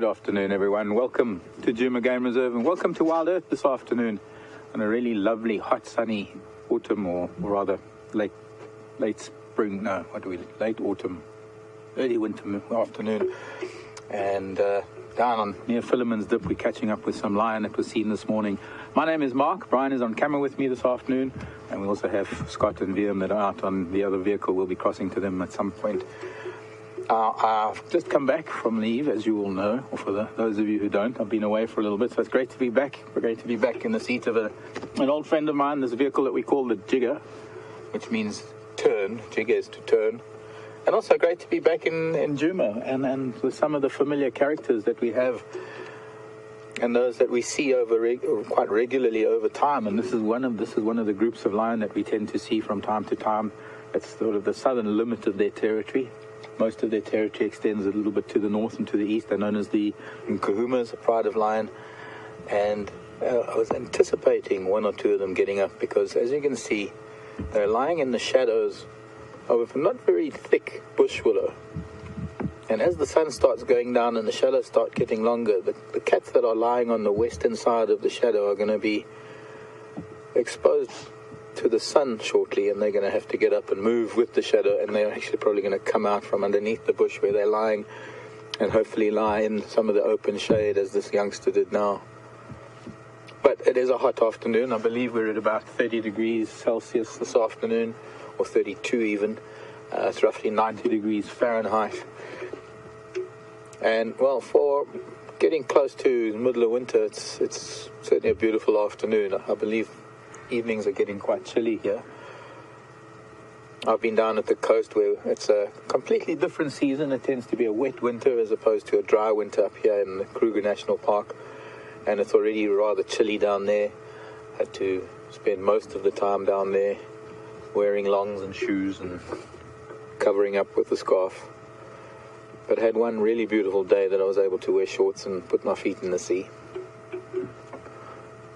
Good afternoon, everyone. Welcome to Nkuhuma Game Reserve and welcome to WildEarth this afternoon on a really lovely, hot, sunny autumn, or rather late spring, late autumn, early winter afternoon. And down on near Philemon's Dip, we're catching up with some lion that was seen this morning. My name is Marc. Brian is on camera with me this afternoon, and we also have Scott and Liam that are out on the other vehicle. We'll be crossing to them at some point. I've just come back from leave, as you all know, or for those of you who don't. I've been away for a little bit, so it's great to be back. We're great to be back in the seat of an old friend of mine, this vehicle that we call the Jigger, which means turn. Jigger is to turn. And also great to be back in Nkuhuma and with some of the familiar characters that we have and those that we see quite regularly over time. And this is one of the groups of lion that we tend to see from time to time. It's sort of the southern limit of their territory. Most of their territory extends a little bit to the north and to the east. They're known as the Nkuhumas, a pride of lion. And I was anticipating one or two of them getting up because, as you can see, they're lying in the shadows of a not very thick bush willow. And as the sun starts going down and the shadows start getting longer, the cats that are lying on the western side of the shadow are going to be exposed to the sun shortly, and they're going to have to get up and move with the shadow, and they're actually probably going to come out from underneath the bush where they're lying and hopefully lie in some of the open shade as this youngster did now. But it is a hot afternoon. I believe we're at about 30 degrees Celsius this afternoon, or 32 even. It's roughly 90 degrees Fahrenheit. And, well, for getting close to the middle of winter, it's certainly a beautiful afternoon. I believe evenings are getting quite chilly here. I've been down at the coast where it's a completely different season. It tends to be a wet winter as opposed to a dry winter up here in the Kruger National Park. And it's already rather chilly down there. Had to spend most of the time down there wearing longs and shoes and covering up with a scarf. But had one really beautiful day that I was able to wear shorts and put my feet in the sea.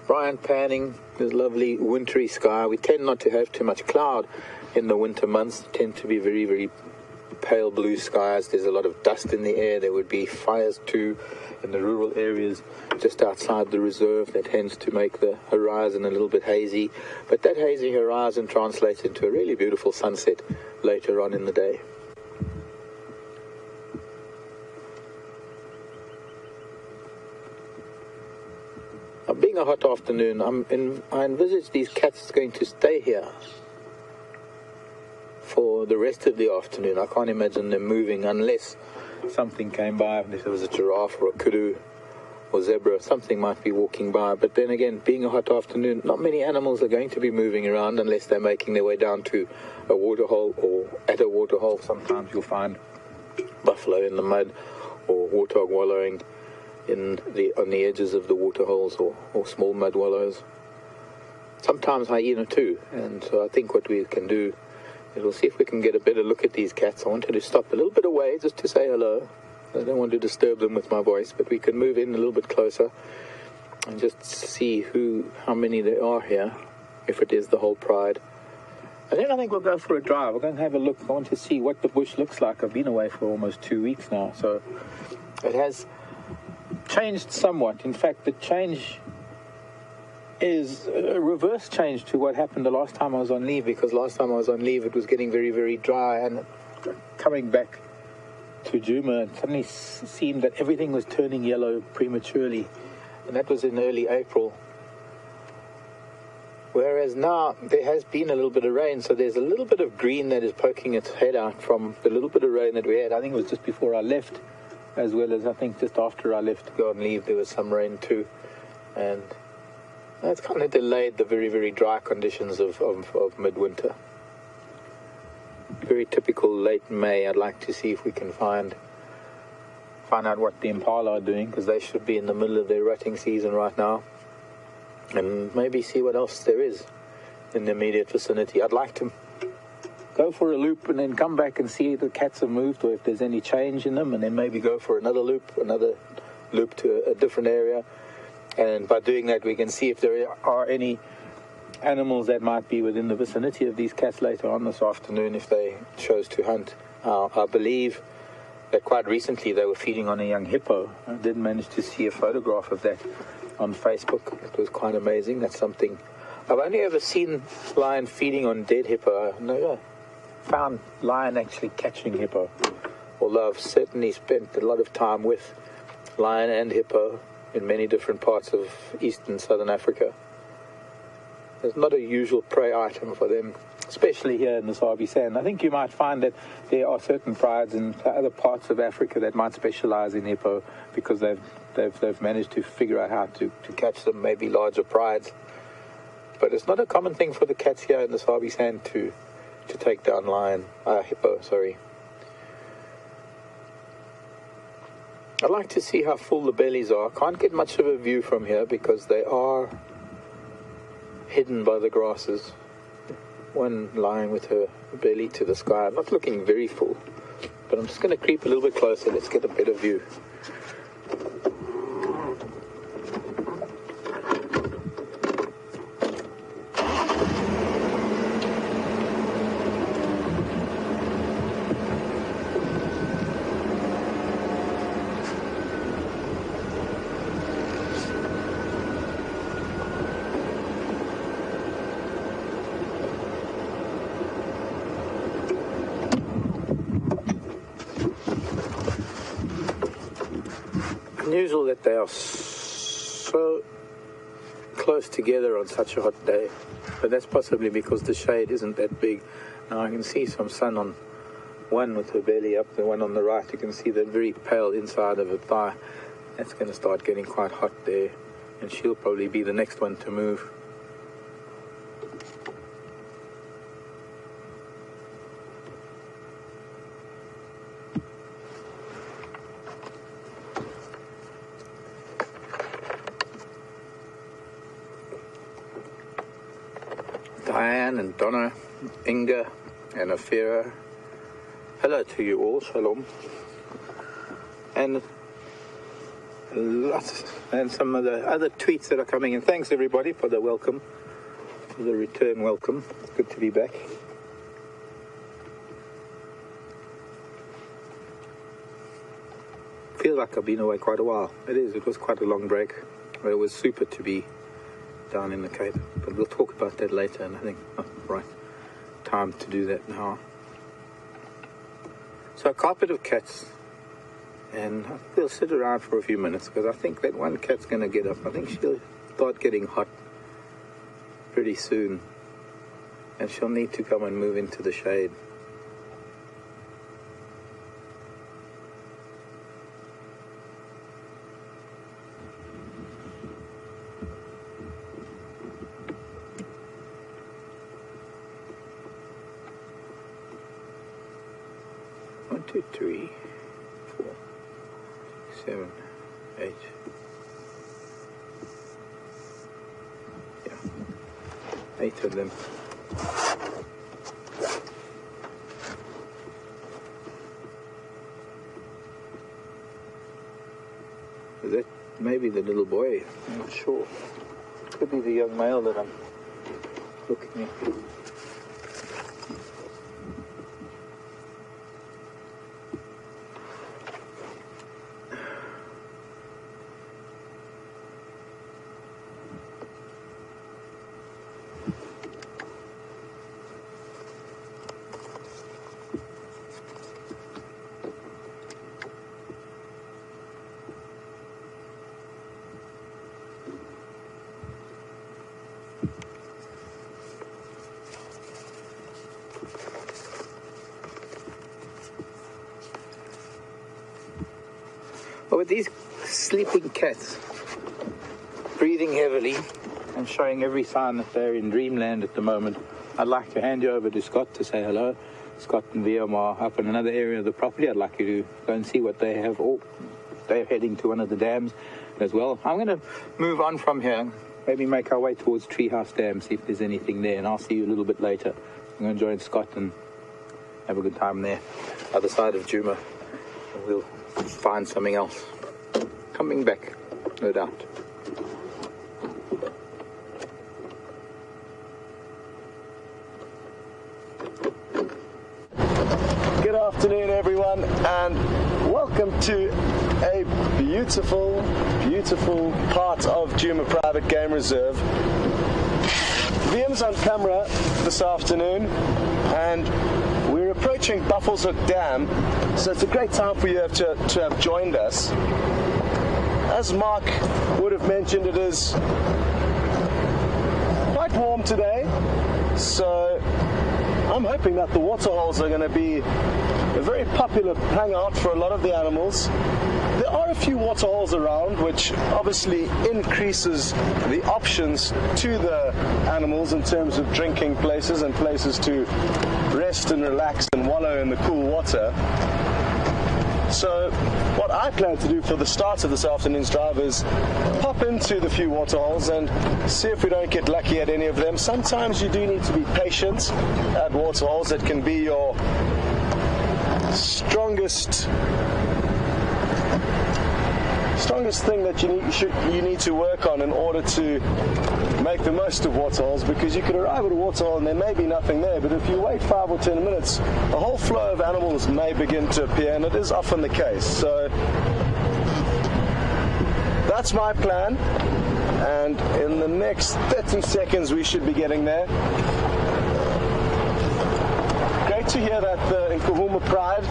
Brian panning this lovely wintry sky. We tend not to have too much cloud in the winter months. They tend to be very, very pale blue skies. There's a lot of dust in the air. There would be fires too in the rural areas just outside the reserve. That tends to make the horizon a little bit hazy. But that hazy horizon translates into a really beautiful sunset later on in the day. Being a hot afternoon, I envisage these cats going to stay here for the rest of the afternoon. I can't imagine them moving unless something came by. If there was a giraffe or a kudu or zebra, something might be walking by. But then again, being a hot afternoon, not many animals are going to be moving around unless they're making their way down to a waterhole or at a waterhole. Sometimes you'll find buffalo in the mud or warthog wallowing on the edges of the waterholes or small mud wallows. Sometimes hyena too. And so I think what we can do is we'll see if we can get a better look at these cats. I wanted to stop a little bit away just to say hello. I don't want to disturb them with my voice, but we can move in a little bit closer and just see how many there are here, if it is the whole pride. And then I think we'll go for a drive. We're going to have a look. I want to see what the bush looks like. I've been away for almost 2 weeks now, so it has changed somewhat. In fact, the change is a reverse change to what happened the last time I was on leave, because last time I was on leave it was getting very, very dry, and coming back to Nkuhuma, it suddenly seemed that everything was turning yellow prematurely, and that was in early April. Whereas now there has been a little bit of rain, so there's a little bit of green that is poking its head out from the little bit of rain that we had. I think it was just before I left, as well as I think just after I left to go on leave, there was some rain too. And that's kind of delayed the very, very dry conditions of midwinter. Very typical late May. I'd like to see if we can find out what the impala are doing, because they should be in the middle of their rutting season right now. And maybe see what else there is in the immediate vicinity. I'd like to go for a loop and then come back and see if the cats have moved or if there's any change in them, and then maybe go for another loop to a different area. And by doing that, we can see if there are any animals that might be within the vicinity of these cats later on this afternoon if they chose to hunt. I believe that quite recently they were feeding on a young hippo. I did manage to see a photograph of that on Facebook. It was quite amazing. That's something I've only ever seen lion feeding on dead hippo. I've never found lion actually catching hippo, although I've certainly spent a lot of time with lion and hippo in many different parts of East and Southern Africa. It's not a usual prey item for them, especially here in the Sabi Sand. I think you might find that there are certain prides in other parts of Africa that might specialize in hippo because they've managed to figure out how to catch them, maybe larger prides. But it's not a common thing for the cats here in the Sabi Sand to take down hippo. I'd like to see how full the bellies are. Can't get much of a view from here because they are hidden by the grasses. One lying with her belly to the sky. I'm not looking very full, but I'm just going to creep a little bit closer. Let's get a better view. Unusual that they are so close together on such a hot day, but that's possibly because the shade isn't that big. Now I can see some sun on one with her belly up, the one on the right you can see the very pale inside of her thigh. That's going to start getting quite hot there, and she'll probably be the next one to move. Diane and Donna, Inga and Afira, hello to you all, shalom. And some of the other tweets that are coming in. Thanks everybody for the welcome, for the return welcome. It's good to be back. Feels like I've been away quite a while. It was quite a long break, but it was super to be down in the Cape, but we'll talk about that later, and I think not right time to do that now. So a carpet of cats, and we'll sit around for a few minutes because I think that one cat's going to get up. I think she'll start getting hot pretty soon, and she'll need to come and move into the shade. One, two, three, 4, 7, 8. Yeah, 8 of them. Is that maybe the little boy? I'm not sure. Could be the young male that I'm looking at. But with these sleeping cats breathing heavily and showing every sign that they're in dreamland at the moment, I'd like to hand you over to Scott to say hello. Scott and Liam are up in another area of the property. I'd like you to go and see what they have. They're heading to one of the dams as well. I'm going to move on from here, maybe make our way towards Treehouse Dam, see if there's anything there, and I'll see you a little bit later. I'm going to join Scott and have a good time there, other side of Djuma, and we'll find something else. Coming back, no doubt. Good afternoon, everyone, and welcome to a beautiful, beautiful part of Nkuhuma Private Game Reserve. VM's on camera this afternoon, and we're approaching Buffelshoek Dam, so it's a great time for you to have joined us. As Marc would have mentioned, it is quite warm today, so I'm hoping that the waterholes are going to be a very popular hangout for a lot of the animals. There are a few waterholes around, which obviously increases the options to the animals in terms of drinking places and places to rest and relax and wallow in the cool water. So what I plan to do for the start of this afternoon's drive is pop into the few waterholes and see if we don't get lucky at any of them. Sometimes you do need to be patient at waterholes. It can be your strongest thing that you need to work on in order to make the most of waterholes, because you could arrive at a waterhole and there may be nothing there, but if you wait 5 or 10 minutes, a whole flow of animals may begin to appear, and it is often the case. So that's my plan, and in the next 30 seconds we should be getting there. Great to hear that the Nkuhuma Pride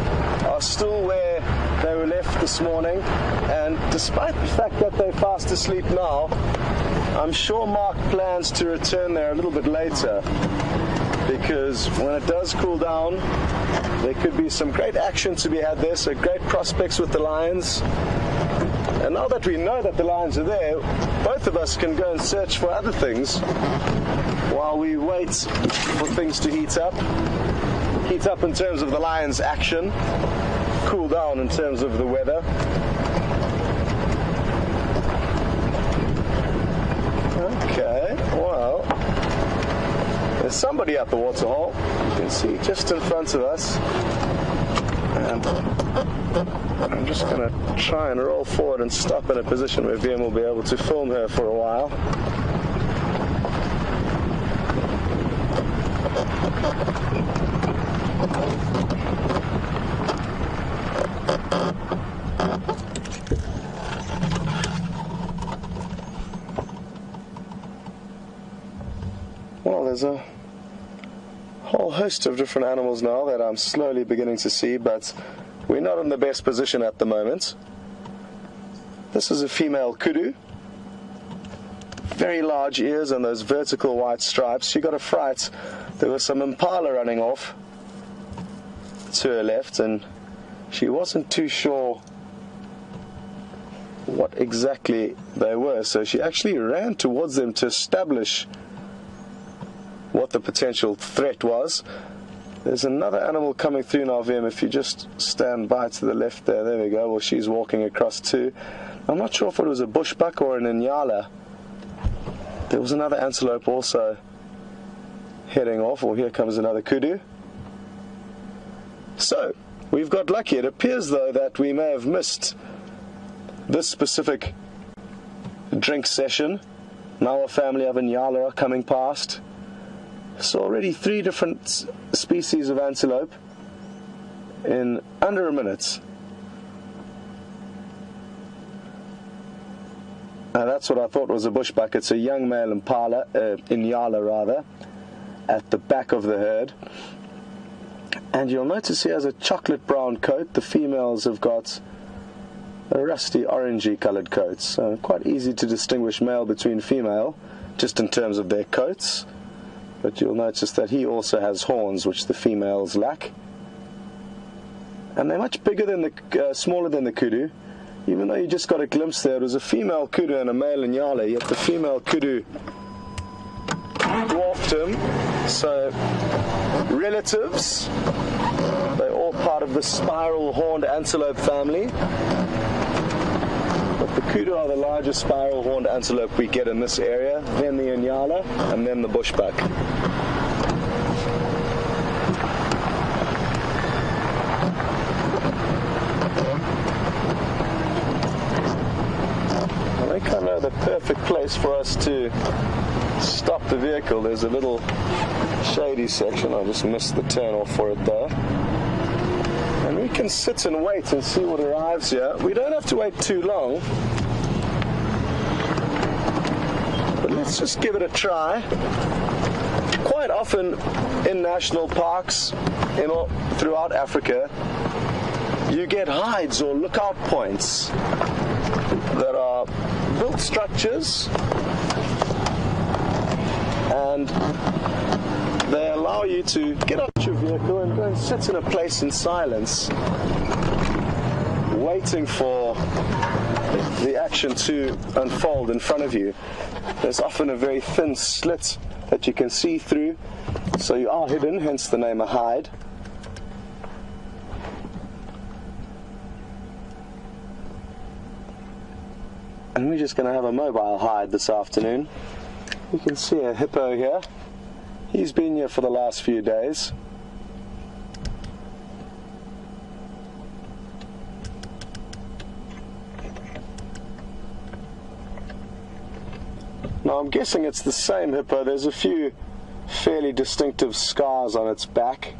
are still where they were left this morning, and despite the fact that they're fast asleep now, I'm sure Marc plans to return there a little bit later, because when it does cool down, there could be some great action to be had there, so great prospects with the lions. And now that we know that the lions are there, both of us can go and search for other things while we wait for things to heat up. Heat up in terms of the lions' action, cool down in terms of the weather. Okay, well, there's somebody at the waterhole. You can see just in front of us. And I'm just going to try and roll forward and stop in a position where VM will be able to film her for a while. Well, there's a whole host of different animals now that I'm slowly beginning to see, but we're not in the best position at the moment. This is a female kudu. Very large ears and those vertical white stripes. She got a fright. There was some impala running off to her left, and she wasn't too sure what exactly they were, so she actually ran towards them to establish what the potential threat was. There's another animal coming through now, VM. If you just stand by to the left there we go. Well, she's walking across too. I'm not sure if it was a bushbuck or an inyala. There was another antelope also heading off. Well, here comes another kudu. So we've got lucky. It appears though that we may have missed this specific drink session. Now a family of inyala are coming past. So already 3 different species of antelope in under a minute. Now that's what I thought was a bushbuck. It's a young male impala, inyala rather, at the back of the herd. And you'll notice he has a chocolate brown coat. The females have got a rusty orangey coloured coat. So quite easy to distinguish male between female, just in terms of their coats. But you'll notice that he also has horns, which the females lack. And they're much bigger than smaller than the kudu. Even though you just got a glimpse there, it was a female kudu and a male inyala, yet the female kudu dwarfed him. So, relatives, they're all part of the spiral horned antelope family. But the kudu are the largest spiral horned antelope we get in this area, then the inyala, and then the bushbuck. I think I know the perfect place for us to stop the vehicle. There's a little shady section. I just missed the turn off for it there. And we can sit and wait and see what arrives here. We don't have to wait too long, but let's just give it a try. Quite often in national parks throughout Africa, you get hides or lookout points that are built structures, and they allow you to get out your vehicle and go and sit in a place in silence, waiting for the action to unfold in front of you. There's often a very thin slit that you can see through, so you are hidden, hence the name a hide. And we're just going to have a mobile hide this afternoon. You can see a hippo here. He's been here for the last few days. Now I'm guessing it's the same hippo. There's a few fairly distinctive scars on its back,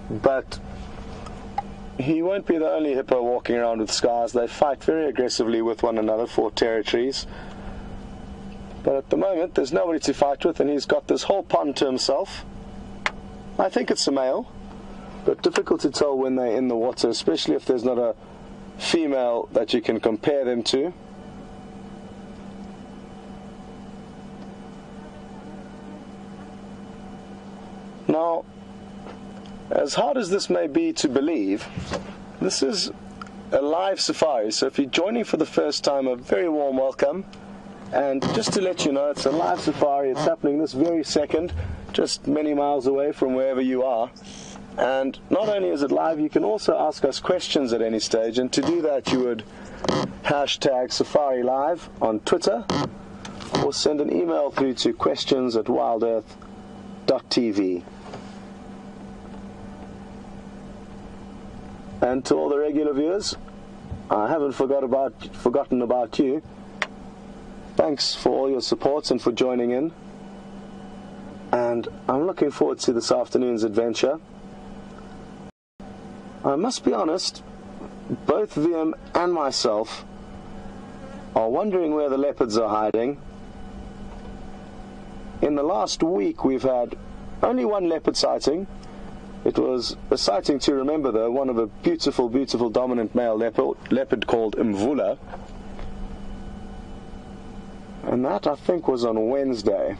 but he won't be the only hippo walking around with scars. They fight very aggressively with one another for territories. But at the moment, there's nobody to fight with, and he's got this whole pond to himself. I think it's a male, but difficult to tell when they're in the water, especially if there's not a female that you can compare them to. Now, as hard as this may be to believe, this is a live safari, so if you're joining for the first time, a very warm welcome. And just to let you know, it's a live safari. It's happening this very second, just many miles away from wherever you are. And not only is it live, you can also ask us questions at any stage, and to do that you would hashtag Safari Live on Twitter, or send an email through to questions@wildearth.tv. And to all the regular viewers, I haven't forgotten about you. Thanks for all your support and for joining in. And I'm looking forward to this afternoon's adventure. I must be honest, both VM and myself are wondering where the leopards are hiding. In the last week we've had only one leopard sighting. It was a sighting to remember, though, one of a beautiful, beautiful dominant male leopard called Mvula. And that, I think, was on Wednesday.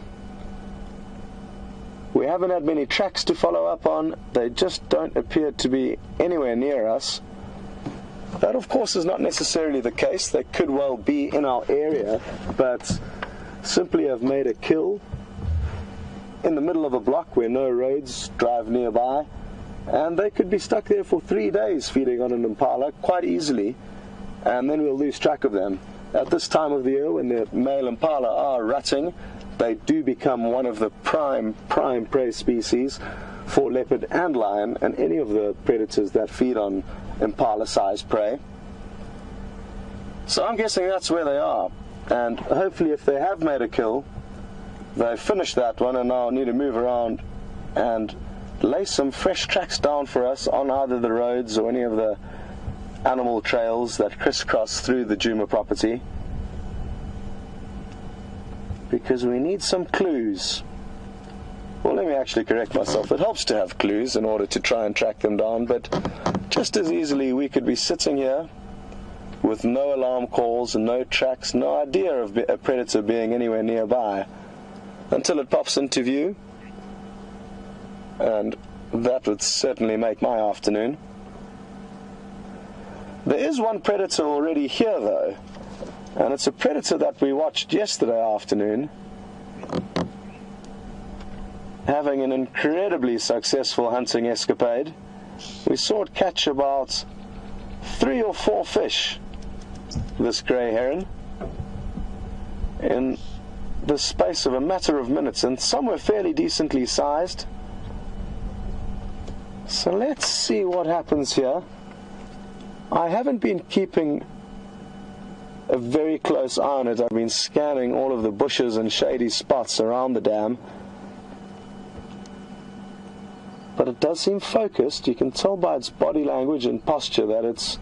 We haven't had many tracks to follow up on. They just don't appear to be anywhere near us. That, of course, is not necessarily the case. They could well be in our area, but simply have made a kill in the middle of a block where no roads drive nearby, and they could be stuck there for 3 days feeding on an impala quite easily, and then we'll lose track of them. At this time of the year, when the male impala are rutting, they do become one of the prime prey species for leopard and lion and any of the predators that feed on impala-sized prey. So I'm guessing that's where they are, and hopefully if they have made a kill, they finished that one and now need to move around and lay some fresh tracks down for us on either the roads or any of the animal trails that crisscross through the Nkuhuma property, because we need some clues. Well, let me actually correct myself. It helps to have clues in order to try and track them down, but just as easily we could be sitting here with no alarm calls and no tracks, no idea of a predator being anywhere nearby, until it pops into view, and that would certainly make my afternoon. There is one predator already here, though, and it's a predator that we watched yesterday afternoon, having an incredibly successful hunting escapade. We saw it catch about 3 or 4 fish, this grey heron, in the space of a matter of minutes, and some were fairly decently sized. So let's see what happens here. I haven't been keeping a very close eye on it. I've been scanning all of the bushes and shady spots around the dam. but it does seem focused. You can tell by its body language and posture that it's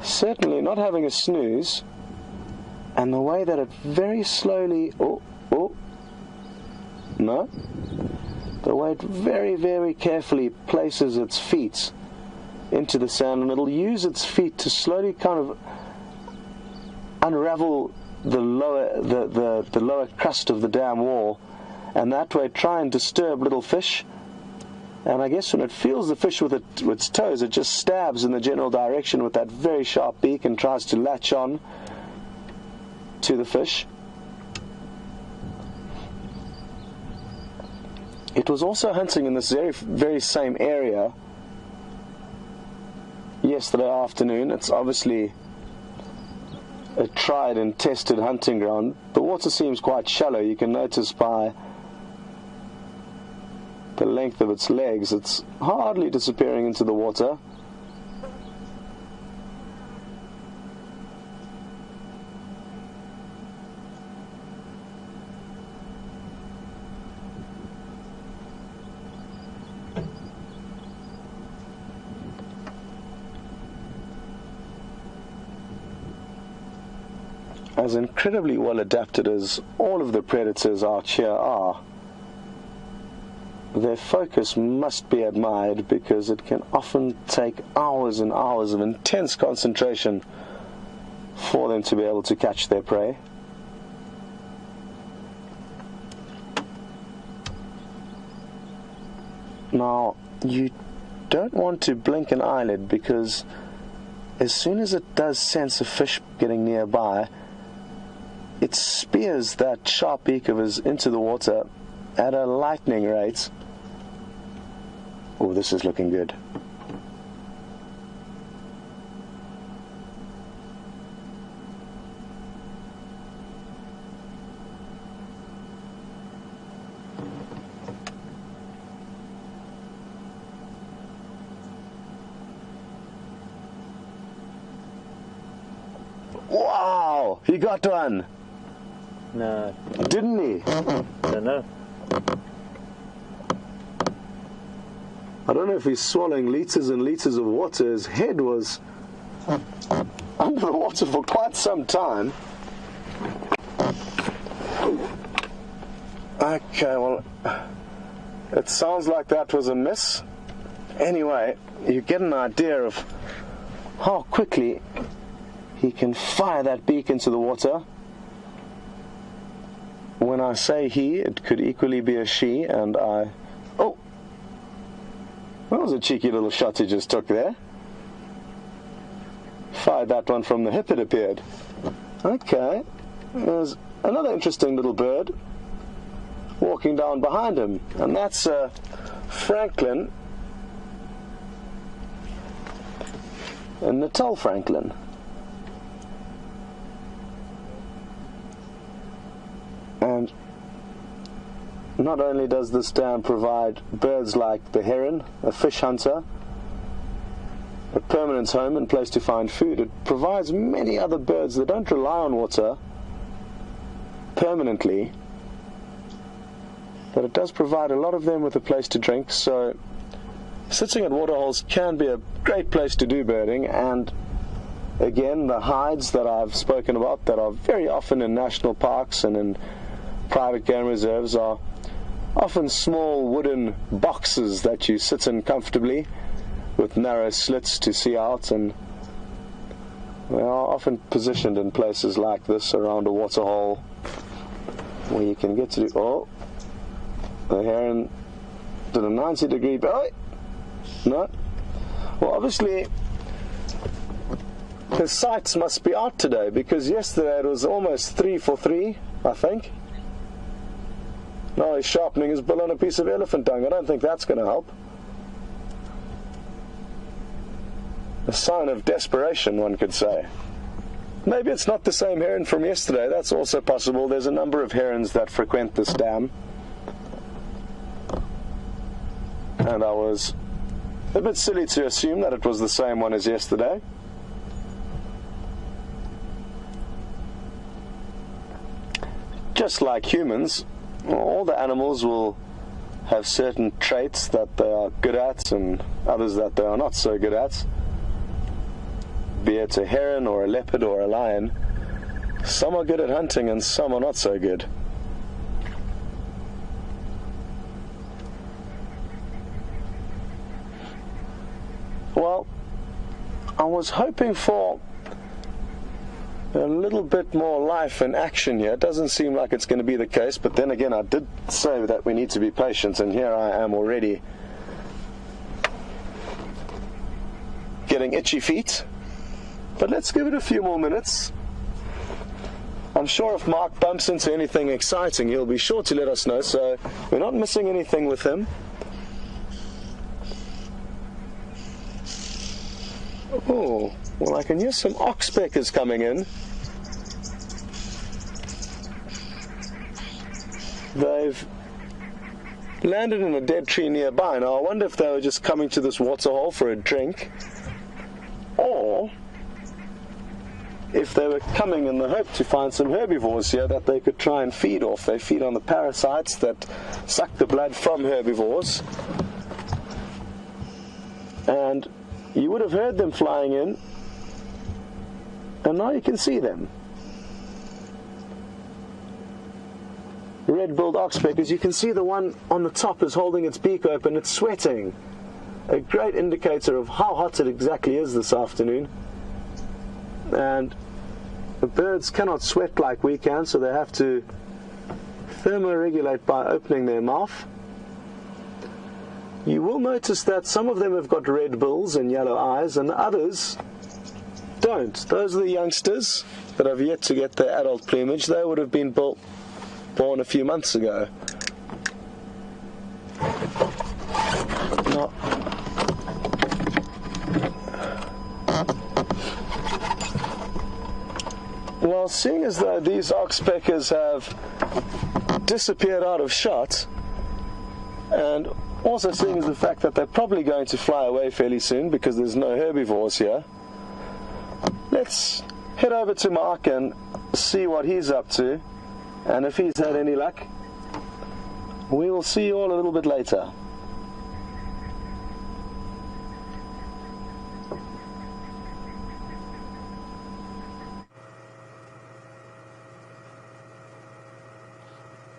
certainly not having a snooze, and the way that it very slowly, the way it very, very carefully places its feet into the sand, and it'll use its feet to slowly kind of unravel the lower crust of the dam wall, and that way try and disturb little fish. And I guess when it feels the fish with its toes, it just stabs in the general direction with that very sharp beak and tries to latch on to the fish. It was also hunting in this very, very same area yesterday afternoon. It's obviously a tried and tested hunting ground. The water seems quite shallow. You can notice by the length of its legs, it's hardly disappearing into the water. As incredibly well adapted as all of the predators out here are, their focus must be admired, because it can often take hours and hours of intense concentration for them to be able to catch their prey. Now, you don't want to blink an eyelid, because as soon as it does sense a fish getting nearby, it spears that sharp beak of his into the water at a lightning rate. Oh, this is looking good. Wow! He got one! No. Didn't he? Don't know. I don't know if he's swallowing litres and litres of water. His head was under the water for quite some time. Okay, well, it sounds like that was a miss. Anyway, you get an idea of how quickly he can fire that beak into the water. When I say he, it could equally be a she, and I... Oh! That was a cheeky little shot he just took there. Fired that one from the hip, it appeared. Okay. There's another interesting little bird walking down behind him, and that's Franklin, a Natal Franklin. And not only does this dam provide birds like the heron, a fish hunter, a permanent home and place to find food, it provides many other birds that don't rely on water permanently, but it does provide a lot of them with a place to drink. So sitting at waterholes can be a great place to do birding. And again, the hides that I've spoken about that are very often in national parks and in private game reserves are often small wooden boxes that you sit in comfortably with narrow slits to see out, and they are often positioned in places like this around a waterhole where you can get to do... Oh, the heron did a 90-degree... Oh, no. Well, obviously his sights must be out today, because yesterday it was almost 3 for 3, I think. Now he's sharpening his bill on a piece of elephant dung. I don't think that's going to help. A sign of desperation, one could say. Maybe it's not the same heron from yesterday. That's also possible. There's a number of herons that frequent this dam. And I was a bit silly to assume that it was the same one as yesterday. Just like humans, all the animals will have certain traits that they are good at and others that they are not so good at. Be it a heron or a leopard or a lion, some are good at hunting and some are not so good. Well, I was hoping for a little bit more life and action here. It doesn't seem like it's going to be the case, but then again, I did say that we need to be patient, and here I am already getting itchy feet. But let's give it a few more minutes. I'm sure if Marc bumps into anything exciting, he'll be sure to let us know, so we're not missing anything with him. Oh, well, I can hear some oxpeckers coming in. They've landed in a dead tree nearby. Now, I wonder if they were just coming to this waterhole for a drink, or if they were coming in the hope to find some herbivores here that they could try and feed off. They feed on the parasites that suck the blood from herbivores. And you would have heard them flying in, and now you can see them. Red-billed oxpeckers. You can see the one on the top is holding its beak open. It's sweating. A great indicator of how hot it exactly is this afternoon. And the birds cannot sweat like we can, so they have to thermoregulate by opening their mouth. You will notice that some of them have got red bills and yellow eyes, and others don't. Those are the youngsters that have yet to get their adult plumage. They would have been born a few months ago. Now, well, seeing as though these oxpeckers have disappeared out of shot, and also seeing as the fact that they're probably going to fly away fairly soon because there's no herbivores here, let's head over to Marc and see what he's up to, and if he's had any luck, we will see you all a little bit later.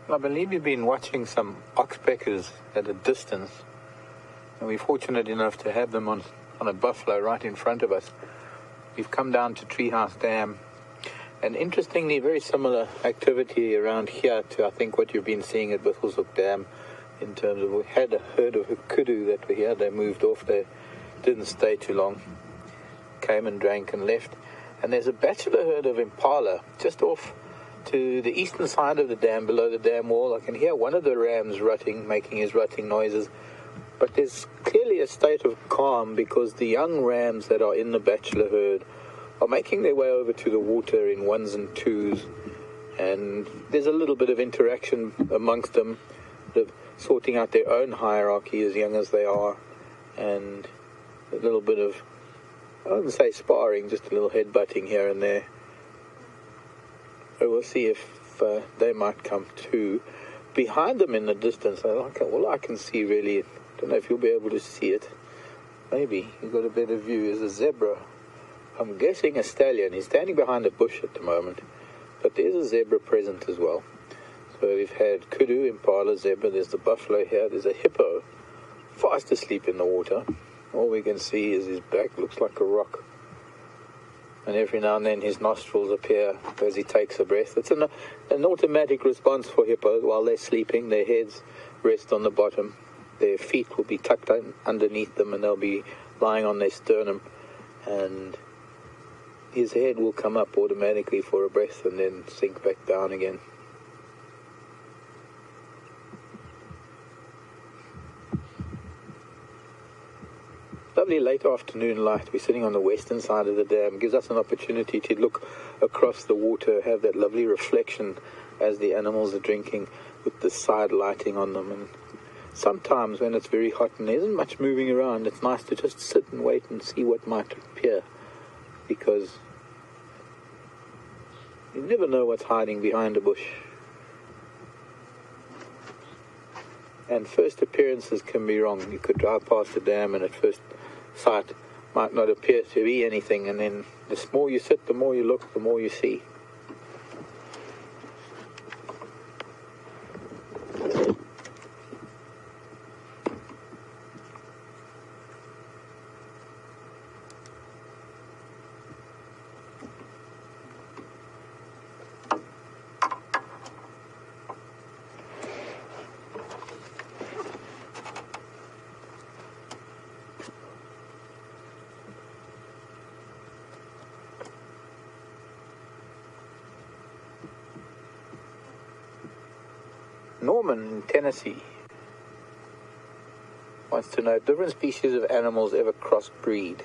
I believe you've been watching some oxpeckers at a distance, and we're fortunate enough to have them on a buffalo right in front of us. We've come down to Treehouse Dam, and interestingly, very similar activity around here to I think what you've been seeing at Buffelshoek Dam, in terms of we had a herd of kudu that were here. They moved off, they didn't stay too long, came and drank and left. And there's a bachelor herd of impala just off to the eastern side of the dam, below the dam wall. I can hear one of the rams rutting, making his rutting noises, but there's clearly a state of calm because the young rams that are in the bachelor herd are making their way over to the water in ones and twos, and there's a little bit of interaction amongst them, sorting out their own hierarchy as young as they are, and a little bit of, I wouldn't say sparring, just a little head-butting here and there. So we'll see if they might come too. Behind them in the distance, all I can see really, I don't know if you'll be able to see it, maybe you've got a better view, is a zebra. I'm guessing a stallion. He's standing behind a bush at the moment, but there's a zebra present as well. So we've had kudu, impala, zebra, there's the buffalo here, there's a hippo fast asleep in the water. All we can see is his back looks like a rock, and every now and then his nostrils appear as he takes a breath. It's an automatic response for hippos. While they're sleeping, their heads rest on the bottom, their feet will be tucked underneath them, and they'll be lying on their sternum, and his head will come up automatically for a breath and then sink back down again. Lovely late afternoon light. We're sitting on the western side of the dam. It gives us an opportunity to look across the water, have that lovely reflection as the animals are drinking with the side lighting on them. And sometimes when it's very hot and there isn't much moving around, it's nice to just sit and wait and see what might appear, because you never know what's hiding behind a bush. And first appearances can be wrong. You could drive past the dam and at first sight might not appear to be anything, and then the more you sit, the more you look, the more you see. Norman in Tennessee wants to know, different species of animals ever crossbreed?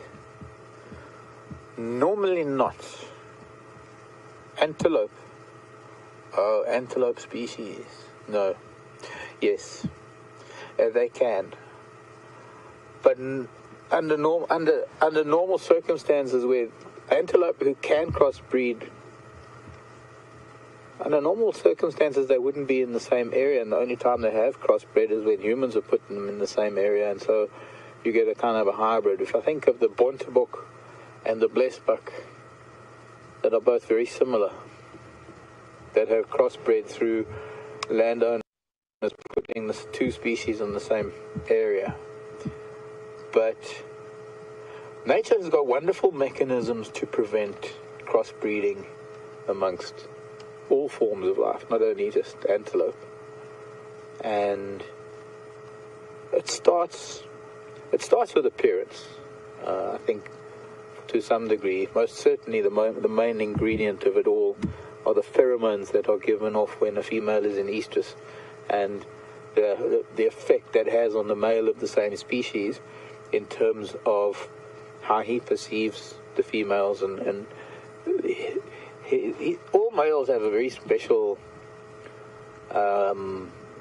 Normally not. Antelope. Oh, antelope species. No. Yes. They can. But under normal circumstances where antelope who can crossbreed, under normal circumstances, they wouldn't be in the same area, and the only time they have crossbred is when humans are putting them in the same area, and so you get a kind of a hybrid. If I think of the bontebok and the blesbok, that are both very similar, that have crossbred through landowners putting the two species in the same area. But nature has got wonderful mechanisms to prevent crossbreeding amongst all forms of life, not only just antelope. And it starts with appearance. I think to some degree, most certainly the main ingredient of it all are the pheromones that are given off when a female is in estrus, and the effect that has on the male of the same species in terms of how he perceives the females, and all males have a very special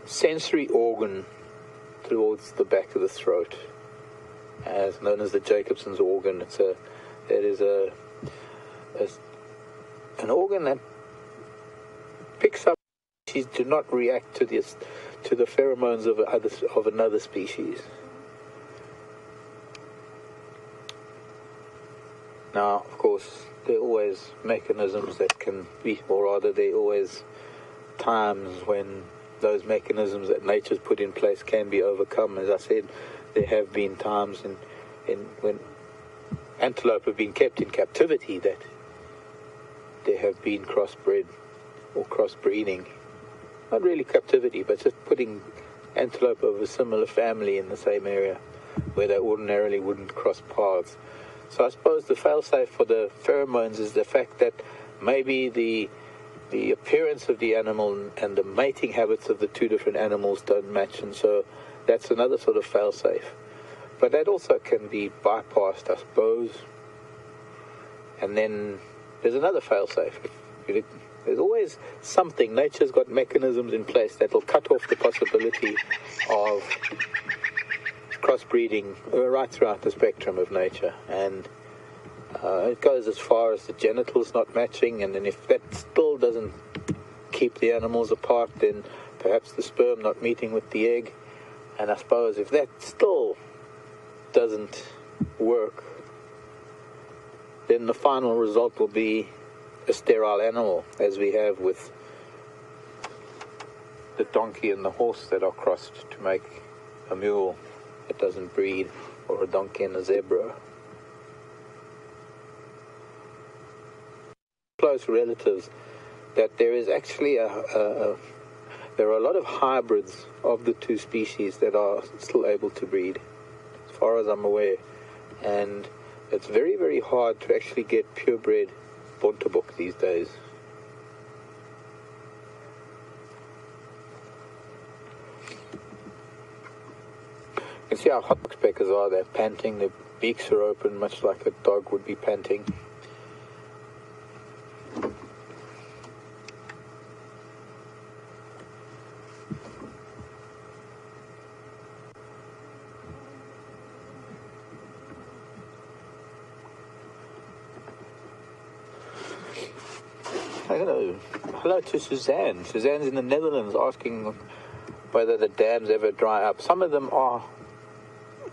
sensory organ towards the back of the throat, as known as the Jacobson's organ. It is an organ that picks up species do not react to the pheromones of another species. Now, of course, there are always mechanisms that can be, or rather, there are always times when those mechanisms that nature's put in place can be overcome. As I said, there have been times when antelope have been kept in captivity that there have been crossbred or crossbreeding. Not really captivity, but just putting antelope of a similar family in the same area where they ordinarily wouldn't cross paths. So I suppose the fail-safe for the pheromones is the fact that maybe the appearance of the animal and the mating habits of the two different animals don't match, and so that's another sort of fail-safe. But that also can be bypassed, I suppose. And then there's another fail-safe. There's always something. Nature's got mechanisms in place that will cut off the possibility of crossbreeding right throughout the spectrum of nature. And it goes as far as the genitals not matching, and then if that still doesn't keep the animals apart, then perhaps the sperm not meeting with the egg. And I suppose if that still doesn't work, then the final result will be a sterile animal, as we have with the donkey and the horse that are crossed to make a mule that doesn't breed, or a donkey and a zebra. Close relatives, that there is actually there are a lot of hybrids of the two species that are still able to breed, as far as I'm aware, and it's very, very hard to actually get purebred bontebok these days. You can see how hot speckers are. They're panting, their beaks are open, much like a dog would be panting. Hello to Suzanne. Suzanne's in the Netherlands asking whether the dams ever dry up. Some of them are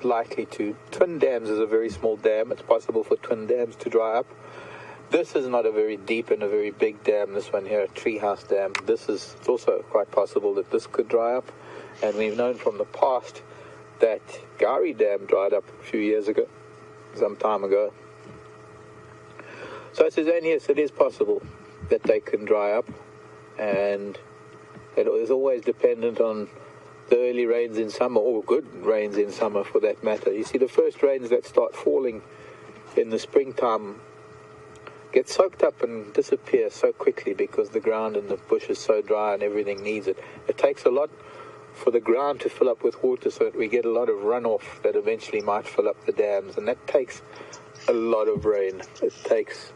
likely to. Twin dams is a very small dam. It's possible for twin dams to dry up. This is not a very deep and a very big dam, this one here, a treehouse dam. It's also quite possible that this could dry up. And we've known from the past that Gari Dam dried up a few years ago, some time ago. So it says, and yes, it is possible that they can dry up, and it is always dependent on the early rains in summer, or good rains in summer for that matter. You see, the first rains that start falling in the springtime get soaked up and disappear so quickly because the ground and the bush is so dry and everything needs it. It takes a lot for the ground to fill up with water so that we get a lot of runoff that eventually might fill up the dams, and that takes a lot of rain. It takes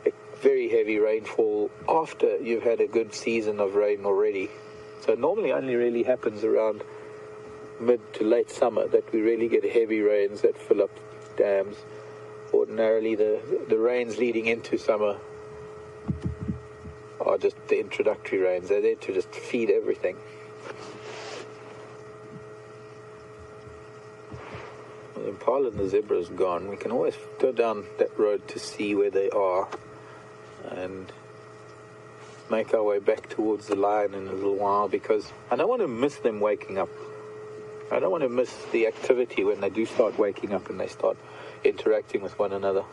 a very heavy rainfall after you've had a good season of rain already. So it normally only really happens around mid to late summer that we really get heavy rains that fill up dams. Ordinarily the rains leading into summer are just the introductory rains. They're there to just feed everything. Well, the impala and the zebra is gone. We can always go down that road to see where they are and make our way back towards the lion in a little while, because I don't want to miss them waking up. I don't want to miss the activity when they do start waking up and they start interacting with one another.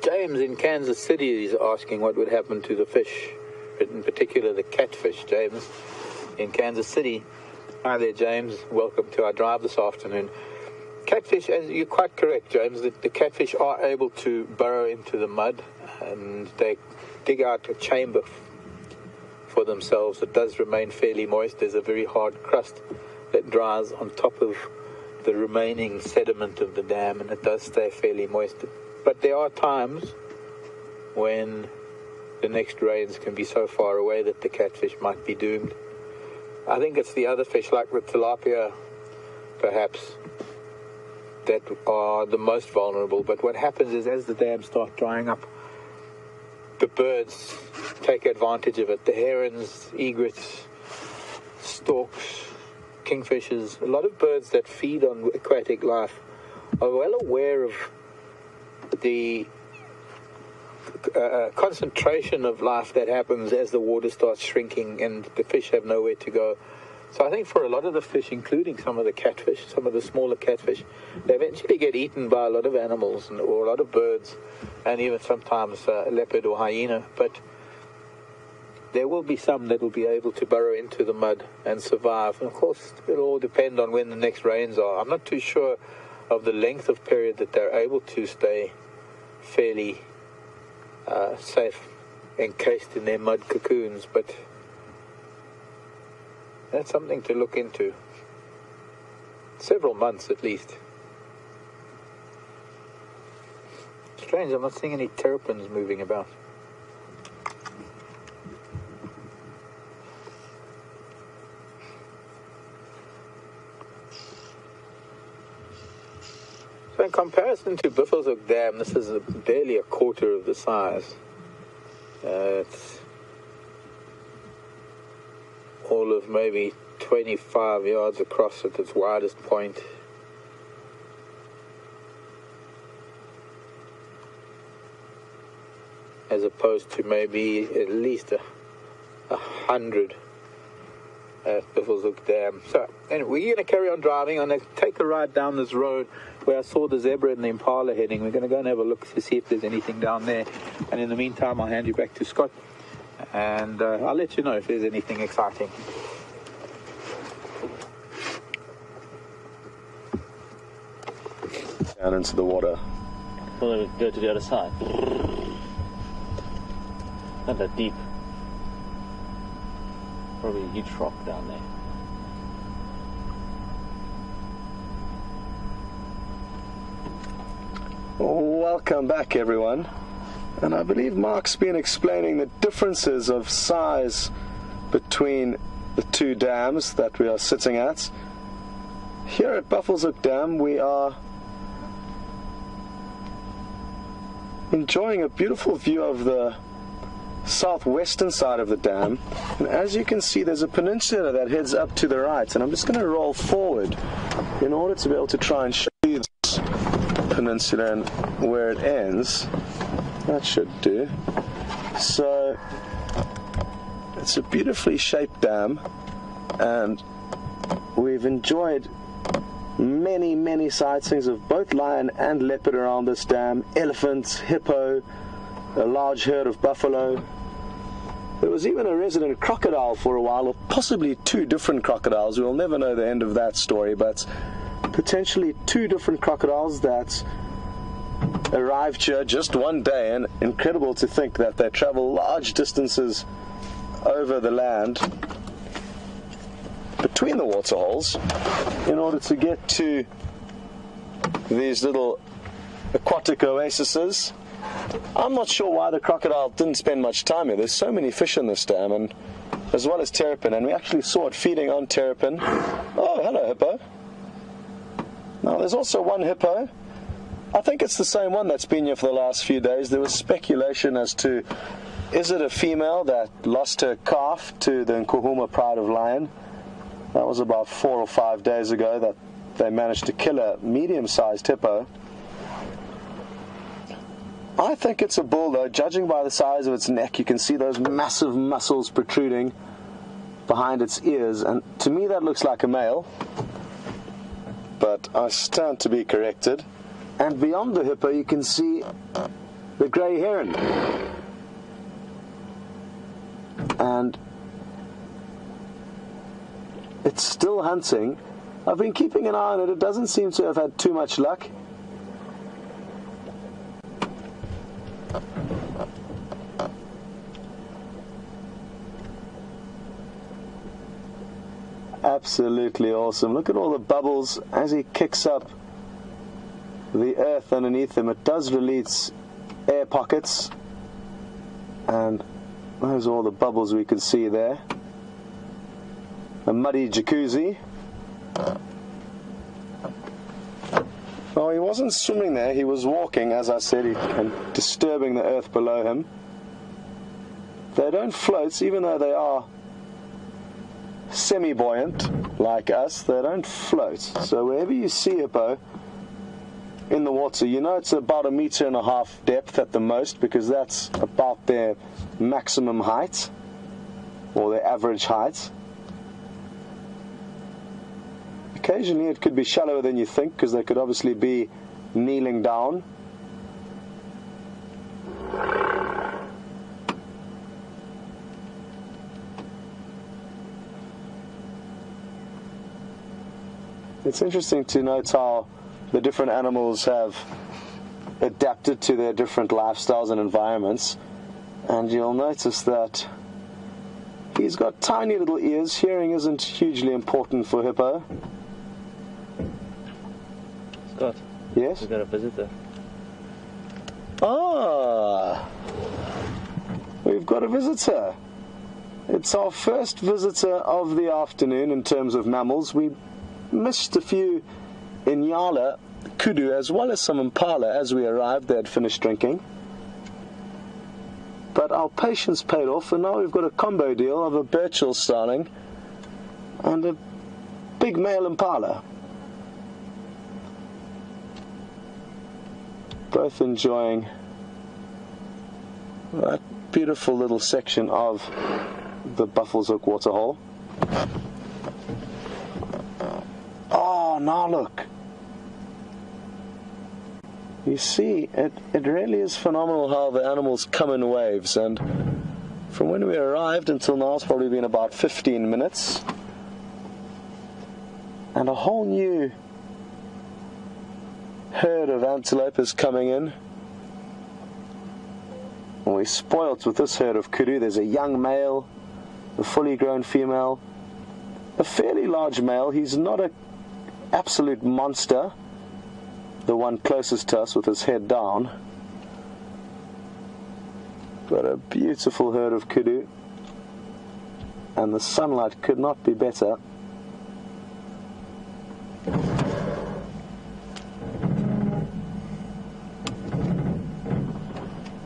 James in Kansas City is asking what would happen to the fish, in particular the catfish. James in Kansas City. Hi there, James. Welcome to our drive this afternoon. Catfish, as you're quite correct, James, the catfish are able to burrow into the mud and they dig out a chamber for themselves. It does remain fairly moist. There's a very hard crust that dries on top of the remaining sediment of the dam, and it does stay fairly moist. But there are times when the next rains can be so far away that the catfish might be doomed. I think it's the other fish, like the tilapia, perhaps, that are the most vulnerable. But what happens is, as the dams start drying up, the birds take advantage of it. The herons, egrets, storks, kingfishers, a lot of birds that feed on aquatic life are well aware of the concentration of life that happens as the water starts shrinking and the fish have nowhere to go. So I think for a lot of the fish, including some of the catfish, some of the smaller catfish, they eventually get eaten by a lot of animals or a lot of birds, and even sometimes a leopard or hyena. But there will be some that will be able to burrow into the mud and survive. And of course, it'll all depend on when the next rains are. I'm not too sure of the length of period that they're able to stay fairly safe, encased in their mud cocoons, but that's something to look into. Several months at least. Strange, I'm not seeing any terrapins moving about. So in comparison to Buffelshoek Dam, this is barely a quarter of the size. It's all of maybe 25 yards across at its widest point. As opposed to maybe at least 100 at Buffelshoek Dam. So anyway, we're going to carry on driving. I'm going to take a ride down this road where I saw the zebra and the impala heading. We're going to go and have a look to see if there's anything down there. And in the meantime, I'll hand you back to Scott, and I'll let you know if there's anything exciting. Down into the water. We'll go to the other side. Not that deep. Probably a huge rock down there. Welcome back, everyone. And I believe Marc's been explaining the differences of size between the two dams that we are sitting at. Here at Buffelshoek Dam, we are enjoying a beautiful view of the southwestern side of the dam. And as you can see, there's a peninsula that heads up to the right. And I'm just going to roll forward in order to be able to try and show you this peninsula and where it ends. That should do. So it's a beautifully shaped dam, and we've enjoyed many sightings of both lion and leopard around this dam, elephants, hippo, a large herd of buffalo. There was even a resident crocodile for a while, or possibly two different crocodiles. We'll never know the end of that story, but potentially two different crocodiles that arrived here just one day, and incredible to think that they travel large distances over the land between the waterholes in order to get to these little aquatic oases. I'm not sure why the crocodile didn't spend much time here. There's so many fish in this dam, and as well as terrapin, and we actually saw it feeding on terrapin. Oh, hello, hippo. Now, there's also one hippo. I think it's the same one that's been here for the last few days. There was speculation as to, is it a female that lost her calf to the Nkuhuma pride of lion? That was about 4 or 5 days ago that they managed to kill a medium-sized hippo. I think it's a bull, though. Judging by the size of its neck, you can see those massive muscles protruding behind its ears, and to me that looks like a male, but I stand to be corrected. And beyond the hippo, you can see the grey heron. And it's still hunting. I've been keeping an eye on it. It doesn't seem to have had too much luck. Absolutely awesome. Look at all the bubbles as he kicks up the earth underneath him. It does release air pockets, and those are all the bubbles we can see there. A muddy jacuzzi. Oh, he wasn't swimming there, he was walking, as I said, and disturbing the earth below him. They don't float, even though they are semi-buoyant like us. They don't float. So wherever you see hippo in the water, you know it's about 1.5 meters depth at the most, because that's about their maximum height, or their average height. Occasionally it could be shallower than you think, because they could obviously be kneeling down. It's interesting to note how the different animals have adapted to their different lifestyles and environments, and you'll notice that he's got tiny little ears. Hearing isn't hugely important for hippo. Scott. Yes? We've got a visitor. Ah! We've got a visitor. It's our first visitor of the afternoon in terms of mammals. We missed a few inyala, kudu, as well as some impala as we arrived. They had finished drinking. But our patience paid off, and now we've got a combo deal of a Birchill starling and a big male impala. Both enjoying that beautiful little section of the Buffelshoek waterhole. Oh, now look. You see, it really is phenomenal how the animals come in waves, and from when we arrived until now it's probably been about 15 minutes, and a whole new herd of antelope is coming in. And we're spoilt with this herd of kudu. There's a young male, a fully grown female, a fairly large male. He's not an absolute monster, the one closest to us with his head down. Got a beautiful herd of kudu, and the sunlight could not be better.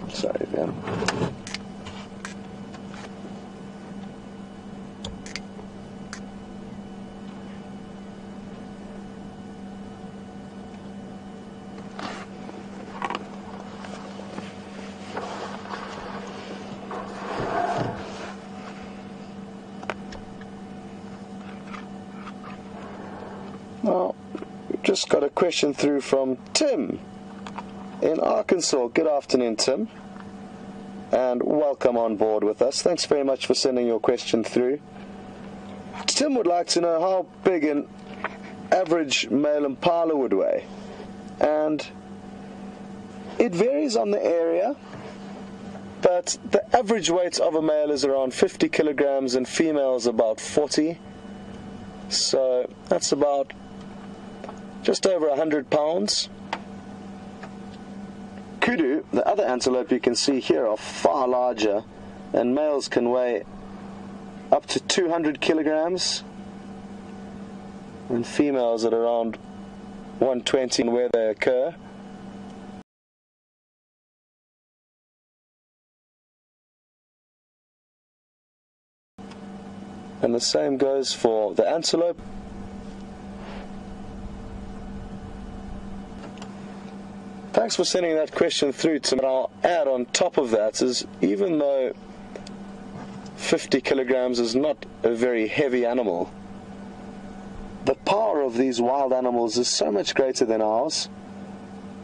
Sorry, man. Well, just got a question through from Tim in Arkansas. Good afternoon, Tim, and welcome on board with us. Thanks very much for sending your question through. Tim would like to know how big an average male impala would weigh, and it varies on the area, but the average weight of a male is around 50 kilograms and females about 40, so that's about just over 100 pounds. Kudu, the other antelope you can see here, are far larger, and males can weigh up to 200 kilograms, and females at around 120 where they occur. And the same goes for the antelope. Thanks for sending that question through, Tim. I'll add on top of that is, even though 50 kilograms is not a very heavy animal, the power of these wild animals is so much greater than ours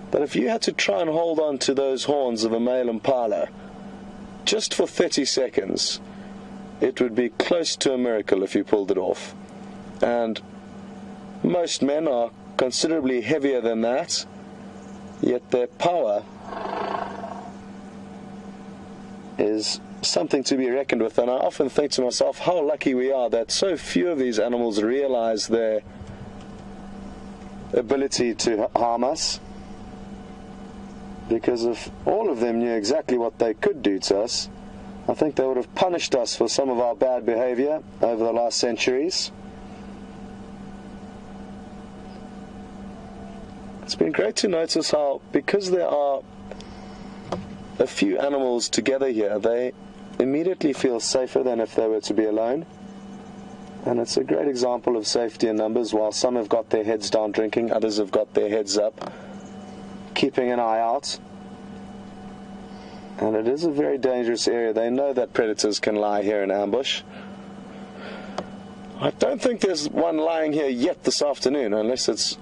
that if you had to try and hold on to those horns of a male impala just for 30 seconds, it would be close to a miracle if you pulled it off. And most men are considerably heavier than that, yet their power is something to be reckoned with. And I often think to myself how lucky we are that so few of these animals realize their ability to harm us, because if all of them knew exactly what they could do to us, I think they would have punished us for some of our bad behavior over the last centuries. It's been great to notice how, because there are a few animals together here, they immediately feel safer than if they were to be alone. And it's a great example of safety in numbers. While some have got their heads down drinking, others have got their heads up, keeping an eye out. And it is a very dangerous area. They know that predators can lie here in ambush. I don't think there's one lying here yet this afternoon, unless it's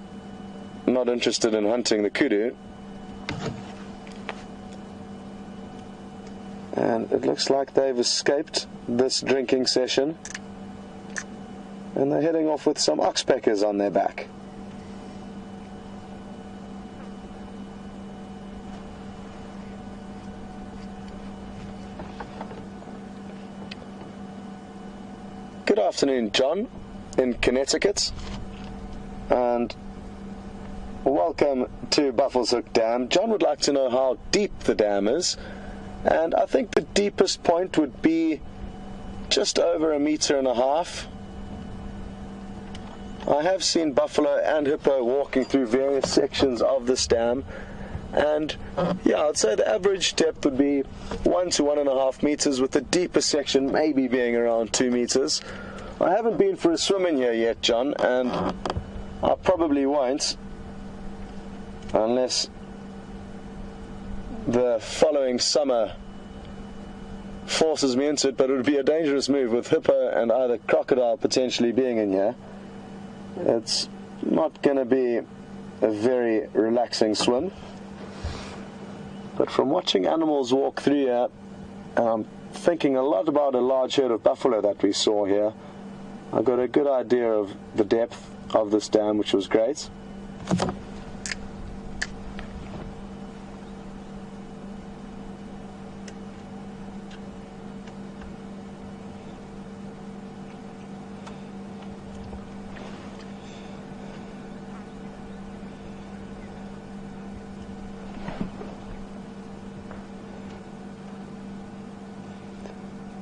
not interested in hunting the kudu. And it looks like they've escaped this drinking session, and they're heading off with some oxpeckers on their back. Good afternoon, John, in Connecticut, and welcome to Buffelshoek Dam. John would like to know how deep the dam is, and I think the deepest point would be just over 1.5 meters. I have seen buffalo and hippo walking through various sections of this dam, and yeah, I'd say the average depth would be 1 to 1.5 meters, with the deepest section maybe being around 2 meters. I haven't been for a swim in here yet, John, and I probably won't unless the following summer forces me into it, but it would be a dangerous move with hippo and either crocodile potentially being in here. It's not going to be a very relaxing swim. But from watching animals walk through here, I'm thinking a lot about a large herd of buffalo that we saw here. I got a good idea of the depth of this dam, which was great.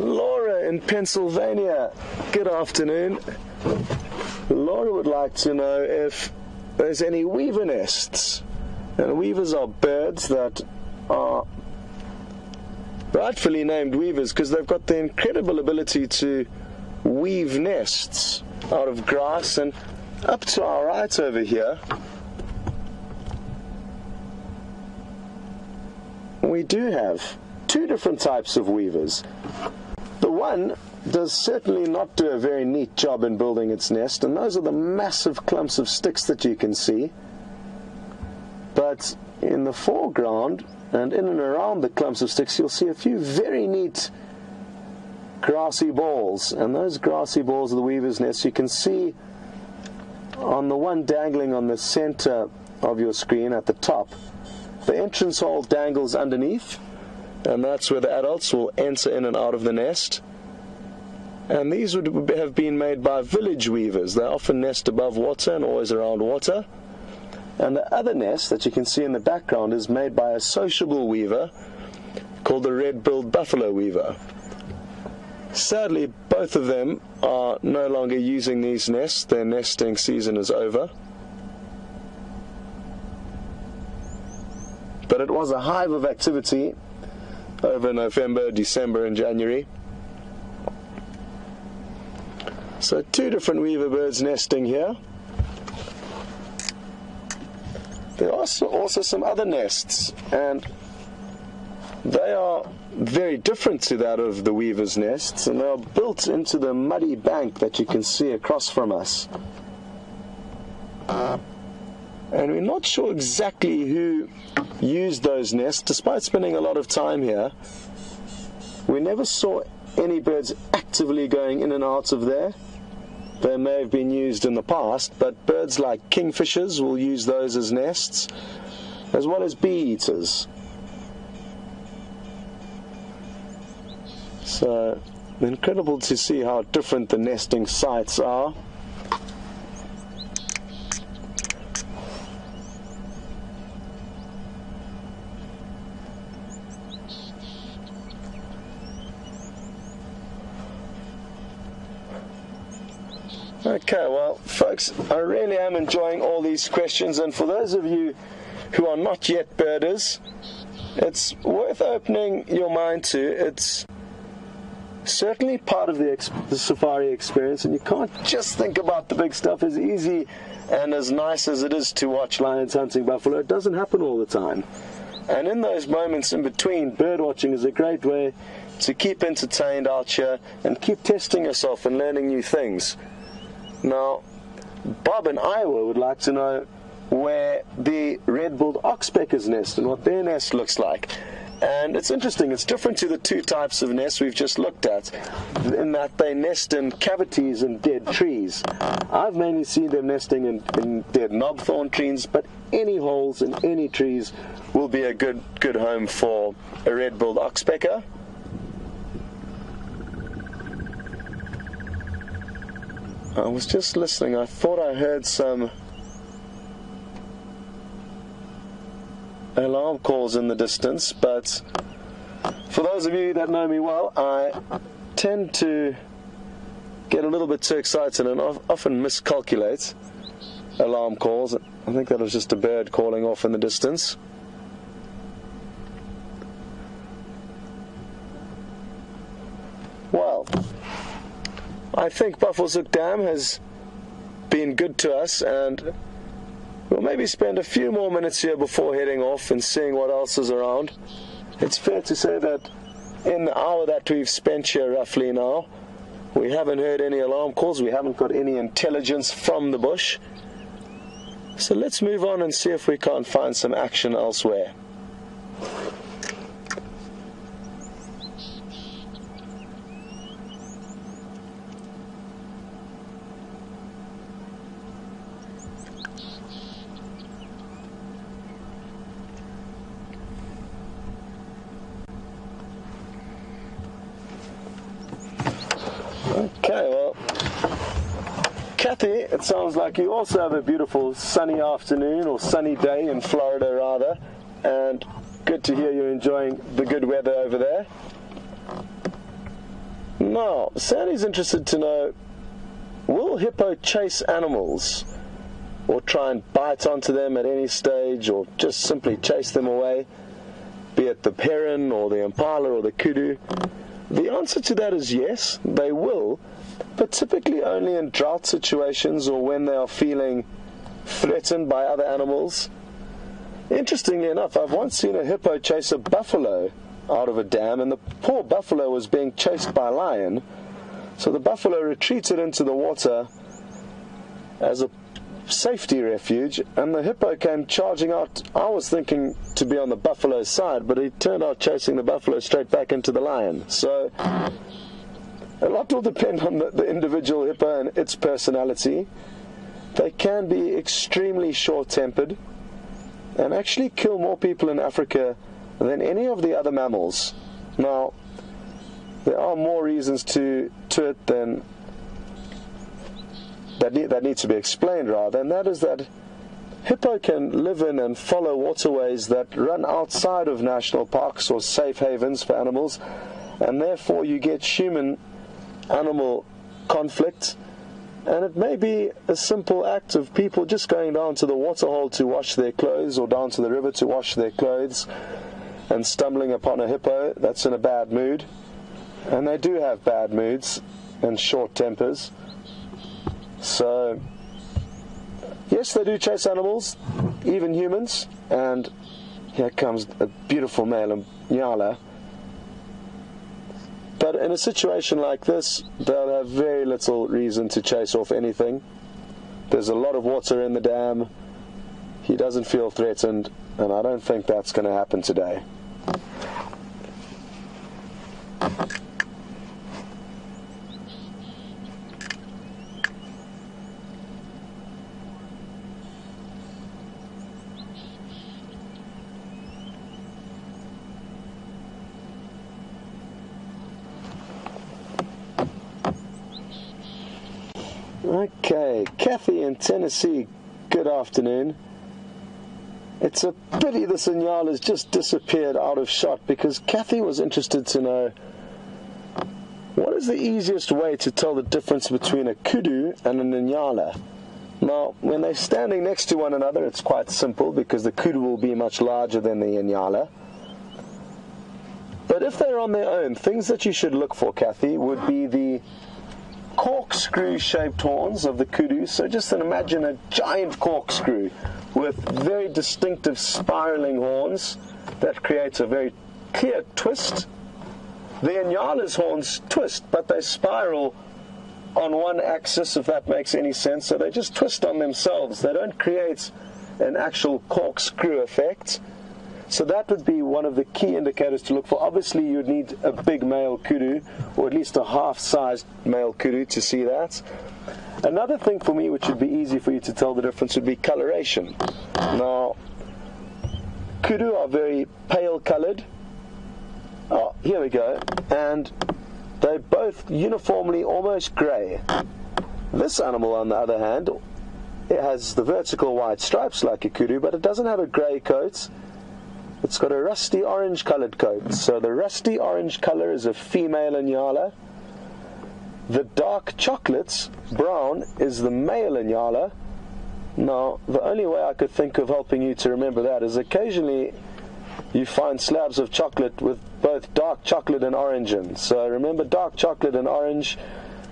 Laura in Pennsylvania, good afternoon. Laura would like to know if there's any weaver nests. And weavers are birds that are rightfully named weavers because they've got the incredible ability to weave nests out of grass. And up to our right over here, we do have two different types of weavers. The one does certainly not do a very neat job in building its nest, and those are the massive clumps of sticks that you can see. But in the foreground and in and around the clumps of sticks, you'll see a few very neat grassy balls, and those grassy balls are the weaver's nest. You can see on the one dangling on the center of your screen at the top, the entrance hole dangles underneath, and that's where the adults will enter in and out of the nest. And these would have been made by village weavers. They often nest above water and always around water. And the other nest that you can see in the background is made by a sociable weaver called the red-billed buffalo weaver. Sadly, both of them are no longer using these nests. Their nesting season is over. But it was a hive of activity over November, December and January. So two different weaver birds nesting here. There are also some other nests, and they are very different to that of the weaver's nests, and they are built into the muddy bank that you can see across from us. And we're not sure exactly who used those nests. Despite spending a lot of time here, we never saw any birds actively going in and out of there. They may have been used in the past, but birds like kingfishers will use those as nests, as well as bee eaters. So, incredible to see how different the nesting sites are. Okay, well, folks, I really am enjoying all these questions, and for those of you who are not yet birders, it's worth opening your mind to. It's certainly part of the safari experience, and you can't just think about the big stuff. As easy and as nice as it is to watch lions hunting buffalo, it doesn't happen all the time. And in those moments in between, bird watching is a great way to keep entertained out here and keep testing yourself and learning new things. Now, Bob in Iowa would like to know where the red-billed oxpeckers nest and what their nest looks like. And it's interesting, it's different to the two types of nests we've just looked at, in that they nest in cavities in dead trees. I've mainly seen them nesting in dead knobthorn trees, but any holes in any trees will be a good home for a red-billed oxpecker. I was just listening. I thought I heard some alarm calls in the distance, but for those of you that know me well, I tend to get a little bit too excited and often miscalculate alarm calls. I think that was just a bird calling off in the distance. Well, I think Buffelshoek Dam has been good to us, and we'll maybe spend a few more minutes here before heading off and seeing what else is around. It's fair to say that in the hour that we've spent here roughly now, we haven't heard any alarm calls, we haven't got any intelligence from the bush. So let's move on and see if we can't find some action elsewhere. Okay, well, Kathy, it sounds like you also have a beautiful sunny afternoon, or sunny day in Florida rather, and good to hear you're enjoying the good weather over there. Now, Sandy's interested to know, will hippo chase animals or try and bite onto them at any stage, or just simply chase them away, be it the heron or the impala or the kudu? The answer to that is yes, they will, but typically only in drought situations or when they are feeling threatened by other animals. Interestingly enough, I've once seen a hippo chase a buffalo out of a dam, and the poor buffalo was being chased by a lion, so the buffalo retreated into the water as a safety refuge, and the hippo came charging out. I was thinking to be on the buffalo's side, but he turned out chasing the buffalo straight back into the lion. So a lot will depend on the individual hippo and its personality. They can be extremely short-tempered and actually kill more people in Africa than any of the other mammals. Now, there are more reasons to it than that need to be explained, rather, and that is that hippo can live in and follow waterways that run outside of national parks or safe havens for animals, and therefore you get human-animal conflict. And it may be a simple act of people just going down to the waterhole to wash their clothes, or down to the river to wash their clothes, and stumbling upon a hippo that's in a bad mood. And they do have bad moods and short tempers. So, yes, they do chase animals, even humans. And here comes a beautiful male nyala. But in a situation like this, they'll have very little reason to chase off anything. There's a lot of water in the dam. He doesn't feel threatened, and I don't think that's going to happen today. Okay, Kathy in Tennessee, good afternoon. It's a pity this nyala has just disappeared out of shot, because Kathy was interested to know, what is the easiest way to tell the difference between a kudu and a nyala? Now, when they're standing next to one another, it's quite simple, because the kudu will be much larger than the nyala. But if they're on their own, things that you should look for, Kathy, would be the corkscrew-shaped horns of the kudu. So just imagine a giant corkscrew with very distinctive spiraling horns that creates a very clear twist. The nyala's horns twist, but they spiral on one axis, if that makes any sense. So they just twist on themselves. They don't create an actual corkscrew effect. So that would be one of the key indicators to look for. Obviously, you'd need a big male kudu, or at least a half-sized male kudu, to see that. Another thing for me, which would be easy for you to tell the difference, would be coloration. Now, kudu are very pale-colored. Oh, here we go. And they're both uniformly almost grey. This animal, on the other hand, it has the vertical white stripes like a kudu, but it doesn't have a grey coat. It's got a rusty orange coloured coat. So the rusty orange colour is a female nyala. The dark chocolate brown is the male nyala. Now, the only way I could think of helping you to remember that is occasionally you find slabs of chocolate with both dark chocolate and orange in. So remember, dark chocolate and orange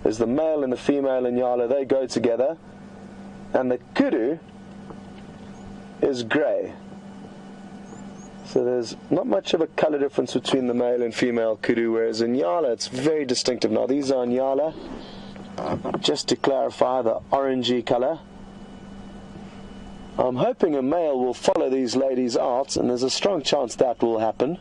is the male and the female nyala. They go together. And the kudu is grey. So there's not much of a colour difference between the male and female kudu, whereas in nyala it's very distinctive. Now these are nyala, just to clarify, the orangey colour. I'm hoping a male will follow these ladies out, and there's a strong chance that will happen.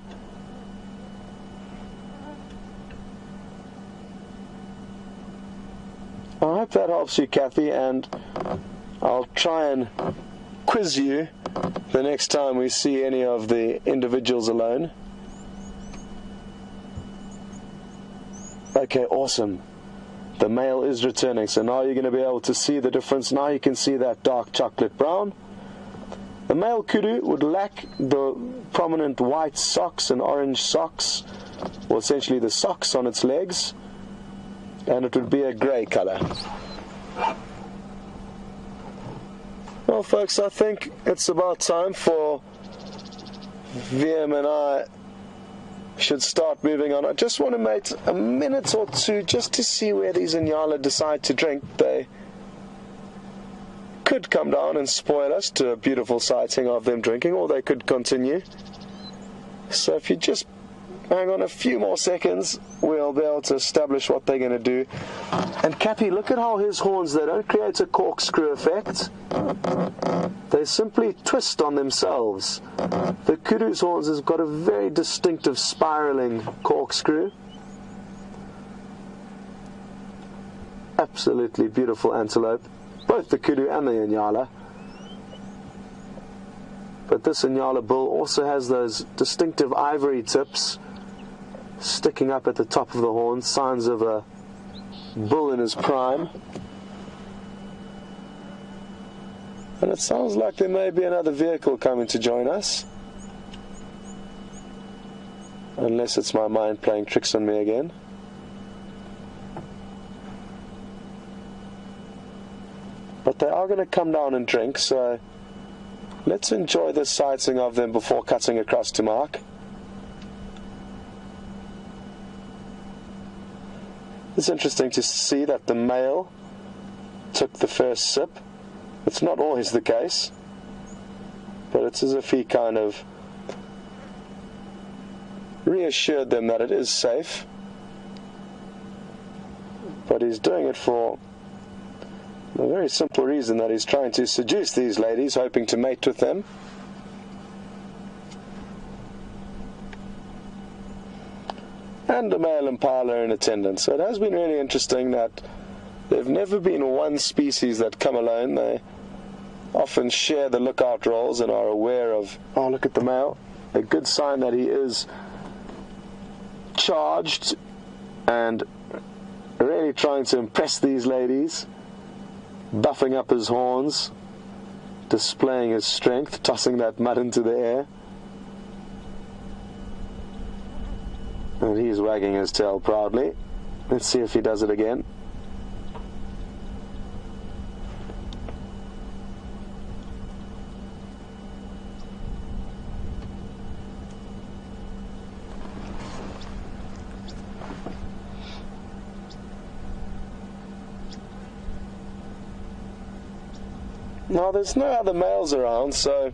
I hope that helps you, Kathy, and I'll try and quiz you the next time we see any of the individuals alone. Okay, awesome. The male is returning, so now you're going to be able to see the difference. Now you can see that dark chocolate brown. The male kudu would lack the prominent white socks and orange socks, or essentially the socks on its legs. and it would be a grey colour. Well, folks, I think it's about time for VM and I should start moving on. I just want to make a minute or two just to see where these Inyala decide to drink. They could come down and spoil us to a beautiful sighting of them drinking, or they could continue. So if you just hang on a few more seconds, we'll be able to establish what they're going to do. And Cappy, look at how his horns, they don't create a corkscrew effect. They simply twist on themselves. The kudu's horns has got a very distinctive spiraling corkscrew. Absolutely beautiful antelope, both the kudu and the Inyala. But this Inyala bull also has those distinctive ivory tips sticking up at the top of the horn, signs of a bull in his prime. And it sounds like there may be another vehicle coming to join us. Unless it's my mind playing tricks on me again. But they are going to come down and drink, so let's enjoy the sighting of them before cutting across to Marc. It's interesting to see that the male took the first sip. It's not always the case, but it's as if he kind of reassured them that it is safe. But he's doing it for a very simple reason, that he's trying to seduce these ladies, hoping to mate with them. And a male impala in attendance. So it has been really interesting that there have never been one species that come alone. They often share the lookout roles and are aware of, oh, look at the male. A good sign that he is charged and really trying to impress these ladies, buffing up his horns, displaying his strength, tossing that mud into the air. And he's wagging his tail proudly. Let's see if he does it again. Now, there's no other males around, so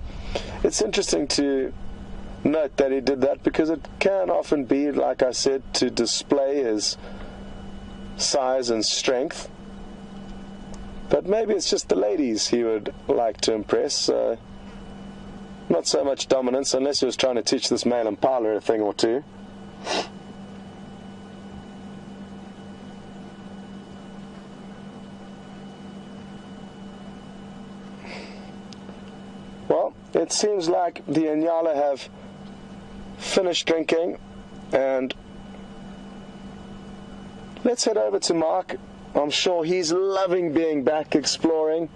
it's interesting to note that he did that, because it can often be, like I said, to display his size and strength. But maybe it's just the ladies he would like to impress. Not so much dominance, unless he was trying to teach this male impala a thing or two. Well, it seems like the Inyala have finished drinking, and let's head over to Marc. I'm sure he's loving being back exploring.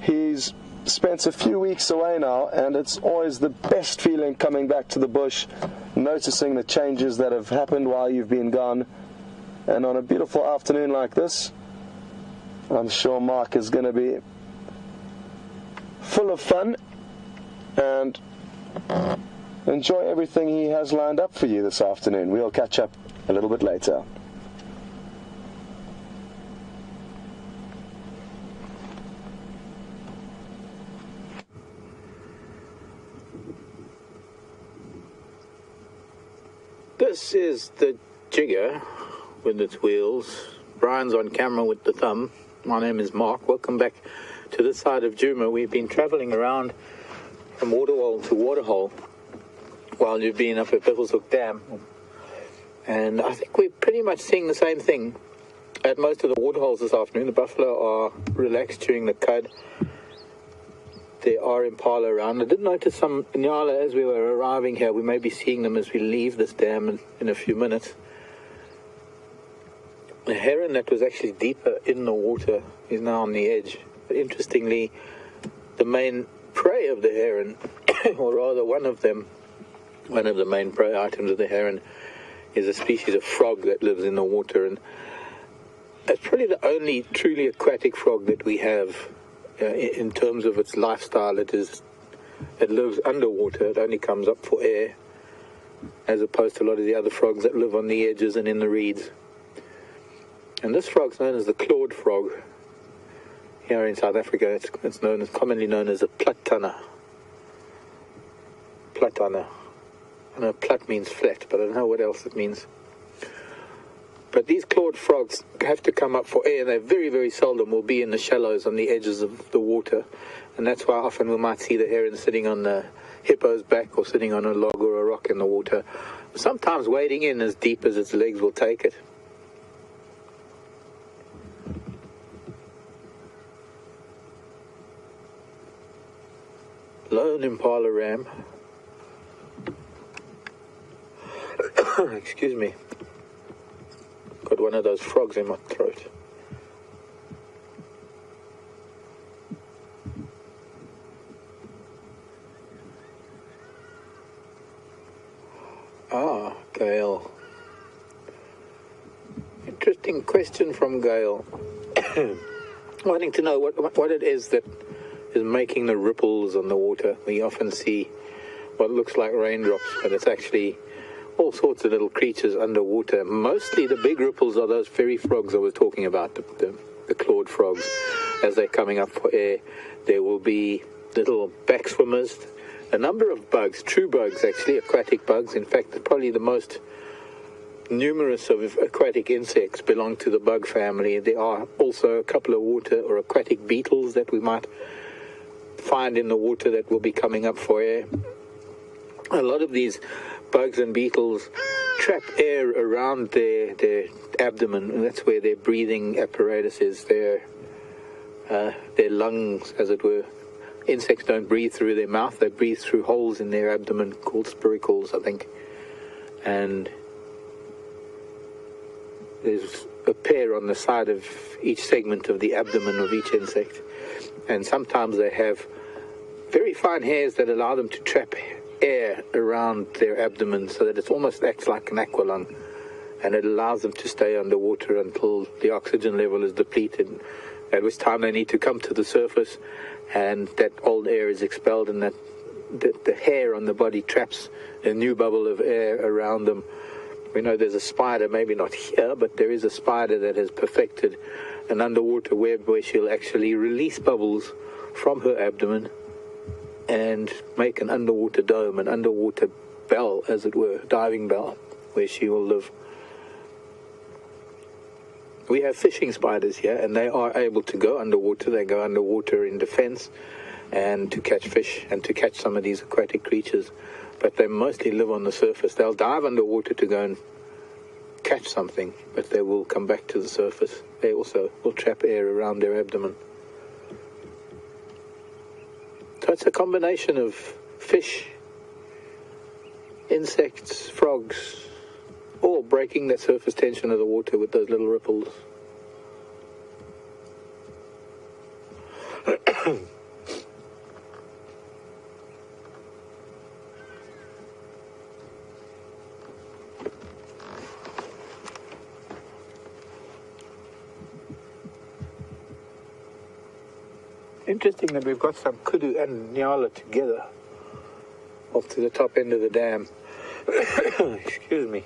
He's spent a few weeks away now, and it's always the best feeling coming back to the bush, noticing the changes that have happened while you've been gone. And on a beautiful afternoon like this, I'm sure Marc is going to be full of fun and enjoy everything he has lined up for you this afternoon. We'll catch up a little bit later. This is the jigger with its wheels. Brian's on camera with the thumb. My name is Marc. Welcome back to this side of Nkuhuma. We've been travelling around from waterhole to waterhole while you've been up at Buffelshoek Dam, and I think we're pretty much seeing the same thing at most of the waterholes this afternoon. The buffalo are relaxed during the cud. There are impala around. I did notice some Inyala as we were arriving here. We may be seeing them as we leave this dam in a few minutes. A heron that was actually deeper in the water is now on the edge. But interestingly, the main prey of the heron, or rather one of the main prey items of the heron, is a species of frog that lives in the water, and It's probably the only truly aquatic frog that we have in terms of its lifestyle. It lives underwater. It only comes up for air, as opposed to a lot of the other frogs that live on the edges and in the reeds. And this frog's known as the clawed frog. Here in South Africa, it's commonly known as a platana. Platana. I know plat means flat, but I don't know what else it means. But these clawed frogs have to come up for air, and they very, very seldom will be in the shallows on the edges of the water. And that's why often we might see the heron sitting on the hippo's back or sitting on a log or a rock in the water, sometimes wading in as deep as its legs will take it. Lone impala ram. Excuse me. Got one of those frogs in my throat. Ah, Gail. Interesting question from Gail. Wanting to know what it is that is making the ripples on the water. We often see what looks like raindrops, but it's actually all sorts of little creatures underwater. Mostly the big ripples are those fairy frogs I was talking about, the clawed frogs. As they're coming up for air, there will be little back swimmers, a number of bugs, true bugs actually, aquatic bugs. In fact, probably the most numerous of aquatic insects belong to the bug family. There are also a couple of water or aquatic beetles that we might find in the water that will be coming up for air. A lot of these bugs and beetles trap air around their abdomen, and that's where their breathing apparatus is, their lungs, as it were. Insects don't breathe through their mouth, they breathe through holes in their abdomen called spiracles, I think. And there's a pair on the side of each segment of the abdomen of each insect. And sometimes they have very fine hairs that allow them to trap air around their abdomen so that it almost acts like an aqualung, and it allows them to stay underwater until the oxygen level is depleted, at which time they need to come to the surface, and that old air is expelled, and that the hair on the body traps a new bubble of air around them. We know there's a spider, maybe not here, but there is a spider that has perfected an underwater web where she'll actually release bubbles from her abdomen and make an underwater dome, an underwater bell, as it were, diving bell, where she will live. We have fishing spiders here, and they are able to go underwater. They go underwater in defense and to catch fish and to catch some of these aquatic creatures, but they mostly live on the surface. They'll dive underwater to go and catch something, but they will come back to the surface. They also will trap air around their abdomen. So it's a combination of fish, insects, frogs, all breaking that surface tension of the water with those little ripples. Interesting that we've got some kudu and nyala together off to the top end of the dam. Excuse me.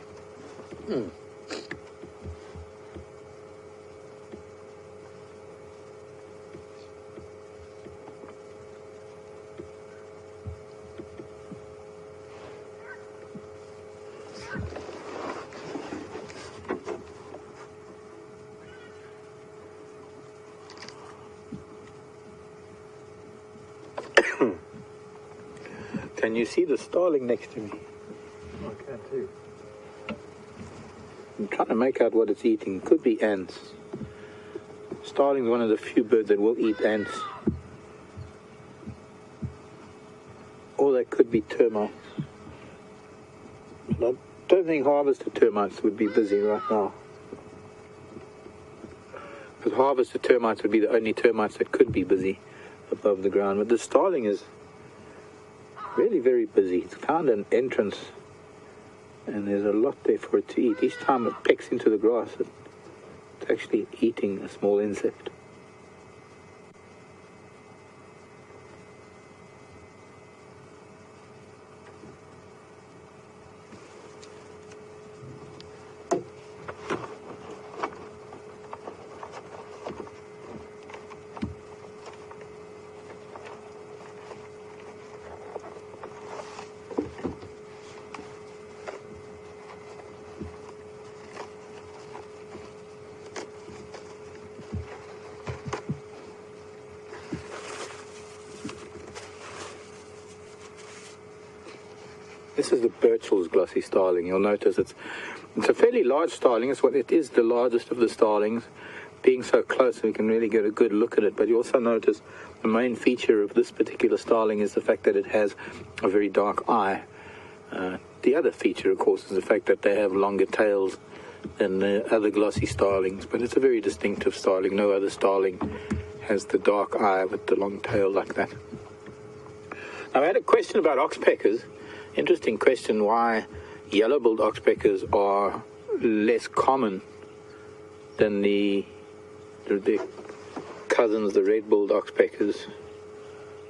Can you see the starling next to me? I can too. I'm trying to make out what it's eating. It could be ants. Starling's one of the few birds that will eat ants. Or they could be termites. But I don't think harvester termites would be busy right now. Because harvester termites would be the only termites that could be busy above the ground. But the starling is really very busy. It's found an entrance, and there's a lot there for it to eat. Each time it pecks into the grass, it It's actually eating a small insect. This is the Birchall's glossy starling. You'll notice it's a fairly large starling. It is the largest of the starlings. Being so close, we can really get a good look at it. But you also notice the main feature of this particular starling is the fact that it has a very dark eye. The other feature, of course, is the fact that they have longer tails than the other glossy starlings. But it's a very distinctive starling. No other starling has the dark eye with the long tail like that. Now, I had a question about oxpeckers. Interesting question, why yellow-billed oxpeckers are less common than the cousins, the red-billed oxpeckers,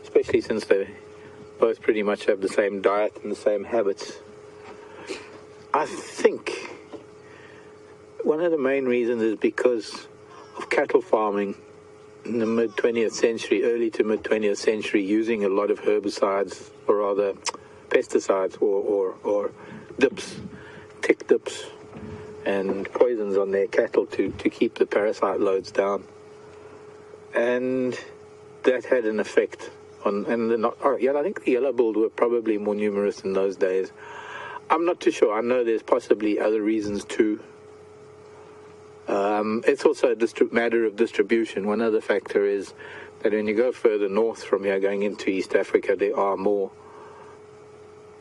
especially since they both pretty much have the same diet and the same habits. I think one of the main reasons is because of cattle farming in the mid-20th century, early to mid-20th century, using a lot of herbicides, or rather pesticides or dips, tick dips and poisons on their cattle to keep the parasite loads down. And that had an effect on, I think the yellow-billed were probably more numerous in those days. I'm not too sure. I know there's possibly other reasons too. It's also a matter of distribution. One other factor is that when you go further north from here, going into East Africa, there are more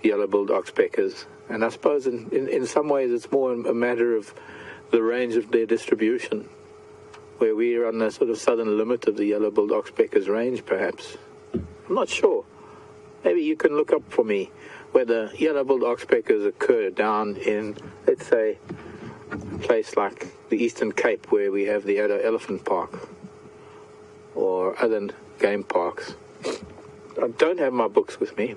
yellow-billed oxpeckers, and I suppose in some ways it's more a matter of the range of their distribution, where we are on the sort of southern limit of the yellow-billed oxpeckers range, perhaps. I'm not sure. Maybe you can look up for me whether yellow-billed oxpeckers occur down in, let's say, a place like the Eastern Cape, where we have the Addo Elephant Park, or other game parks. I don't have my books with me,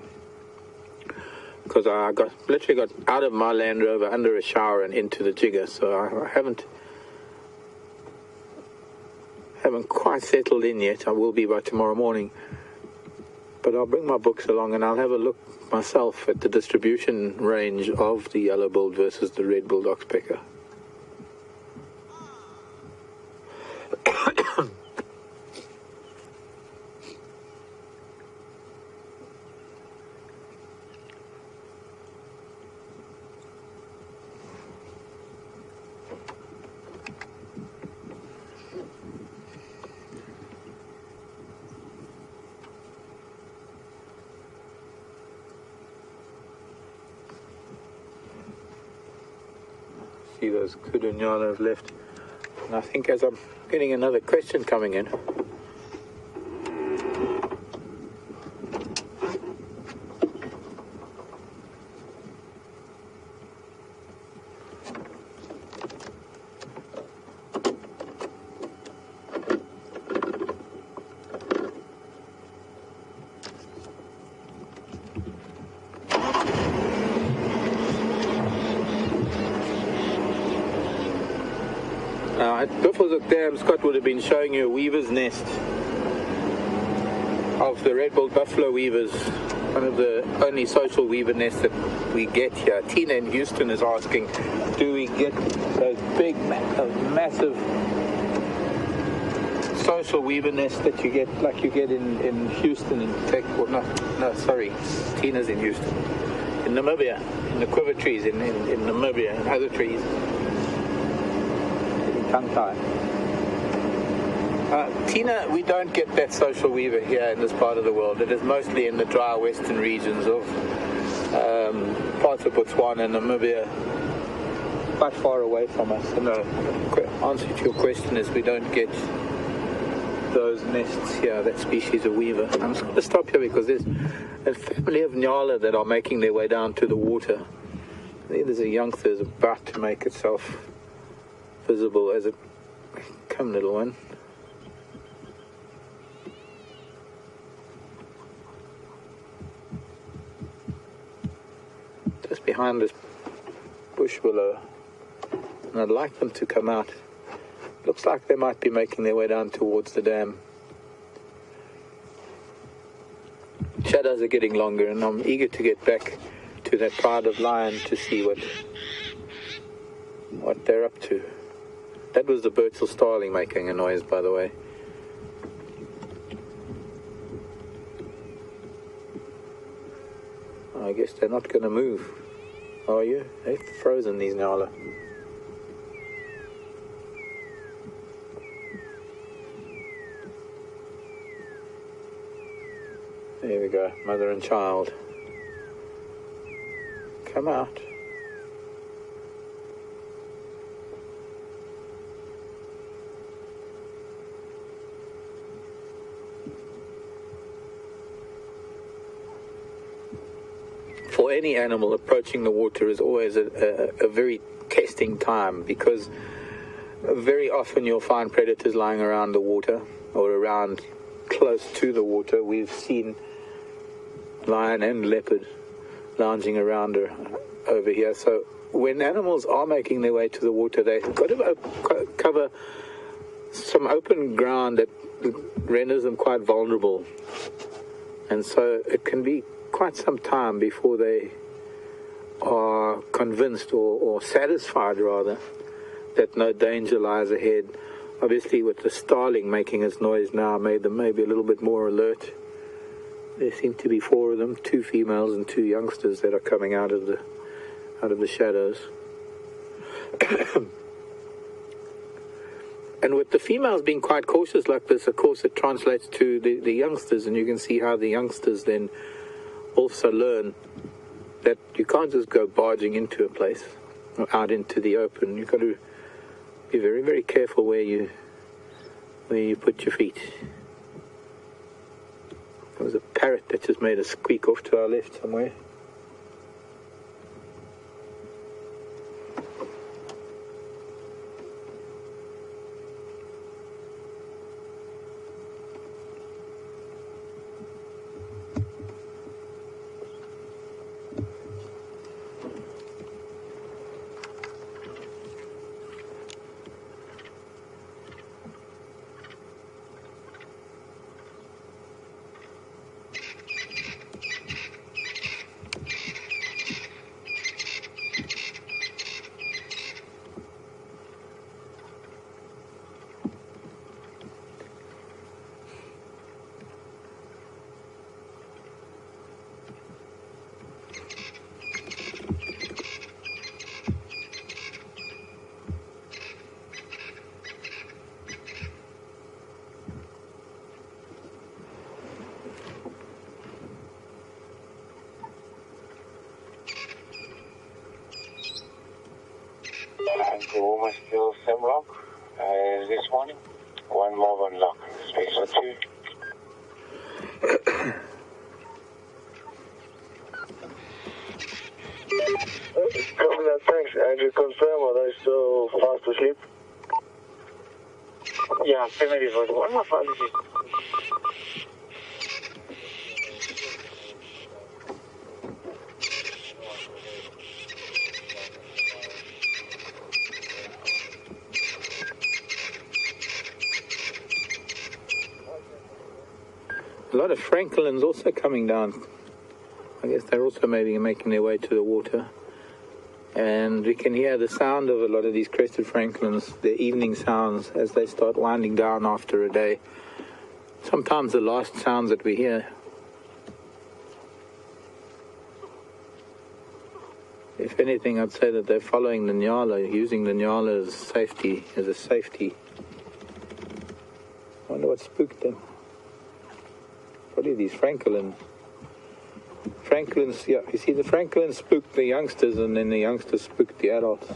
because I literally got out of my Land Rover under a shower and into the jigger, so I haven't quite settled in yet. I will be by tomorrow morning, but I'll bring my books along and I'll have a look myself at the distribution range of the yellow-billed versus the red-billed oxpecker. See those kudunyana have left. And I think as I'm getting another question coming in. At Buffelshoek Dam, Scott would have been showing you a weaver's nest of the red-billed buffalo weavers, one of the only social weaver nests that we get here. Tina in Houston is asking, do we get those big, massive social weaver nests that you get, like you get in Houston, Tina's in Houston, in Namibia, in the quiver trees, in Namibia, and other trees. Tina, we don't get that social weaver here in this part of the world. It is mostly in the dry western regions of parts of Botswana and Namibia, quite far away from us. So no, answer to your question is we don't get those nests here, that species of weaver. I'm just going to stop here because there's a family of nyala that are making their way down to the water. I think there's a youngster that's about to make itself visible as it Come, little one. Just behind this bush willow. And I'd like them to come out. Looks like they might be making their way down towards the dam. Shadows are getting longer, and I'm eager to get back to that pride of lion to see what they're up to. That was the Birdsall starling making a noise, by the way. I guess they're not going to move, are you? They've frozen, these Nyala. There we go, mother and child. Come out. For any animal, approaching the water is always a very testing time, because very often you'll find predators lying around the water or around close to the water. We've seen lion and leopard lounging around over here. So when animals are making their way to the water, they've got to cover some open ground that renders them quite vulnerable. And so it can be quite some time before they are convinced or satisfied, rather, that no danger lies ahead. Obviously, with the starling making its noise now, made them maybe a little bit more alert. There seem to be 4 of them, 2 females and 2 youngsters that are coming out of the shadows. And with the females being quite cautious like this, of course, it translates to the youngsters, and you can see how the youngsters then also learn that you can't just go barging into a place or out into the open. You've got to be very, very careful where you put your feet. There was a parrot that just made a squeak off to our left somewhere. Nkuhuma still same lock as this morning. 1 more on lock, space or 2. Copy that, thanks. Andrew, confirm, are they still fast asleep? Yeah, family was 1 more fast asleep. A lot of francolins also coming down. I guess they're also maybe making their way to the water. And we can hear the sound of a lot of these crested francolins, their evening sounds, as they start winding down after a day. Sometimes the last sounds that we hear. If anything, I'd say that they're following the Nyala, using the Nyala as a safety. I wonder what spooked them. Probably these francolins. Francolins, yeah, you see, the francolins spooked the youngsters, and then the youngsters spooked the adults.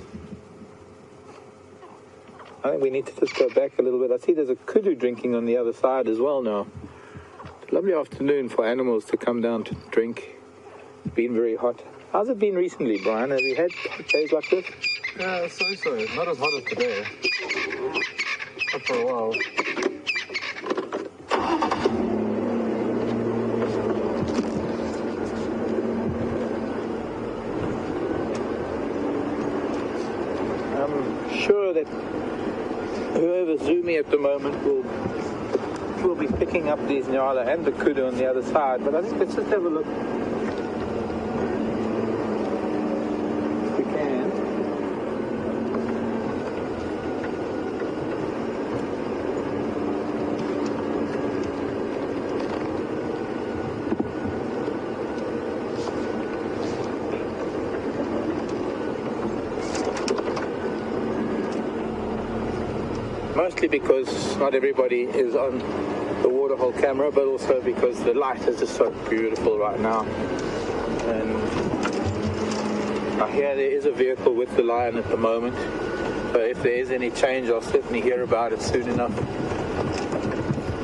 I think we need to just go back a little bit. I see there's a kudu drinking on the other side as well now. It's a lovely afternoon for animals to come down to drink. It's been very hot. How's it been recently, Brian? Have you had days like this? Yeah, so. Not as hot as today. for a while. I'm sure that whoever's zooming at the moment will be picking up these nyala and the kudu on the other side, but I think let's just have a look. If we can. Mostly because not everybody is on the waterhole camera, but also because the light is just so beautiful right now. And I hear there is a vehicle with the lion at the moment, so if there is any change, I'll certainly hear about it soon enough.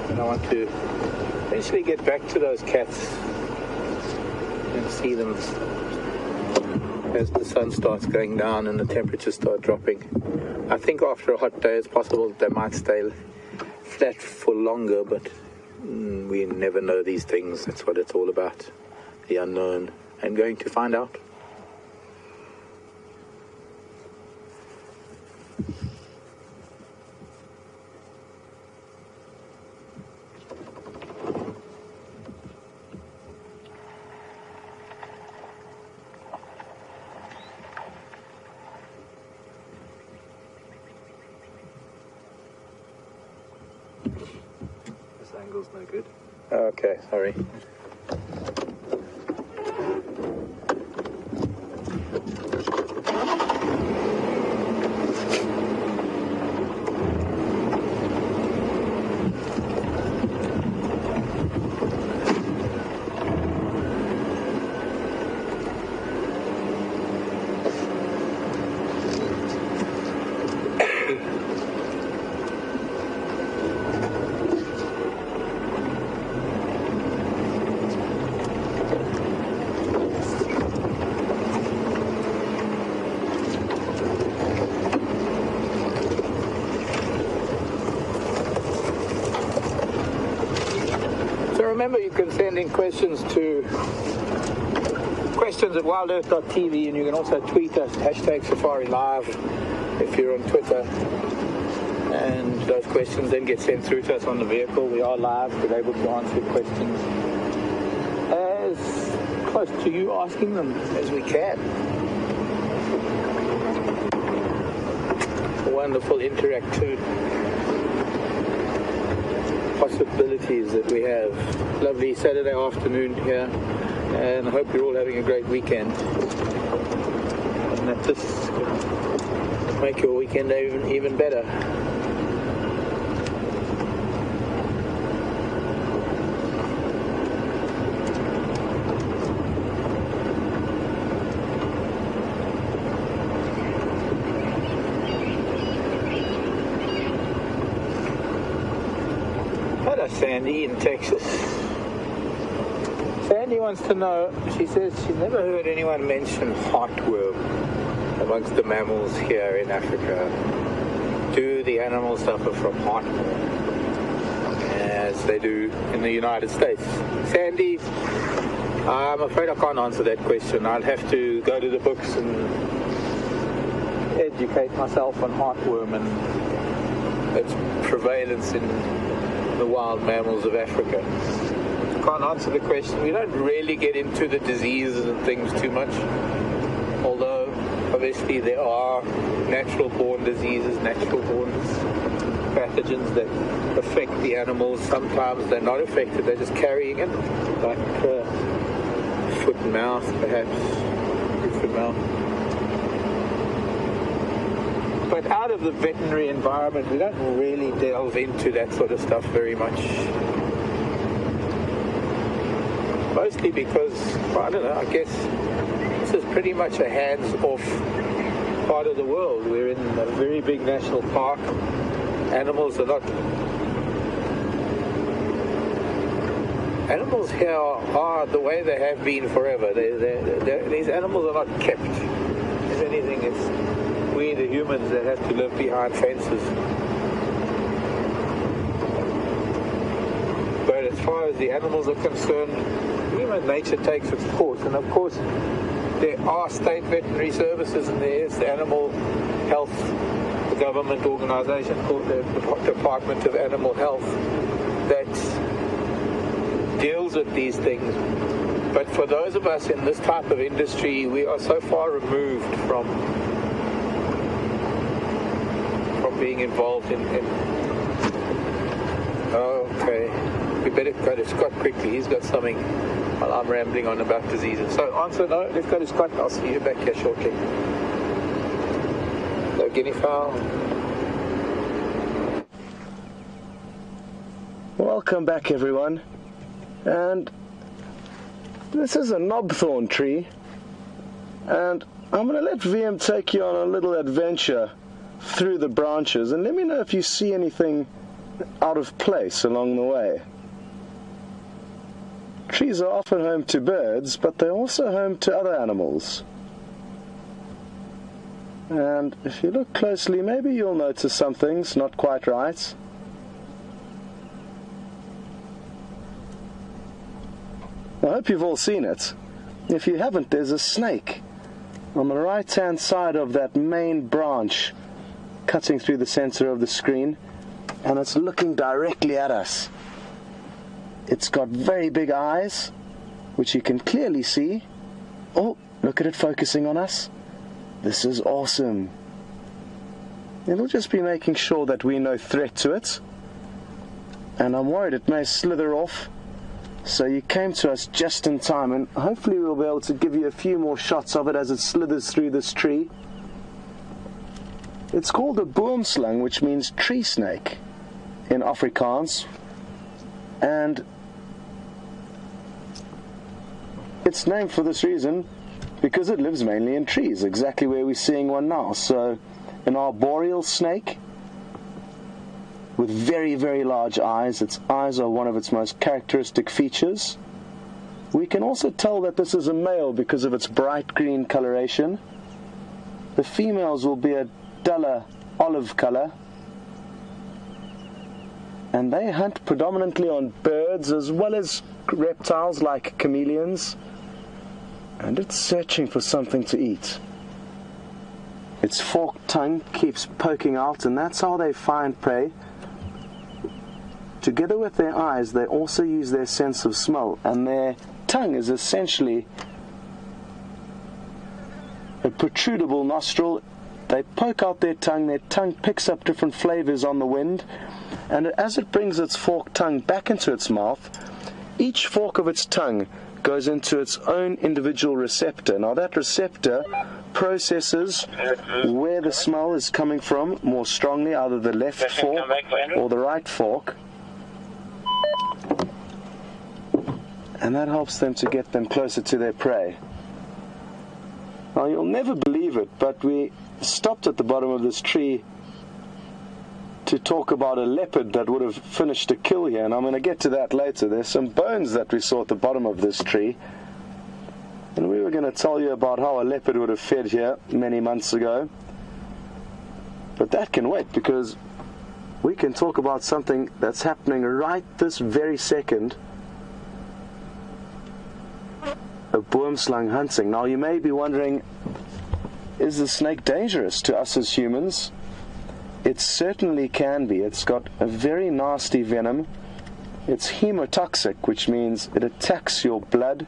And I want to eventually get back to those cats and see them as the sun starts going down and the temperatures start dropping. I think after a hot day it's possible that they might stay flat for longer, but we never know these things. That's what it's all about, the unknown, and going to find out. Angle's no good. Okay, sorry. Remember, you can send in questions to questions@wildearth.tv, and you can also tweet us #SafariLive if you're on Twitter. And those questions then get sent through to us on the vehicle. We are live, we're able to answer questions as close to you asking them as we can. Wonderful interactive possibilities that we have. Lovely Saturday afternoon here, and I hope you're all having a great weekend, and that this will make your weekend even better. Sandy in Texas. Sandy wants to know, she says she's never heard anyone mention heartworm amongst the mammals here in Africa. Do the animals suffer from heartworm as they do in the United States? Sandy, I'm afraid I can't answer that question. I'll have to go to the books and educate myself on heartworm and its prevalence in the wild mammals of Africa. Can't answer the question. We don't really get into the diseases and things too much, although obviously there are natural born diseases, natural born pathogens that affect the animals. Sometimes they're not affected, they're just carrying it, like foot and mouth perhaps, foot and mouth. But out of the veterinary environment, we don't really delve into that sort of stuff very much. Mostly because, I don't know, I guess this is pretty much a hands-off part of the world. We're in a very big national park. Animals here are the way they have been forever. These animals are not kept. If anything, it's we, the humans, that have to live behind fences. far as the animals are concerned, human nature takes its course. And of course, there are state veterinary services, and there is the animal health, the government organisation called the Department of Animal Health that deals with these things. But for those of us in this type of industry, we are so far removed from being involved in okay, we better go to Scott quickly. He's got something while I'm rambling on about diseases. So answer no, let's go to Scott. I'll see you back here shortly. No guinea fowl. Welcome back, everyone. And this is a knobthorn tree, and I'm going to let VM take you on a little adventure through the branches, and let me know if you see anything out of place along the way. Trees are often home to birds, but they're also home to other animals. And if you look closely, maybe you'll notice something's not quite right. I hope you've all seen it. If you haven't, there's a snake on the right-hand side of that main branch cutting through the center of the screen, and it's looking directly at us. It's got very big eyes, which you can clearly see. Oh, look at it focusing on us. This is awesome. It'll just be making sure that we're no threat to it, and I'm worried it may slither off. So you came to us just in time, and hopefully we'll be able to give you a few more shots of it as it slithers through this tree. It's called a Boomslang, which means tree snake in Afrikaans, and it's named for this reason because it lives mainly in trees, exactly where we're seeing one now. So an arboreal snake with very, very large eyes. Its eyes are one of its most characteristic features. We can also tell that this is a male because of its bright green coloration. The females will be a duller olive color, and they hunt predominantly on birds as well as reptiles like chameleons, and it's searching for something to eat. Its forked tongue keeps poking out, and that's how they find prey. Together with their eyes, they also use their sense of smell, and their tongue is essentially a protrudable nostril. They poke out their tongue picks up different flavors on the wind, and as it brings its forked tongue back into its mouth, each fork of its tongue goes into its own individual receptor. Now that receptor processes where the smell is coming from more strongly, either the left fork or the right fork, and that helps them to get them closer to their prey. Now you'll never believe it, but we stopped at the bottom of this tree to talk about a leopard that would have finished a kill here, and I'm going to get to that later. There's some bones that we saw at the bottom of this tree, and we were going to tell you about how a leopard would have fed here many months ago, but that can wait, because we can talk about something that's happening right this very second. A boomslang hunting. Now you may be wondering, is the snake dangerous to us as humans? It certainly can be. It's got a very nasty venom. It's hemotoxic, which means it attacks your blood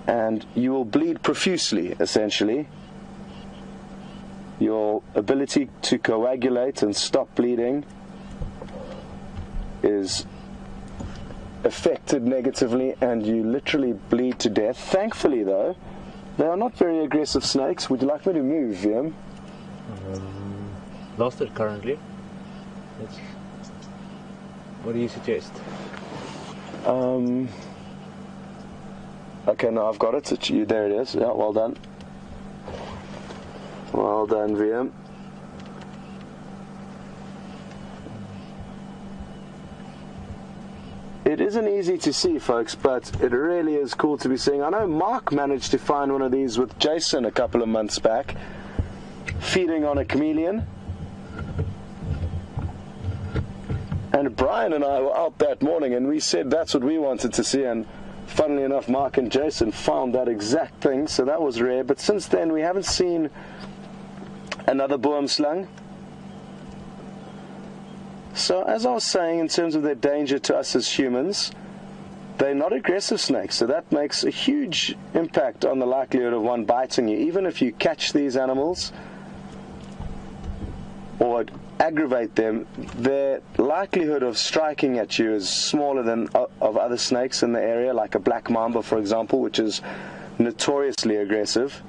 and you will bleed profusely, essentially. Your ability to coagulate and stop bleeding is affected negatively, and you literally bleed to death. Thankfully, though, they are not very aggressive snakes. Would you like me to move, VM? Lost it currently. What do you suggest? Okay, no, I've got it. There it is. Yeah, well done. Well done, VM. It isn't easy to see, folks, but it really is cool to be seeing. I know Marc managed to find one of these with Jason a couple of months back, feeding on a chameleon. And Brian and I were out that morning, and we said that's what we wanted to see, and funnily enough, Marc and Jason found that exact thing, so that was rare. But since then, we haven't seen another boomslang. So as I was saying, in terms of their danger to us as humans, they're not aggressive snakes, so that makes a huge impact on the likelihood of one biting you. Even if you catch these animals or aggravate them, their likelihood of striking at you is smaller than of other snakes in the area, like a black mamba, for example, which is notoriously aggressive.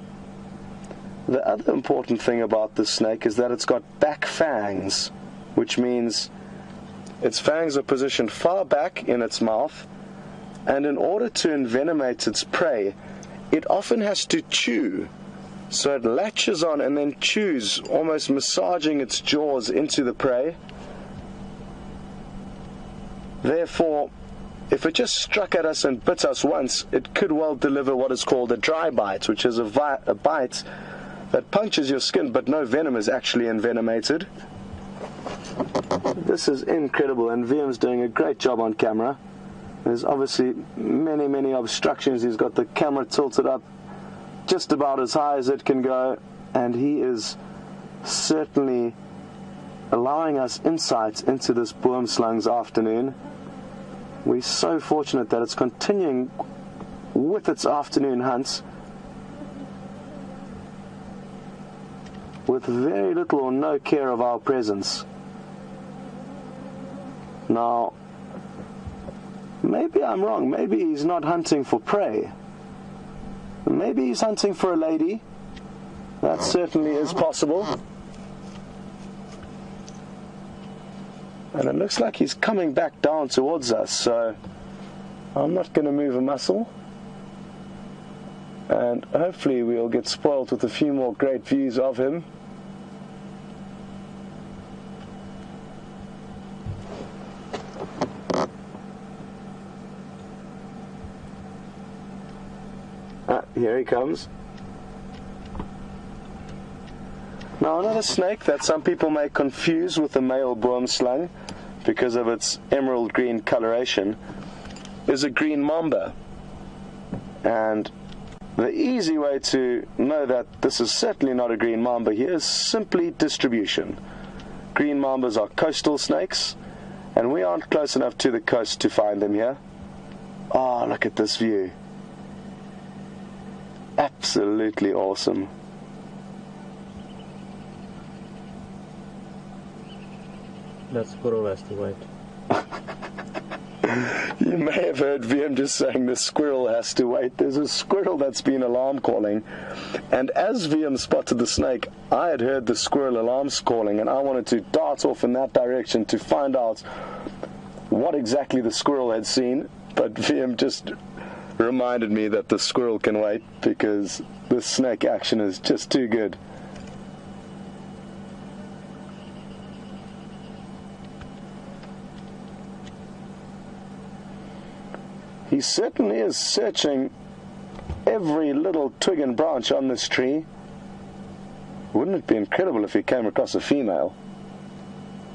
The other important thing about this snake is that it's got back fangs, which means its fangs are positioned far back in its mouth, and in order to envenomate its prey, it often has to chew. So it latches on and then chews, almost massaging its jaws into the prey. Therefore, if it just struck at us and bit us once, it could well deliver what is called a dry bite, which is a bite that punctures your skin, but no venom is actually envenomated. This is incredible, and VM's doing a great job on camera. There's obviously many obstructions. He's got the camera tilted up just about as high as it can go, and he is certainly allowing us insights into this boomslang's afternoon. We're so fortunate that it's continuing with its afternoon hunts with very little or no care of our presence. Now, maybe I'm wrong. Maybe he's not hunting for prey. Maybe he's hunting for a lady. That certainly is possible. And it looks like he's coming back down towards us, so I'm not going to move a muscle. And hopefully we'll get spoiled with a few more great views of him. Here he comes. Now, another snake that some people may confuse with the male boomslang because of its emerald green coloration is a green mamba. And the easy way to know that this is certainly not a green mamba here is simply distribution. Green mambas are coastal snakes, and we aren't close enough to the coast to find them here. Oh, look at this view. Absolutely awesome. That squirrel has to wait. You may have heard VM just saying the squirrel has to wait. There's a squirrel that's been alarm calling, and as VM spotted the snake, I had heard the squirrel alarms calling, and I wanted to dart off in that direction to find out what exactly the squirrel had seen, but VM just reminded me that the squirrel can wait because the snake action is just too good. He certainly is searching every little twig and branch on this tree. Wouldn't it be incredible if he came across a female?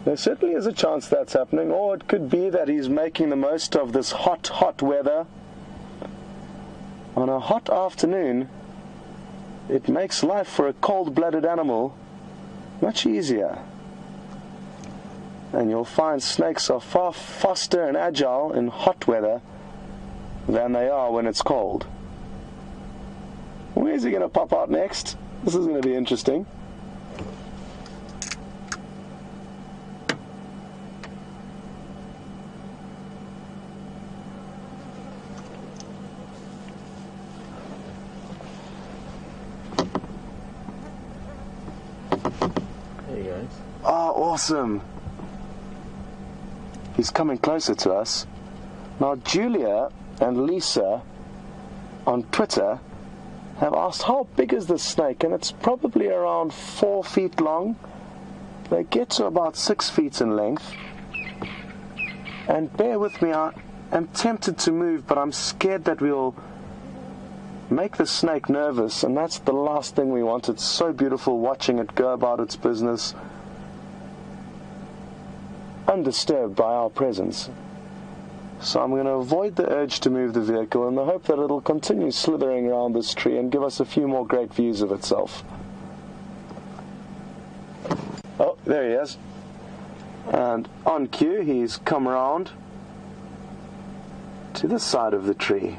There certainly is a chance that's happening, or it could be that he's making the most of this hot weather. On a hot afternoon, it makes life for a cold-blooded animal much easier. And you'll find snakes are far faster and agile in hot weather than they are when it's cold. Where's he going to pop out next? This is going to be interesting. Oh, awesome. He's coming closer to us. Now, Julia and Lisa on Twitter have asked, how big is this snake? And it's probably around 4 feet long. They get to about 6 feet in length. And bear with me, I am tempted to move, but I'm scared that we'll make the snake nervous, and that's the last thing we want. It's so beautiful watching it go about its business. undisturbed by our presence. So I'm going to avoid the urge to move the vehicle in the hope that it'll continue slithering around this tree and give us a few more great views of itself. Oh, there he is. And on cue, he's come around to the side of the tree.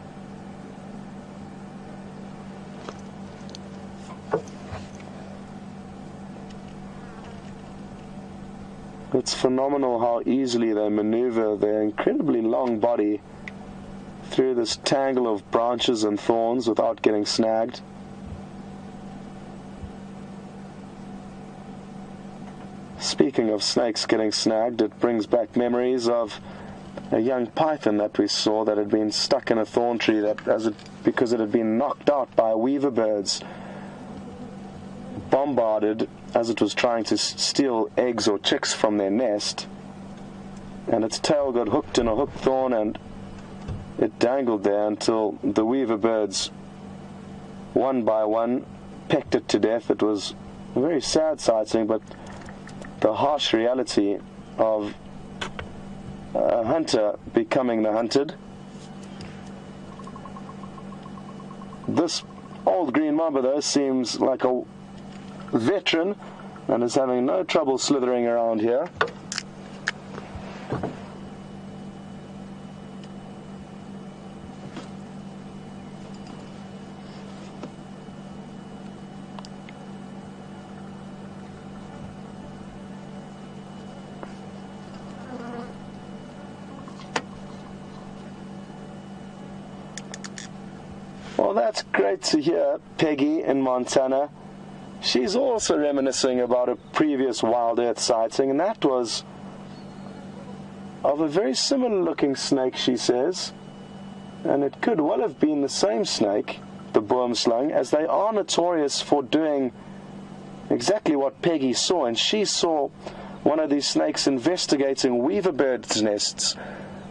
It's phenomenal how easily they maneuver their incredibly long body through this tangle of branches and thorns without getting snagged. Speaking of snakes getting snagged, it brings back memories of a young python that we saw that had been stuck in a thorn tree because it had been knocked out by weaver birds, bombarded as it was trying to steal eggs or chicks from their nest, and its tail got hooked in a hooked thorn and it dangled there until the weaver birds, one by one, pecked it to death. It was a very sad sighting, but the harsh reality of a hunter becoming the hunted. This old green mamba, though, seems like a veteran and is having no trouble slithering around here. Well, that's great to hear. Peggy in Montana, she's also reminiscing about a previous WildEarth sighting, and that was of a very similar looking snake, she says, and it could well have been the same snake, the Boomslang, as they are notorious for doing exactly what Peggy saw, and she saw one of these snakes investigating weaver birds' nests.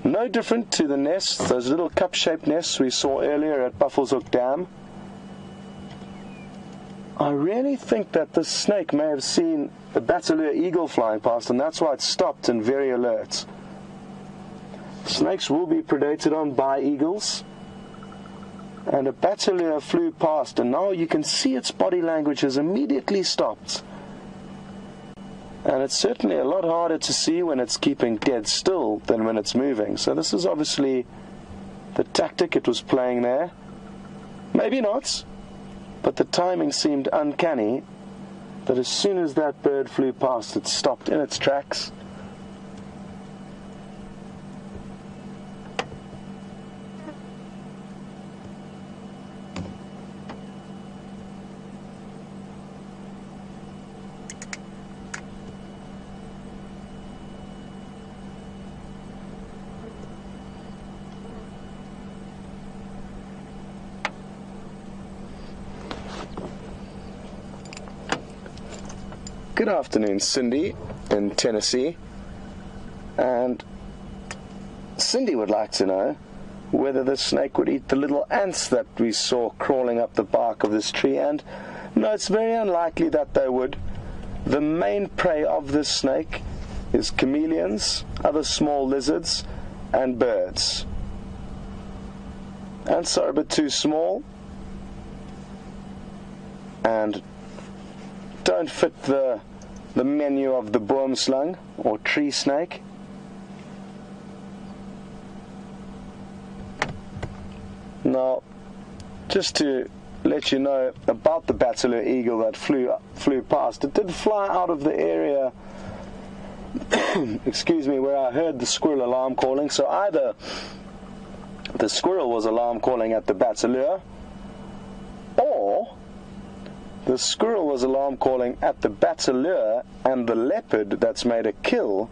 No different to the nests, those little cup-shaped nests we saw earlier at Buffelshoek Dam. I really think that this snake may have seen a Bateleur eagle flying past, and that's why it stopped and very alert. Snakes will be predated on by eagles, and a Bateleur flew past, and now you can see its body language has immediately stopped. And it's certainly a lot harder to see when it's keeping dead still than when it's moving. So this is obviously the tactic it was playing there. Maybe not, but the timing seemed uncanny that as soon as that bird flew past, it stopped in its tracks. Good afternoon, Cindy in Tennessee, and Cindy would like to know whether the snake would eat the little ants that we saw crawling up the bark of this tree, and no, it's very unlikely that they would. The main prey of this snake is chameleons, other small lizards, and birds. Ants are a bit too small and don't fit the menu of the boomslang or tree snake. Now, just to let you know about the Bateleur eagle that flew past, it did fly out of the area excuse me, where I heard the squirrel alarm calling. So either the squirrel was alarm calling at the Bateleur, or the squirrel was alarm calling at the Bateleur and the leopard that's made a kill,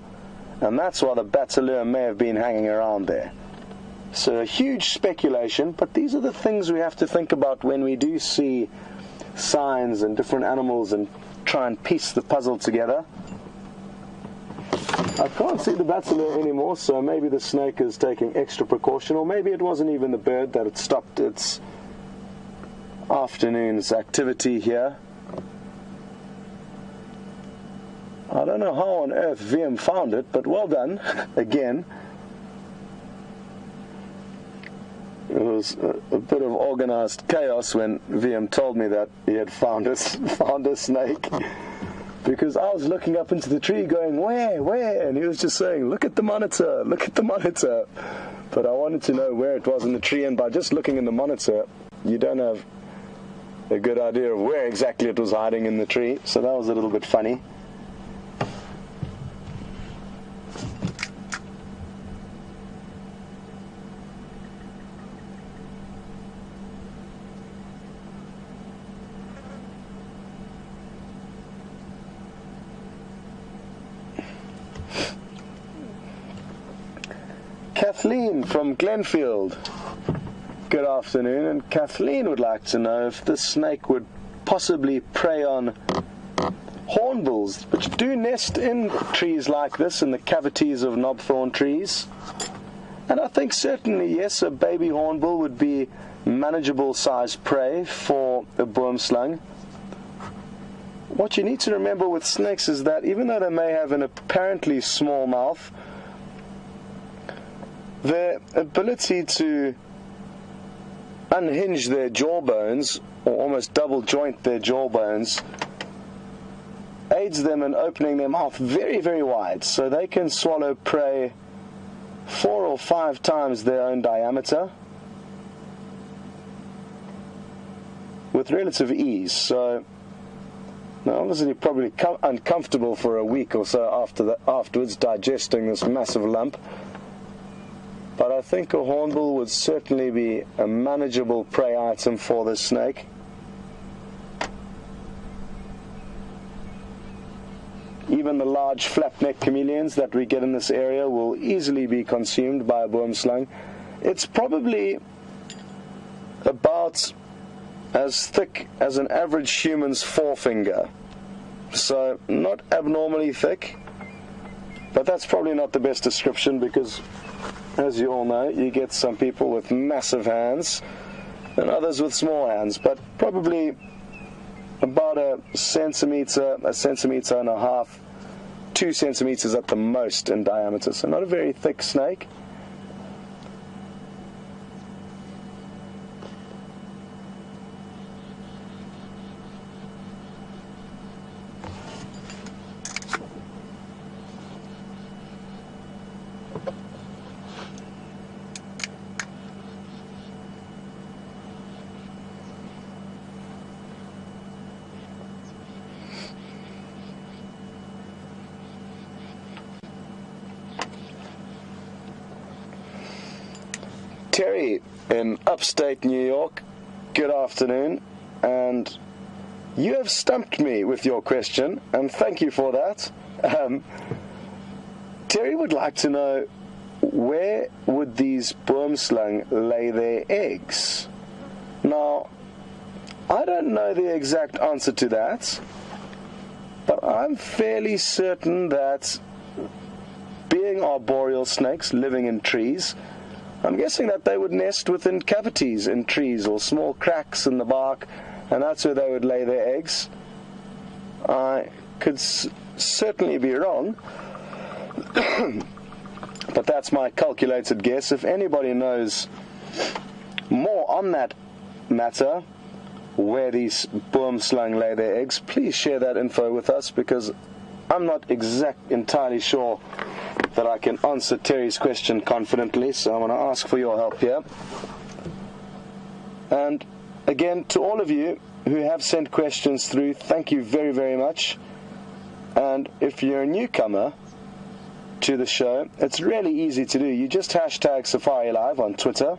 and that's why the Bateleur may have been hanging around there. So a huge speculation, but these are the things we have to think about when we do see signs and different animals and try and piece the puzzle together. I can't see the Bateleur anymore, so maybe the snake is taking extra precaution, or maybe it wasn't even the bird that had stopped its afternoon's activity here. I don't know how on earth VM found it, but well done, again. It was a bit of organized chaos when VM told me that he had found a snake. Because I was looking up into the tree going, where? And he was just saying, look at the monitor. But I wanted to know where it was in the tree, and by just looking in the monitor, you don't have a good idea of where exactly it was hiding in the tree. So that was a little bit funny. Kathleen from Glenfield. Good afternoon, and Kathleen would like to know if this snake would possibly prey on hornbills, which do nest in trees like this, in the cavities of knobthorn trees. And I think certainly, yes, a baby hornbill would be manageable sized prey for a boomslang. What you need to remember with snakes is that even though they may have an apparently small mouth, their ability to unhinge their jawbones, or almost double joint their jawbones, aids them in opening their mouth very, very wide, so they can swallow prey 4 or 5 times their own diameter with relative ease. So now obviously probably uncomfortable for a week or so afterwards digesting this massive lump. But I think a hornbill would certainly be a manageable prey item for this snake. Even the large flap-neck chameleons that we get in this area will easily be consumed by a boomslang. It's probably about as thick as an average human's forefinger. So not abnormally thick, but that's probably not the best description, because as you all know, you get some people with massive hands and others with small hands, but probably about a centimeter and a half, 2 centimeters at the most in diameter. So not a very thick snake. Terry in upstate New York, good afternoon, and you have stumped me with your question, and thank you for that. Terry would like to know, where would these boomslang lay their eggs? Now, I don't know the exact answer to that, but I'm fairly certain that, being arboreal snakes living in trees, I'm guessing that they would nest within cavities in trees or small cracks in the bark, and that's where they would lay their eggs. I could certainly be wrong, but that's my calculated guess. If anybody knows more on that matter, where these boomslang lay their eggs, please share that info with us, because I'm not entirely sure that I can answer Terry's question confidently, so I'm going to ask for your help here. And again, to all of you who have sent questions through, thank you very, very much. And if you're a newcomer to the show, it's really easy to do. You just hashtag Safari Live on Twitter,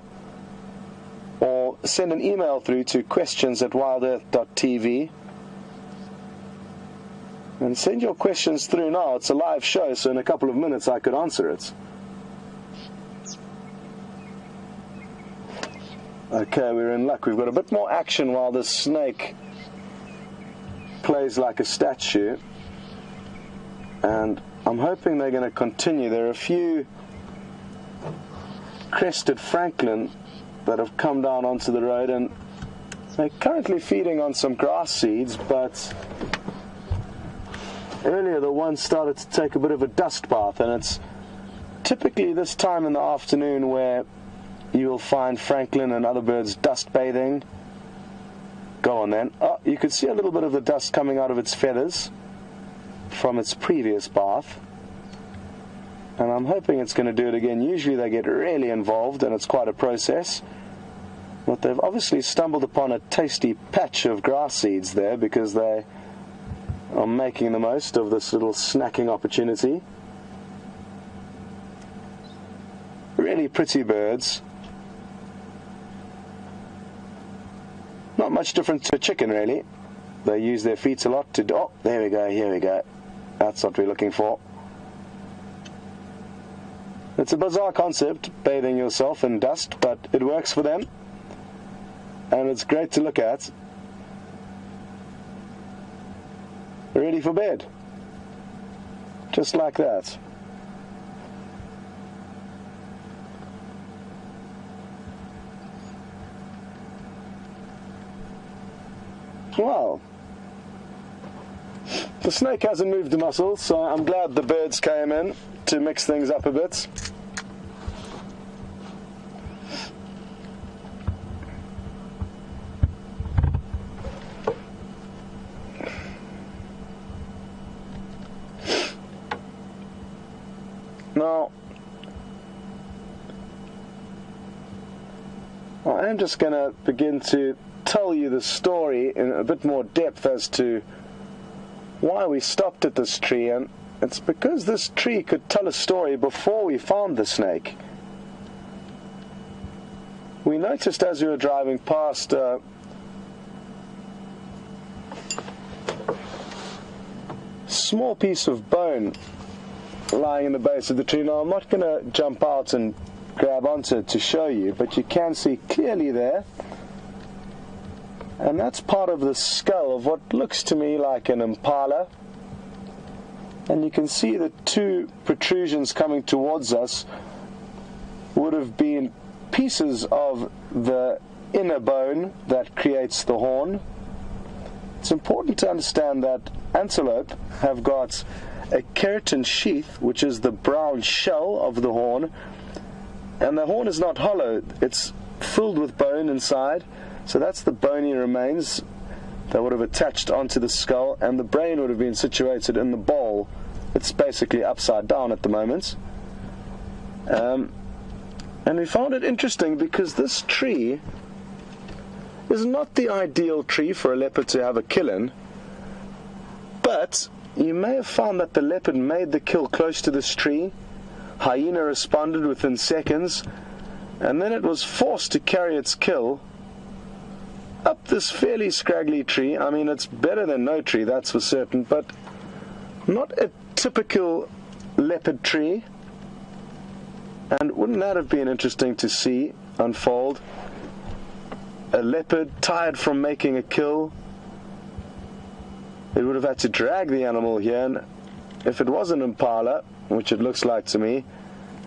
or send an email through to questions@wildearth.tv. And send your questions through now. It's a live show, so in a couple of minutes I could answer it. Okay, we're in luck. We've got a bit more action while this snake plays like a statue. And I'm hoping they're going to continue. There are a few crested francolin that have come down onto the road, and they're currently feeding on some grass seeds, but earlier the one started to take a bit of a dust bath, and it's typically this time in the afternoon where you'll find francolin and other birds dust bathing. Go on then. Oh, you can see a little bit of the dust coming out of its feathers from its previous bath, and I'm hoping it's going to do it again. Usually they get really involved and it's quite a process, but they've obviously stumbled upon a tasty patch of grass seeds there because they are making the most of this little snacking opportunity. Really pretty birds. Not much different to a chicken, really. They use their feet a lot to do... Oh, there we go, here we go. That's what we're looking for. It's a bizarre concept, bathing yourself in dust, but it works for them. And it's great to look at. Ready for bed. Just like that. Well, the snake hasn't moved the muscles, so I'm glad the birds came in to mix things up a bit. Now, I am just going to begin to tell you the story in a bit more depth as to why we stopped at this tree, and it's because this tree could tell a story before we found the snake. We noticed as we were driving past a small piece of bone lying in the base of the tree. Now, I'm not going to jump out and grab onto it to show you, but you can see clearly there. And that's part of the skull of what looks to me like an impala. And you can see the two protrusions coming towards us would have been pieces of the inner bone that creates the horn. It's important to understand that antelope have got a keratin sheath, which is the brown shell of the horn. And the horn is not hollow, it's filled with bone inside. So that's the bony remains that would have attached onto the skull, and the brain would have been situated in the bowl. It's basically upside down at the moment. And we found it interesting because this tree is not the ideal tree for a leopard to have a kill in, but you may have found that the leopard made the kill close to this tree. Hyena responded within seconds, and then it was forced to carry its kill up this fairly scraggly tree. I mean, it's better than no tree, that's for certain, but not a typical leopard tree. And wouldn't that have been interesting to see unfold? A leopard tired from making a kill. It would have had to drag the animal here, and if it was an impala, which it looks like to me,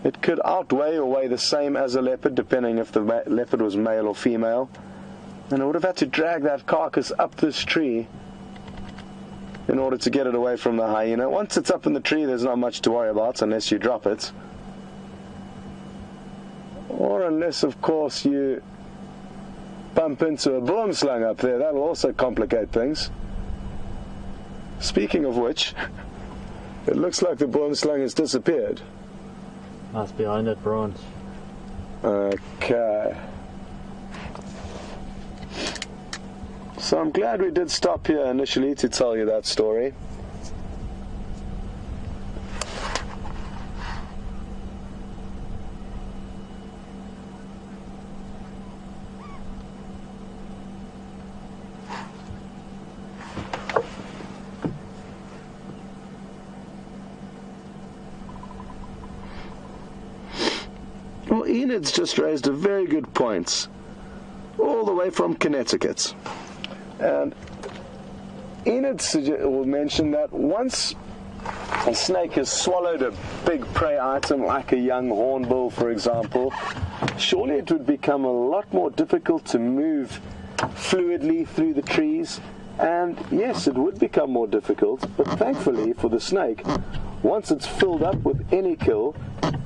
it could outweigh or weigh the same as a leopard, depending if the leopard was male or female. And I would have had to drag that carcass up this tree in order to get it away from the hyena. Once it's up in the tree, there's not much to worry about unless you drop it. Or unless, of course, you bump into a boomslang up there. That'll also complicate things. Speaking of which, it looks like the boomslang has disappeared. That's behind that branch. Okay. So I'm glad we did stop here initially to tell you that story. Well, Enid's just raised a very good point, all the way from Connecticut. And Enid will mention that once a snake has swallowed a big prey item like a young hornbill, for example, surely it would become a lot more difficult to move fluidly through the trees And yes, it would become more difficult, but thankfully for the snake, once it's filled up with any kill,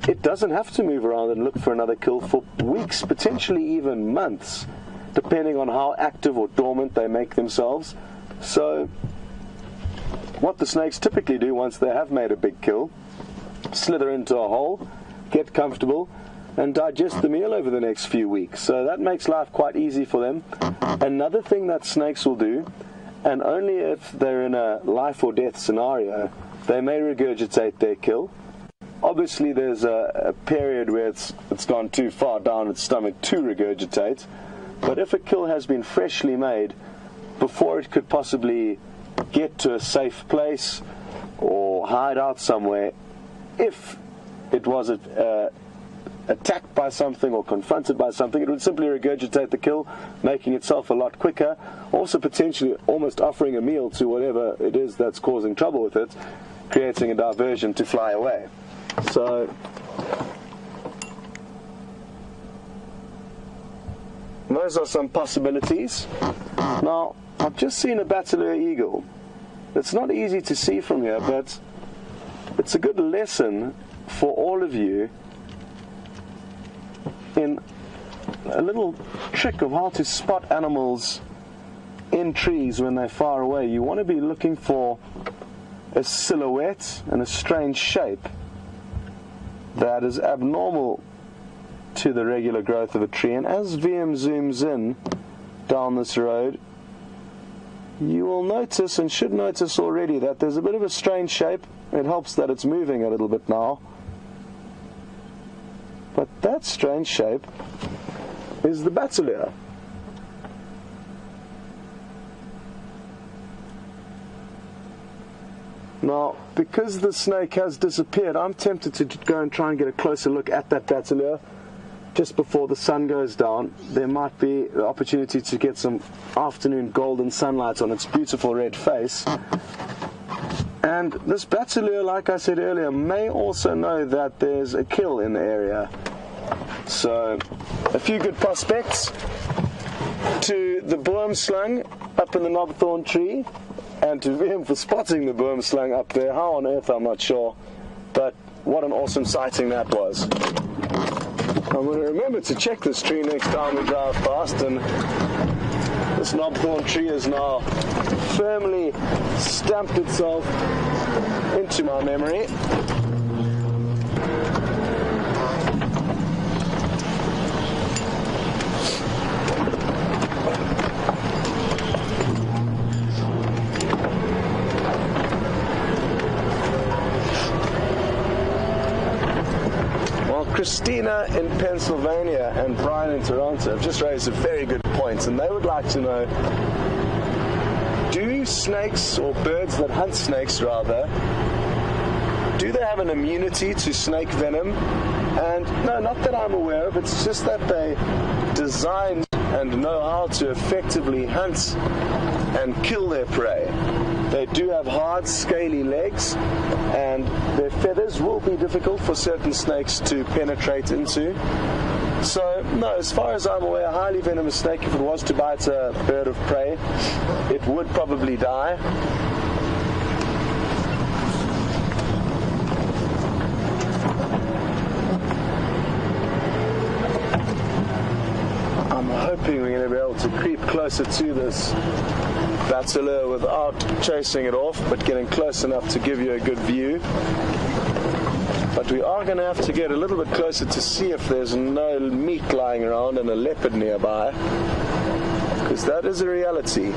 it doesn't have to move around and look for another kill for weeks, potentially even months, depending on how active or dormant they make themselves. So what the snakes typically do once they have made a big kill, slither into a hole, get comfortable, and digest the meal over the next few weeks. So that makes life quite easy for them. Another thing that snakes will do, and only if they're in a life or death scenario, they may regurgitate their kill. Obviously there's a period where it's gone too far down its stomach to regurgitate, but if a kill has been freshly made before it could possibly get to a safe place or hide out somewhere, if it was attacked by something or confronted by something, it would simply regurgitate the kill, making itself a lot quicker, also potentially almost offering a meal to whatever it is that's causing trouble with it, creating a diversion to fly away. So those are some possibilities. Now, I've just seen a Bateleur eagle. It's not easy to see from here, but it's a good lesson for all of you in a little trick of how to spot animals in trees when they're far away. You want to be looking for a silhouette and a strange shape that is abnormal to the regular growth of a tree. And as VM zooms in down this road, you will notice, and should notice already, that there's a bit of a strange shape. It helps that it's moving a little bit now. But that strange shape is the Bateleur. Now, because the snake has disappeared, I'm tempted to go and try and get a closer look at that Bateleur just before the sun goes down. There might be the opportunity to get some afternoon golden sunlight on its beautiful red face. And this Bateleur, like I said earlier, may also know that there's a kill in the area. So, a few good prospects to the Boomslang up in the knobthorn tree, and to him for spotting the Boomslang up there. How on earth, I'm not sure, but what an awesome sighting that was. I'm going to remember to check this tree next time we drive past, and this knobthorn tree has now firmly stamped itself into my memory. Christina in Pennsylvania and Brian in Toronto have just raised a very good point, and they would like to know, do snakes, or birds that hunt snakes rather, do they have an immunity to snake venom? And no, not that I'm aware of, it's just that they designed and know how to effectively hunt and kill their prey. They do have hard, scaly legs, and their feathers will be difficult for certain snakes to penetrate into. So, no, as far as I'm aware, a highly venomous snake, if it was to bite a bird of prey, it would probably die. I'm hoping we're going to be able to creep closer to this Bateleur without chasing it off, but getting close enough to give you a good view. But we are going to have to get a little bit closer to see if there's no meat lying around and a leopard nearby, because that is a reality.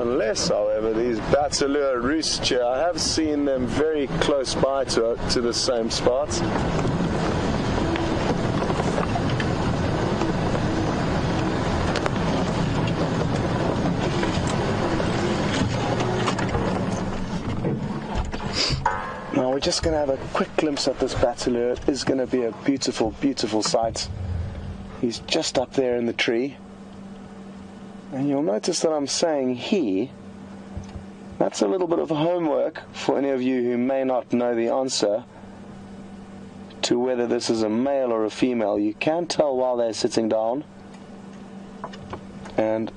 Unless, however, these Bateleur roost here, I have seen them very close by to the same spot. Now we're just going to have a quick glimpse at this Bateleur. It is going to be a beautiful, beautiful sight. He's just up there in the tree. And you'll notice that I'm saying he. That's a little bit of homework for any of you who may not know the answer. to whether this is a male or a female. You can tell while they're sitting down. And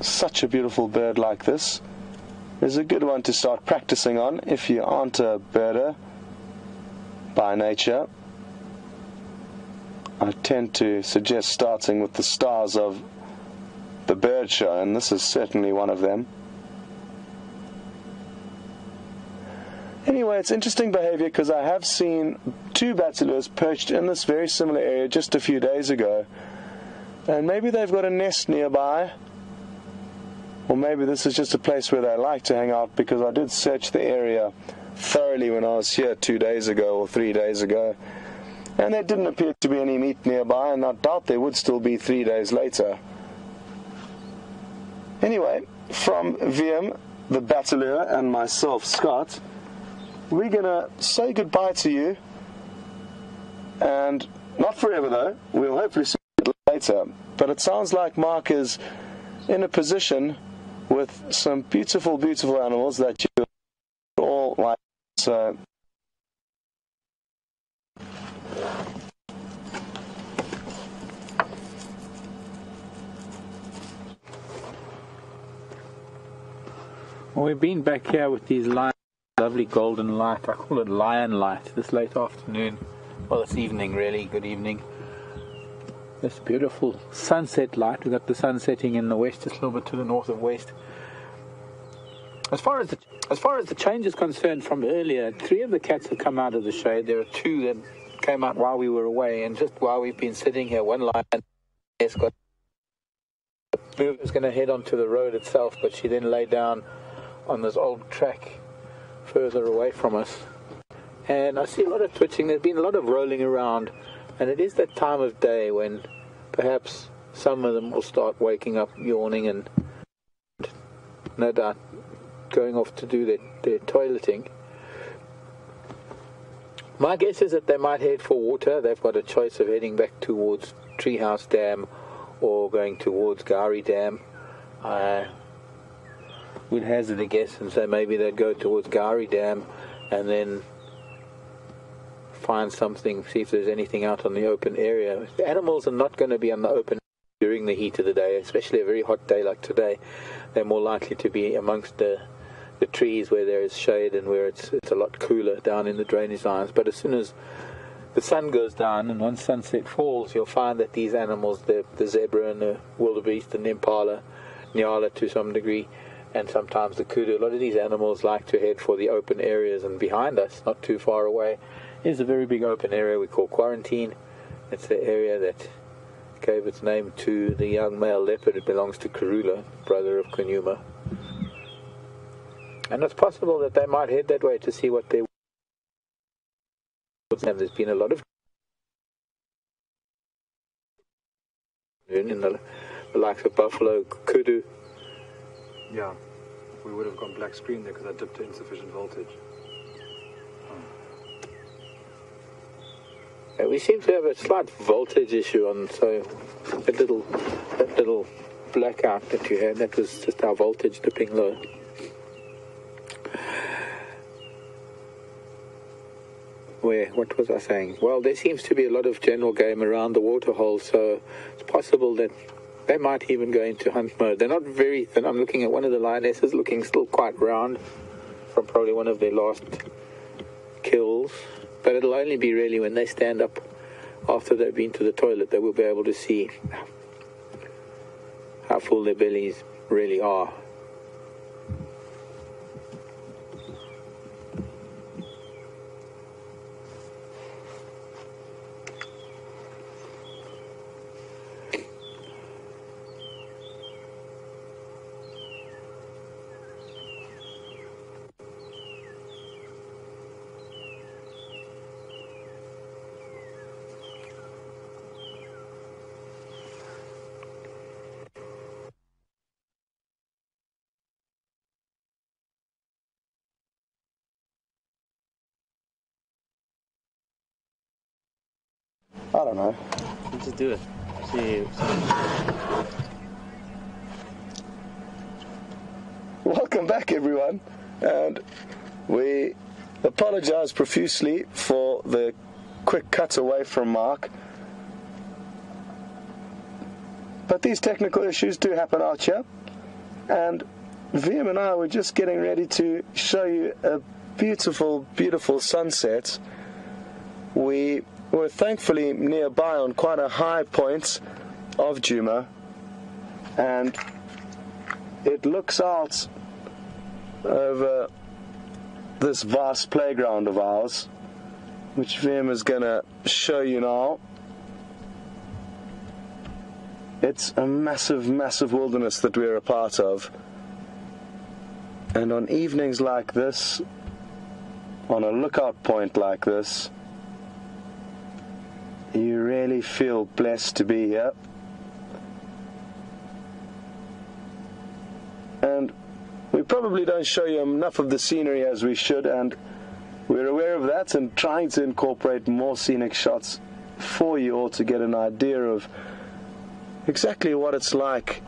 such a beautiful bird like this is a good one to start practicing on if you aren't a birder by nature. I tend to suggest starting with the stars of the bird show, and this is certainly one of them. Anyway, it's interesting behavior because I have seen two battalions perched in this very similar area just a few days ago. And maybe they've got a nest nearby, or maybe this is just a place where they like to hang out, because I did search the area thoroughly when I was here 2 days ago or 3 days ago, and there didn't appear to be any meat nearby, and I doubt there would still be 3 days later. Anyway, from VM, the battalion, and myself, Scott, we're going to say goodbye to you, and not forever though, we'll hopefully see you later, but it sounds like Marc is in a position with some beautiful, beautiful animals that you all like, so well, we've been back here with these lions. Lovely golden light, I call it lion light, this late afternoon, well, this evening really, good evening. This beautiful sunset light. We've got the sun setting in the west, just a little bit to the north of west. As far as the change is concerned from earlier, 3 of the cats have come out of the shade. There are 2 that came out while we were away, and just while we've been sitting here, one lion has got was going to head onto the road itself, but she then lay down on this old track further away from us, and I see a lot of twitching. There's been a lot of rolling around, and it is that time of day when perhaps some of them will start waking up, yawning, and no doubt going off to do their toileting. My guess is that they might head for water. They've got a choice of heading back towards Treehouse Dam or going towards Gari Dam. We'd hazard a guess and say maybe they'd go towards Gari Dam and then find something, see if there's anything out on the open area. The animals are not going to be on the open during the heat of the day, especially a very hot day like today. They're more likely to be amongst the trees where there is shade and where it's a lot cooler down in the drainage lines. But as soon as the sun goes down and once sunset falls, you'll find that these animals, the zebra and the wildebeest and the impala, nyala to some degree, and sometimes the kudu, a lot of these animals like to head for the open areas, and behind us, not too far away, is a very big open area we call Quarantine. It's the area that gave its name to the young male leopard. It belongs to Karula, brother of Nkuhuma. And it's possible that they might head that way to see what they would have. There's been a lot of in the likes of buffalo, kudu. Yeah, we would have gone black screen there because I dipped to insufficient voltage. We seem to have a slight voltage issue on, so that little blackout that you had, that was just our voltage dipping low. What was I saying? Well, there seems to be a lot of general game around the waterhole, so it's possible that they might even go into hunt mode. They're not very thin. I'm looking at one of the lionesses looking still quite round from probably one of their last kills. But it'll only be really when they stand up after they've been to the toilet that we'll be able to see how full their bellies really are. I don't know. Let's just do it. See. Welcome back, everyone, and we apologize profusely for the quick cut away from Marc. But these technical issues do happen out here, and VM and I were just getting ready to show you a beautiful, beautiful sunset. We were thankfully nearby on quite a high point of Nkuhuma, and it looks out over this vast playground of ours, which VM is going to show you now. It's a massive, massive wilderness that we're a part of. And on evenings like this, on a lookout point like this, you really feel blessed to be here. And we probably don't show you enough of the scenery as we should, and we're aware of that and trying to incorporate more scenic shots for you all to get an idea of exactly what it's like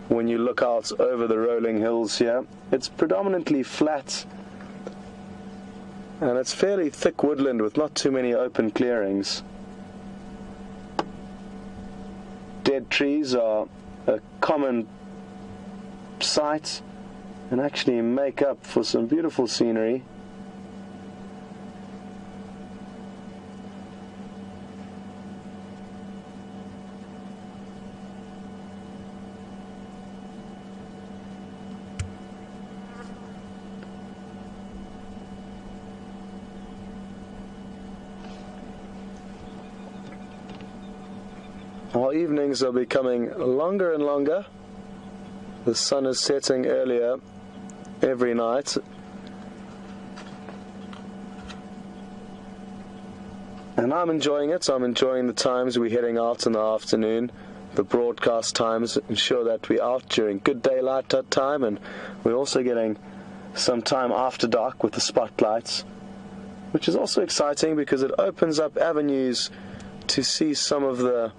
when you look out over the rolling hills here. It's predominantly flat, and it's fairly thick woodland with not too many open clearings. Dead trees are a common sight and actually make up for some beautiful scenery. Our evenings are becoming longer and longer. The sun is setting earlier every night. And I'm enjoying it. I'm enjoying the times we're heading out in the afternoon, the broadcast times, ensure that we're out during good daylight time, and we're also getting some time after dark with the spotlights, which is also exciting because it opens up avenues to see some of the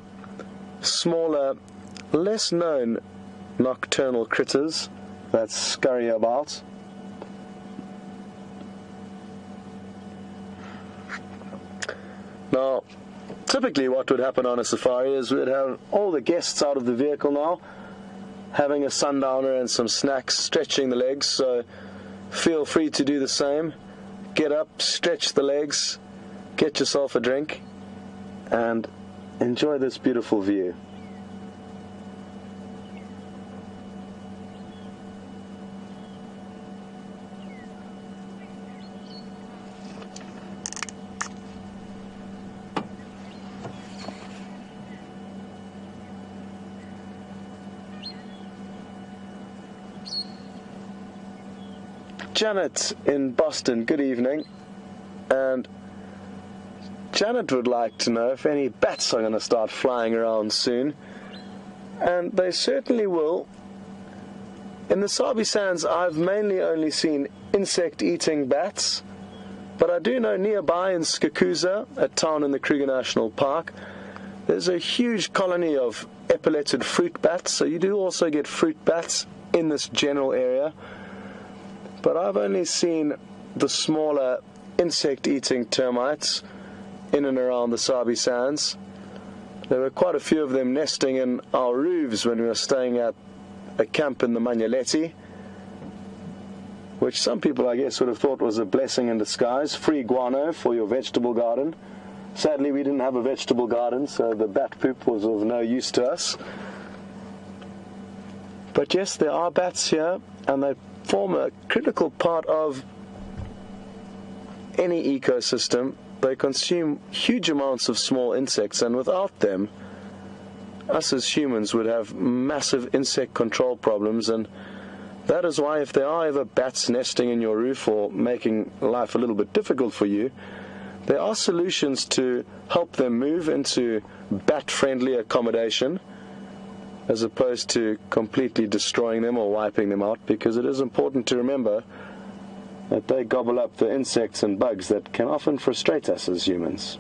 smaller, less known nocturnal critters that scurry about. Now, typically what would happen on a safari is we'd have all the guests out of the vehicle now, having a sundowner and some snacks, stretching the legs, so feel free to do the same. Get up, stretch the legs, get yourself a drink, and enjoy this beautiful view. Janet in Boston, good evening. And Janet would like to know if any bats are going to start flying around soon. And they certainly will. In the Sabi Sands, I've mainly only seen insect-eating bats, but I do know nearby in Skakuza, a town in the Kruger National Park, there's a huge colony of epauletted fruit bats, so you do also get fruit bats in this general area. But I've only seen the smaller insect-eating termites in and around the Sabi Sands. There were quite a few of them nesting in our roofs when we were staying at a camp in the Manyaleti, which some people, I guess, would have thought was a blessing in disguise. Free guano for your vegetable garden. Sadly, we didn't have a vegetable garden, so the bat poop was of no use to us. But yes, there are bats here, and they form a critical part of any ecosystem. They consume huge amounts of small insects, and without them, us as humans would have massive insect control problems. And that is why, if there are ever bats nesting in your roof or making life a little bit difficult for you, there are solutions to help them move into bat-friendly accommodation, as opposed to completely destroying them or wiping them out, because it is important to remember that they gobble up the insects and bugs that can often frustrate us as humans.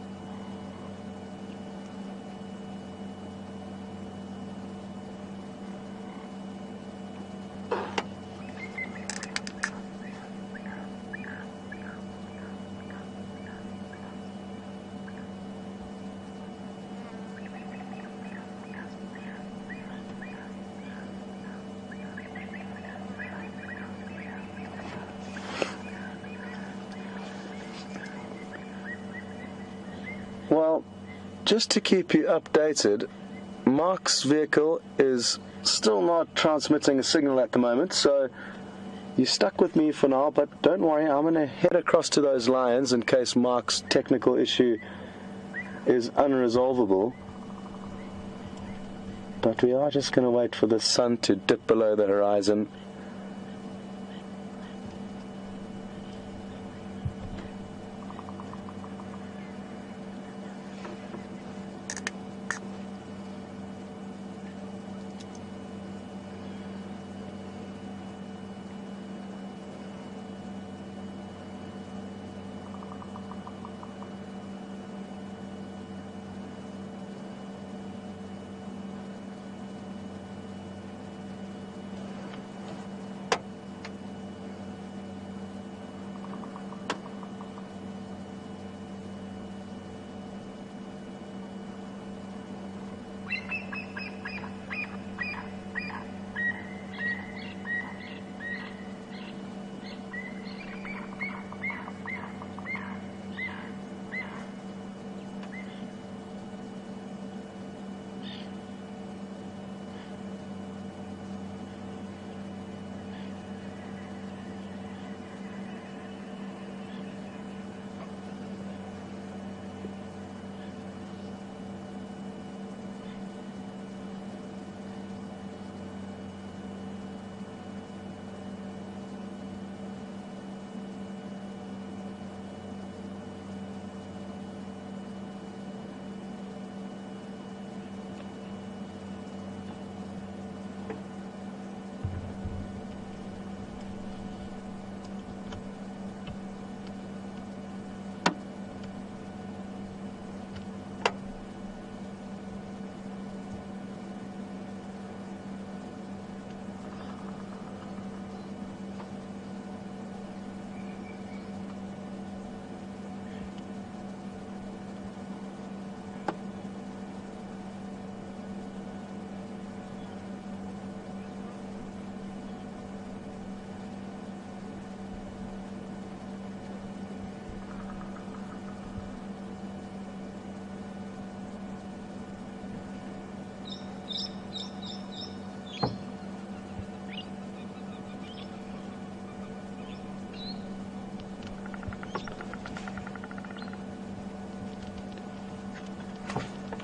just to keep you updated, Marc's vehicle is still not transmitting a signal at the moment, so you're stuck with me for now, but don't worry, I'm going to head across to those lions in case Marc's technical issue is unresolvable. But we are just going to wait for the sun to dip below the horizon.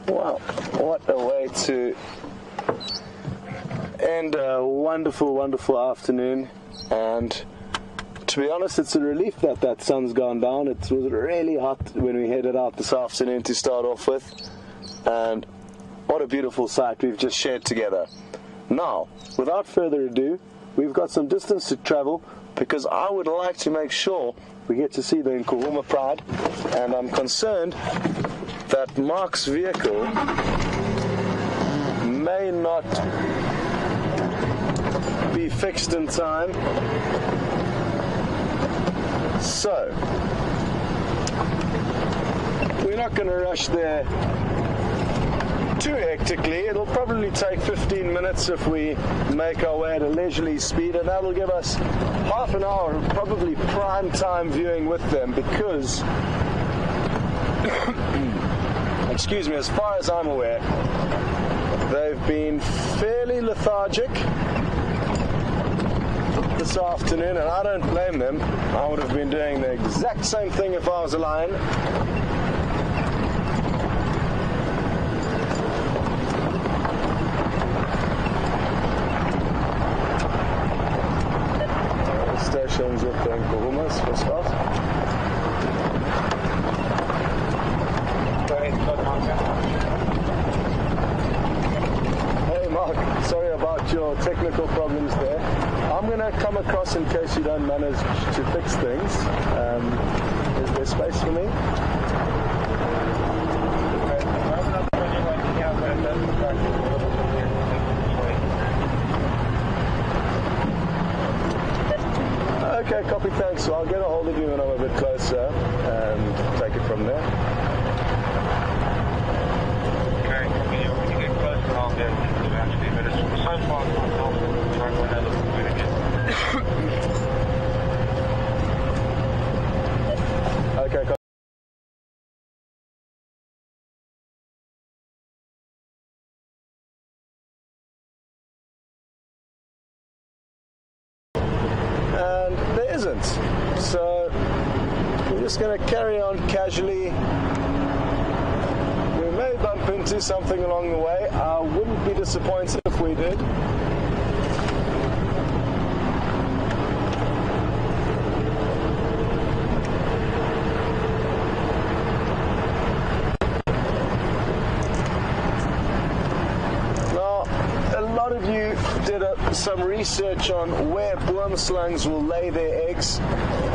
Wow, what a way to end a wonderful, wonderful afternoon. And to be honest, it's a relief that that sun's gone down. It was really hot when we headed out this afternoon to start off with. And what a beautiful sight we've just shared together. Now, without further ado, we've got some distance to travel because I would like to make sure we get to see the Nkuhuma Pride. And I'm concerned that Marc's vehicle may not be fixed in time. So, we're not going to rush there too hectically. It'll probably take 15 minutes if we make our way at a leisurely speed, and that'll give us half an hour of probably prime time viewing with them because excuse me, as far as I'm aware, they've been fairly lethargic this afternoon, and I don't blame them. I would have been doing the exact same thing if I was a lion. Stations with the Nkuhumas for start. Hey Marc, sorry about your technical problems there. I'm going to come across in case you don't manage to fix things. Is there space for me? Okay, copy, thanks. So I'll get a hold of you when I'm a bit closer and take it from there. Okay, when you get closer, I'll get to actually, but it's so far, I'll try to another isn't. So we're just going to carry on casually. We may bump into something along the way. I wouldn't be disappointed if we did. Some research on where boomslangs will lay their eggs.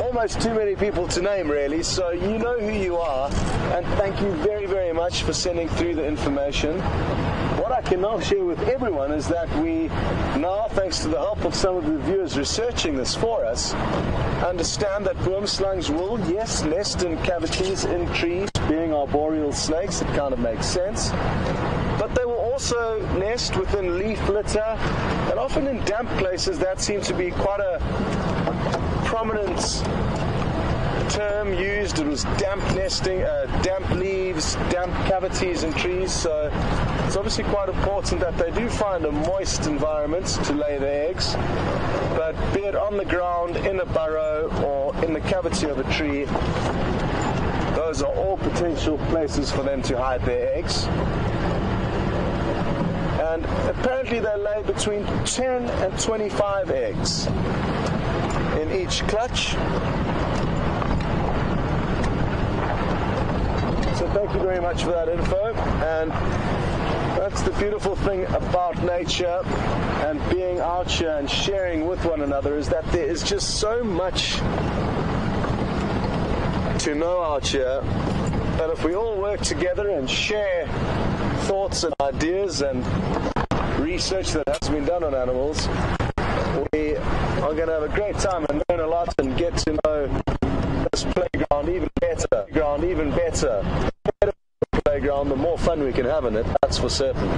Almost too many people to name, really, so you know who you are, and thank you very, very much for sending through the information. What I can now share with everyone is that we now, thanks to the help of some of the viewers researching this for us, understand that boomslangs will, yes, nest in cavities in trees. Being arboreal snakes, it kind of makes sense. But they will also nest within leaf litter, and often in damp places. That seems to be quite a prominent term used. It was damp nesting, damp leaves, damp cavities in trees. So it's obviously quite important that they do find a moist environment to lay their eggs. But be it on the ground, in a burrow, or in the cavity of a tree, those are all potential places for them to hide their eggs. And apparently they lay between 10 and 25 eggs in each clutch. So thank you very much for that info. And that's the beautiful thing about nature and being out here and sharing with one another, is that there is just so much to know out here, that if we all work together and share thoughts and ideas and research that has been done on animals, we are going to have a great time and learn a lot and get to know this playground even better. The better playground, the more fun we can have in it, that's for certain.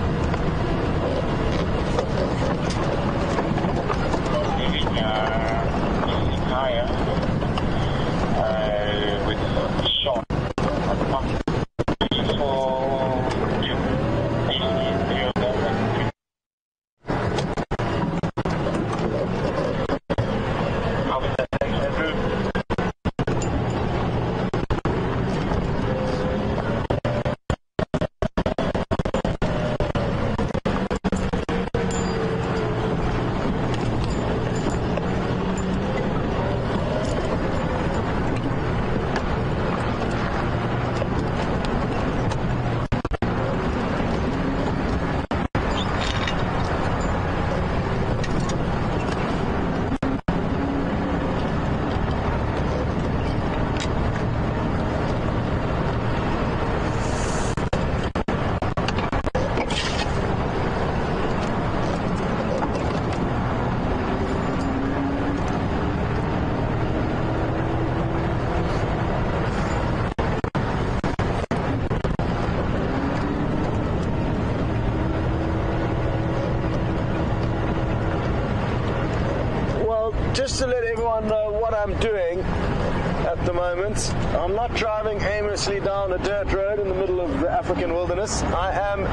Just to let everyone know what I'm doing at the moment, I'm not driving aimlessly down a dirt road in the middle of the African wilderness. I am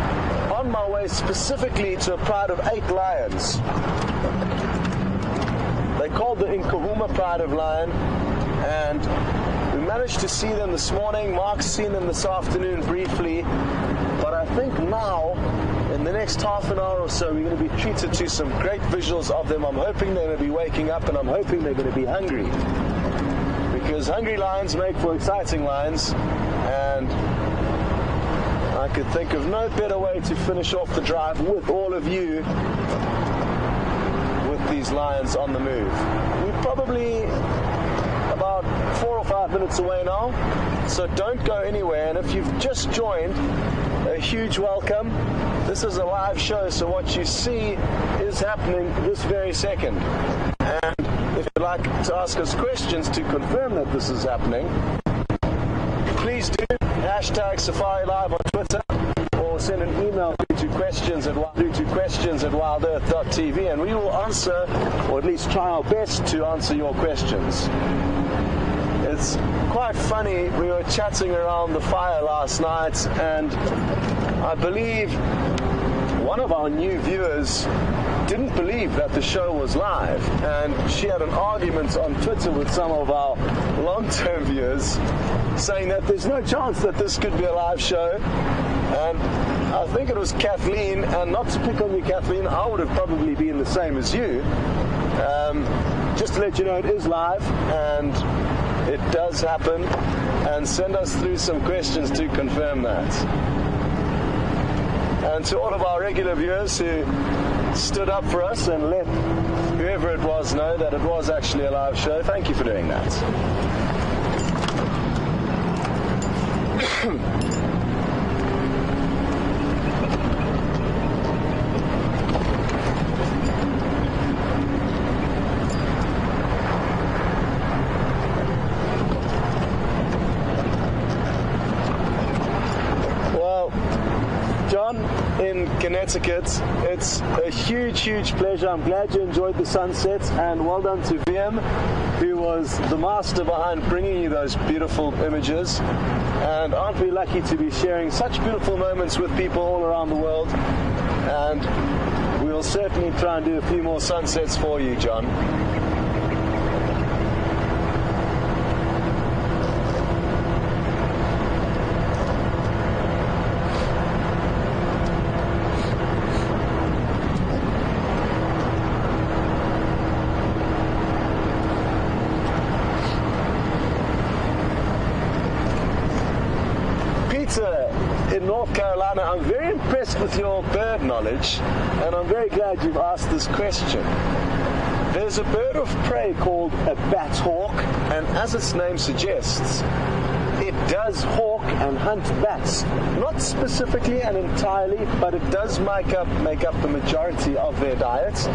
on my way specifically to a pride of 8 lions. They called the Nkuhuma Pride of Lion, and we managed to see them this morning. Marc's seen them this afternoon briefly, but I think now, in the next half an hour or so, we're going to be treated to some great visuals of them. I'm hoping they're going to be waking up, and I'm hoping they're going to be hungry, because hungry lions make for exciting lions, and I could think of no better way to finish off the drive with all of you with these lions on the move. We're probably about 4 or 5 minutes away now, so don't go anywhere. And if you've just joined, a huge welcome. This is a live show, so what you see is happening this very second. And if you'd like to ask us questions to confirm that this is happening, please do. #Safari Live on Twitter, or send an email to questions at wildearth.tv, and we will answer, or at least try our best to answer your questions. It's quite funny, we were chatting around the fire last night, and I believe one of our new viewers didn't believe that the show was live, and she had an argument on Twitter with some of our long-term viewers saying that there's no chance that this could be a live show. And I think it was Kathleen, and not to pick on you, Kathleen, I would have probably been the same as you. Just to let you know, it is live, and it does happen, and send us through some questions to confirm that. And to all of our regular viewers who stood up for us and let whoever it was know that it was actually a live show, thank you for doing that. In Connecticut, it's a huge pleasure. I'm glad you enjoyed the sunset, and well done to VM, who was the master behind bringing you those beautiful images. And aren't we lucky to be sharing such beautiful moments with people all around the world? And we'll certainly try and do a few more sunsets for you, John. In North Carolina, I'm very impressed with your bird knowledge, and I'm very glad you've asked this question. There's a bird of prey called a bat hawk, and as its name suggests, it does hawk and hunt bats. Not specifically and entirely, but it does make up the majority of their diet.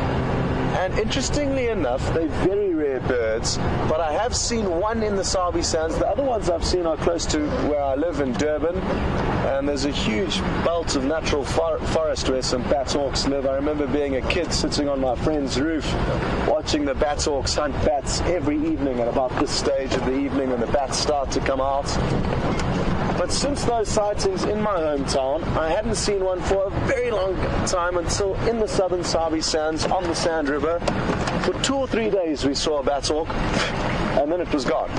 And interestingly enough, they're very rare birds, but I have seen one in the Sabi Sands. The other ones I've seen are close to where I live in Durban, and there's a huge belt of natural forest where some bat hawks live. I remember being a kid sitting on my friend's roof watching the bat hawks hunt bats every evening at about this stage of the evening when the bats start to come out. But since those sightings in my hometown, I hadn't seen one for a very long time until in the southern Sabi Sands on the Sand River. For 2 or 3 days we saw a bat hawk, and then it was gone.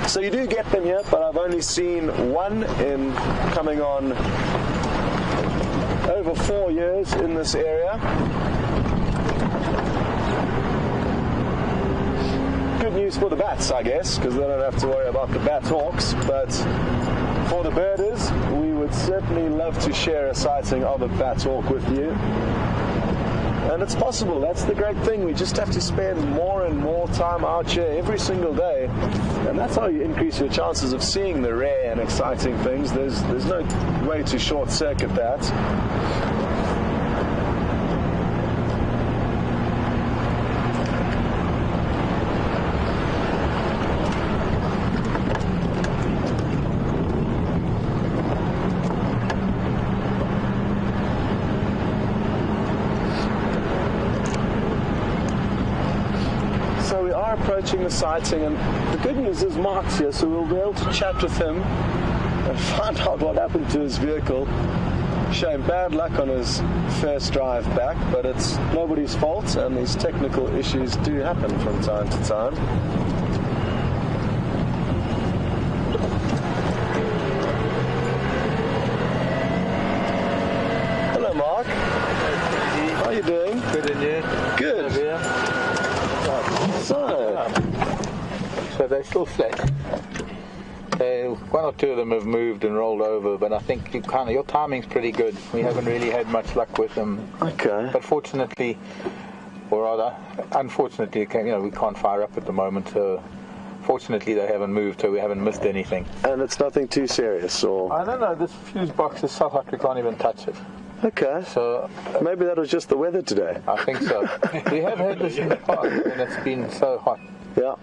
So you do get them here, but I've only seen one in coming on over 4 years in this area. Good news for the bats, I guess, because they don't have to worry about the bat hawks, but for the birders, we would certainly love to share a sighting of a bat hawk with you. And it's possible. That's the great thing. We just have to spend more and more time out here every single day. And that's how you increase your chances of seeing the rare and exciting things. There's no way to short-circuit that. Approaching the sighting, and the good news is Marc's here, so we'll be able to chat with him and find out what happened to his vehicle. Shame, bad luck on his first drive back, but it's nobody's fault, and these technical issues do happen from time to time. Hello, Marc. How are you doing? Good, and you? Good. So they're still flat. One or two of them have moved and rolled over, but I think your timing's pretty good. We haven't really had much luck with them. Okay. But fortunately, or rather, unfortunately, we can't fire up at the moment. So fortunately, they haven't moved, so we haven't missed anything. And it's nothing too serious, or? I don't know. This fuse box is so hot we can't even touch it. Okay. So maybe that was just the weather today. I think so. We have had this in the past, and it's been so hot. Yeah.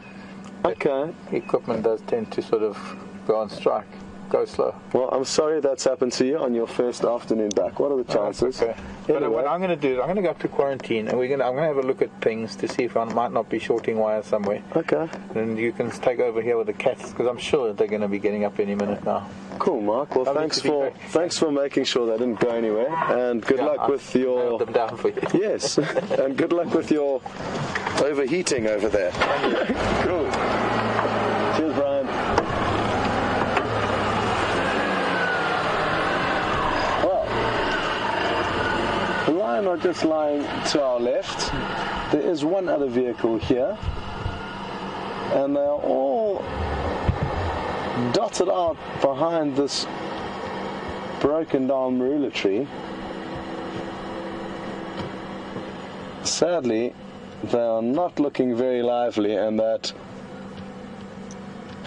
Okay. Equipment does tend to sort of go on strike. go slow. Well, I'm sorry that's happened to you on your first afternoon back. What are the chances? Okay. But Anyway. what I'm going to do is I'm going to go up to quarantine, and I'm going to have a look at things to see if I might not be shorting wires somewhere. Okay. And you can take over here with the cats, because I'm sure they're going to be getting up any minute now. Cool, Mark. Well, thanks for making sure they didn't go anywhere, and good luck with your. Nailed them down for you. Yes, and good luck with your overheating over there. Cool. Cheers, Brian. Well, the lion are just lying to our left. There is one other vehicle here, and they are all dotted out behind this broken down marula tree. Sadly, they are not looking very lively, and that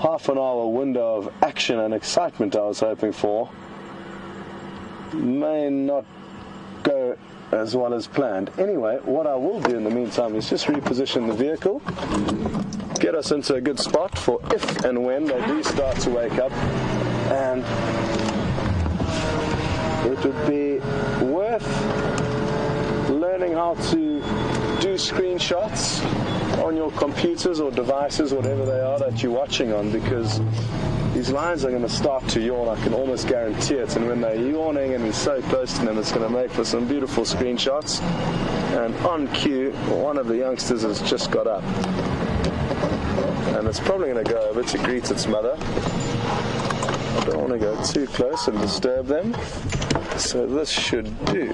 half an hour window of action and excitement I was hoping for may not go as well as planned. Anyway, what I will do in the meantime is just reposition the vehicle, get us into a good spot for if and when they do start to wake up, and it would be worth learning how to do screenshots on your computers or devices, whatever they are that you're watching on, because these lions are going to start to yawn. I can almost guarantee it, and when they're yawning and we're so close to them, it's going to make for some beautiful screenshots. And on cue, one of the youngsters has just got up, and it's probably going to go over to greet its mother. I don't want to go too close and disturb them, so this should do.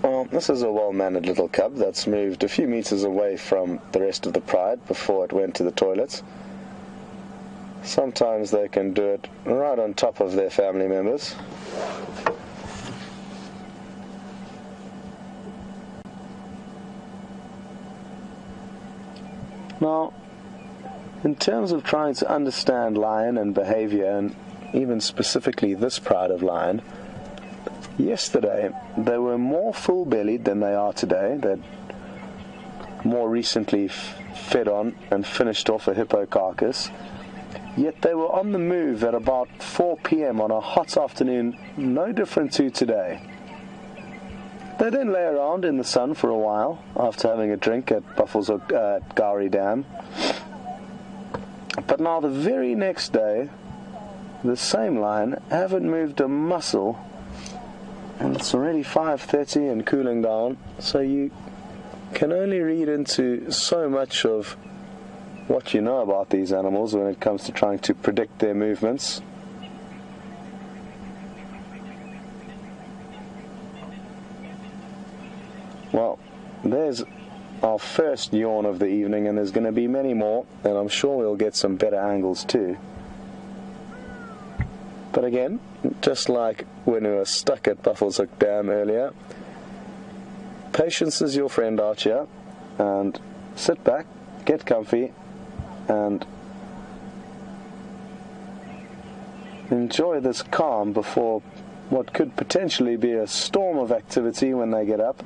Well, this is a well-mannered little cub that's moved a few meters away from the rest of the pride before it went to the toilet. Sometimes they can do it right on top of their family members. Now, in terms of trying to understand lion and behavior, and even specifically this pride of lion, yesterday they were more full-bellied than they are today. They'd more recently fed on and finished off a hippo carcass, yet they were on the move at about 4 p.m. on a hot afternoon, no different to today. They then lay around in the sun for a while after having a drink at Buffelshoek at Gowrie Dam. But now the very next day, the same lion haven't moved a muscle, and it's already 5:30 and cooling down, so you can only read into so much of what you know about these animals when it comes to trying to predict their movements. Well, there's our first yawn of the evening, and there's going to be many more, and I'm sure we'll get some better angles too. But again, just like when we were stuck at Buffelshoek Dam earlier, patience is your friend out here, and sit back, get comfy, and enjoy this calm before what could potentially be a storm of activity when they get up.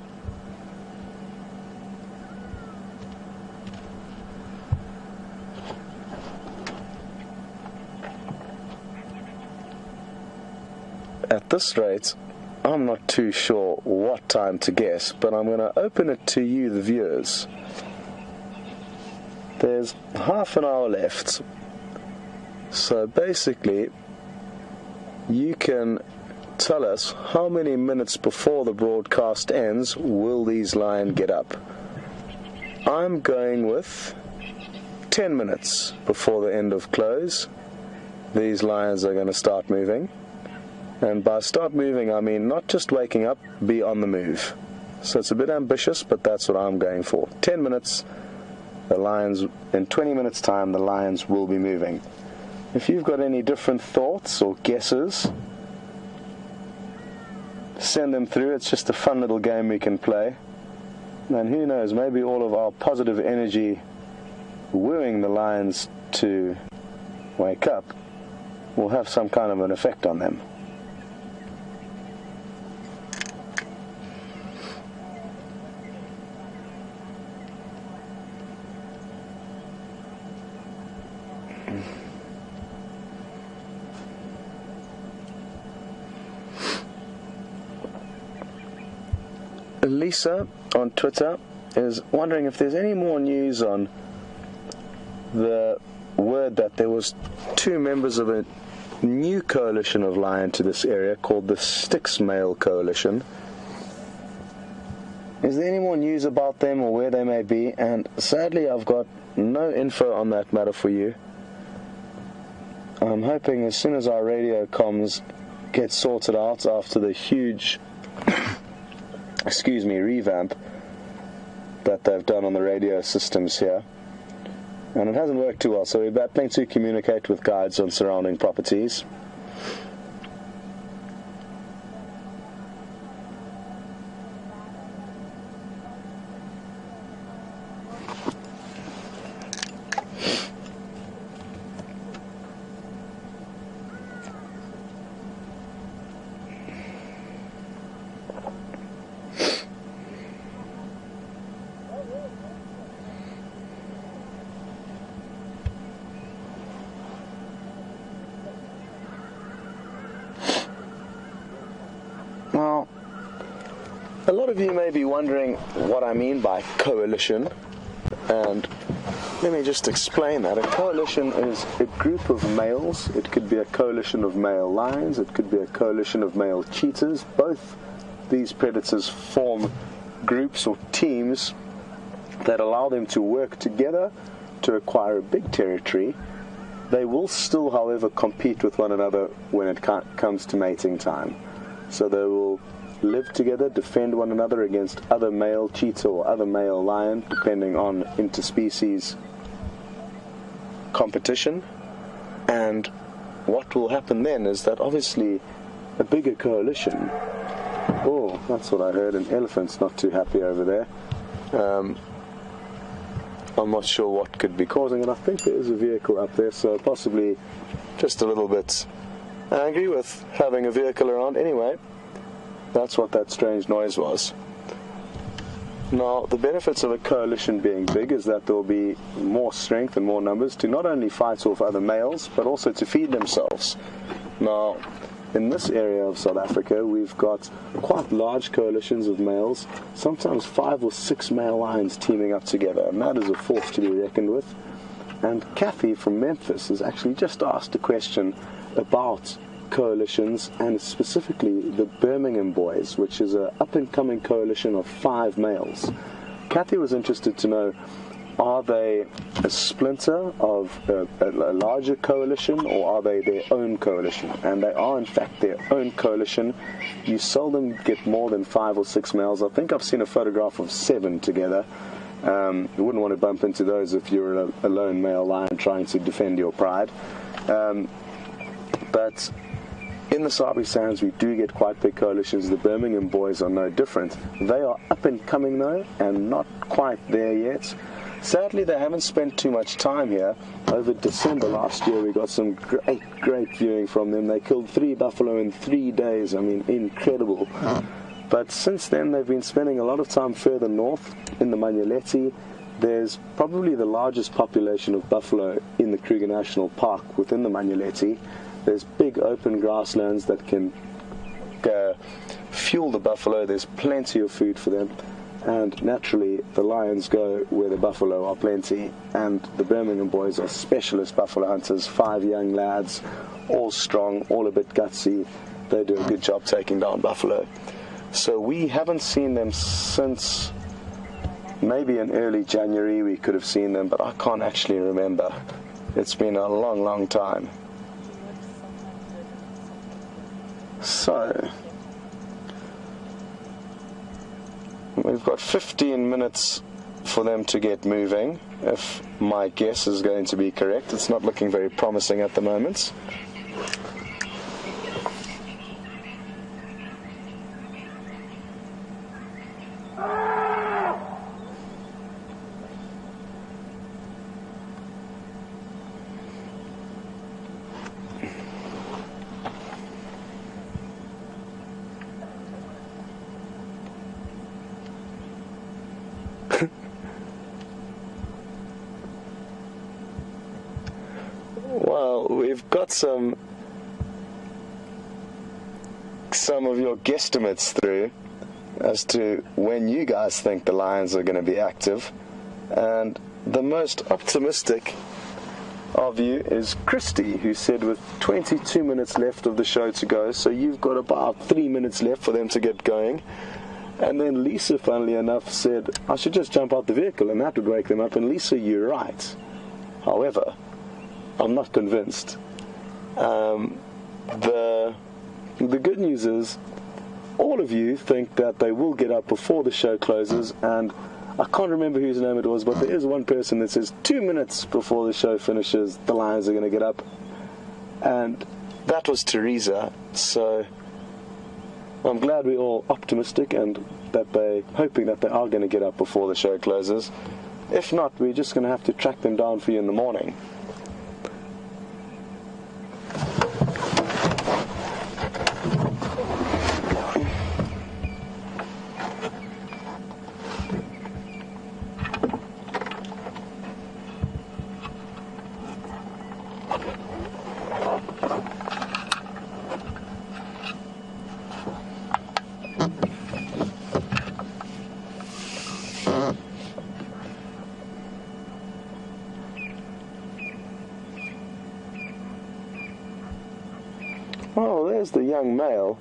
At this rate, I'm not too sure what time to guess, but I'm going to open it to you, the viewers. There's half an hour left, so basically you can tell us how many minutes before the broadcast ends will these lions get up. I'm going with 10 minutes before the end of close. These lions are going to start moving. And by start moving, I mean not just waking up, be on the move. So it's a bit ambitious, but that's what I'm going for. 10 minutes, the lions, in 20 minutes time, the lions will be moving. If you've got any different thoughts or guesses, send them through. It's just a fun little game we can play. And who knows, maybe all of our positive energy wooing the lions to wake up will have some kind of an effect on them. Lisa on Twitter is wondering if there's any more news on the word that there was 2 members of a new coalition of lion to this area called the Styx Male Coalition. Is there any more news about them or where they may be? And sadly, I've got no info on that matter for you. I'm hoping as soon as our radio comms get sorted out after the huge revamp that they've done on the radio systems here, and it hasn't worked too well, so we're battling to communicate with guides on surrounding properties. A lot of you may be wondering what I mean by coalition, and let me just explain that. A coalition is a group of males. It could be a coalition of male lions, it could be a coalition of male cheetahs. Both these predators form groups or teams that allow them to work together to acquire a big territory. They will still, however, compete with one another when it comes to mating time. So they will live together, defend one another against other male cheetah or other male lion, depending on interspecies competition. And what will happen then is that obviously a bigger coalition, oh, that's what I heard, an elephant's not too happy over there. I'm not sure what could be causing it. I think there is a vehicle up there, so possibly just a little bit angry with having a vehicle around. Anyway, that's what that strange noise was. Now, the benefits of a coalition being big is that there will be more strength and more numbers to not only fight off other males, but also to feed themselves. Now, in this area of South Africa, we've got quite large coalitions of males, sometimes 5 or 6 male lions teaming up together, and that is a force to be reckoned with. And Kathy from Memphis has actually just asked a question about coalitions, and specifically the Birmingham Boys, which is an up-and-coming coalition of 5 males. Kathy was interested to know, are they a splinter of a larger coalition, or are they their own coalition? And they are in fact their own coalition. You seldom get more than 5 or 6 males. I think I've seen a photograph of 7 together. You wouldn't want to bump into those if you're a lone male lion trying to defend your pride. But in the Sabi Sands, we do get quite big coalitions. The Birmingham Boys are no different. They are up and coming though, and not quite there yet. Sadly, they haven't spent too much time here. Over December last year, we got some great viewing from them. They killed 3 buffalo in 3 days. I mean, incredible. But since then, they've been spending a lot of time further north in the Manyeleti. There's probably the largest population of buffalo in the Kruger National Park within the Manyeleti. There's big open grasslands that can fuel the buffalo. There's plenty of food for them. And naturally, the lions go where the buffalo are plenty. And the Birmingham Boys are specialist buffalo hunters. 5 young lads, all strong, all a bit gutsy. They do a good job taking down buffalo. So we haven't seen them since maybe in early January we could have seen them, but I can't actually remember. It's been a long time. So, we've got 15 minutes for them to get moving, if my guess is going to be correct. It's not looking very promising at the moment. Well, we've got some of your guesstimates through. as to when you guys think the lions are going to be active. And the most optimistic of you is Christy, who said with 22 minutes left of the show to go, so you've got about 3 minutes left for them to get going. And then Lisa, funnily enough, said, I should just jump out the vehicle and that would wake them up. And Lisa, you're right. However, I'm not convinced. The good news is all of you think that they will get up before the show closes, and I can't remember whose name it was, but there is one person that says 2 minutes before the show finishes, the lions are going to get up. And that was Teresa. So I'm glad we're all optimistic and that they're hoping that they are going to get up before the show closes. If not, we're just going to have to track them down for you in the morning. Oh, there's the young male,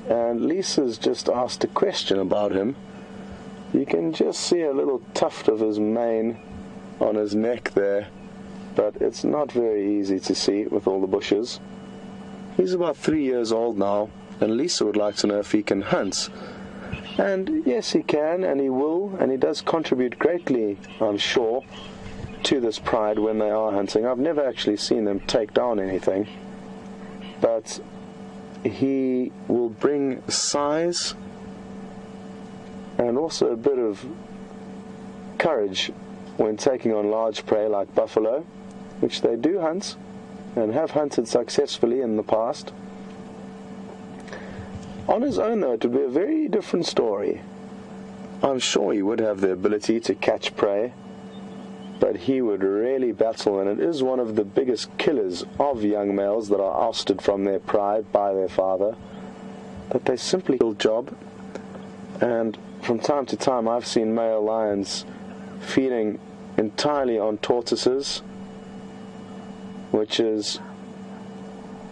and Lisa's just asked a question about him. You can just see a little tuft of his mane on his neck there, but it's not very easy to see with all the bushes. He's about 3 years old now, and Lisa would like to know if he can hunt. And yes, he can, and he will, and he does contribute greatly, I'm sure, to this pride when they are hunting. I've never actually seen them take down anything, but he will bring size and also a bit of courage when taking on large prey like buffalo, which they do hunt and have hunted successfully in the past. On his own, though, it would be a very different story. I'm sure he would have the ability to catch prey, but he would really battle, and it is one of the biggest killers of young males that are ousted from their pride by their father, that they simply kill job. And from time to time I've seen male lions feeding entirely on tortoises, which is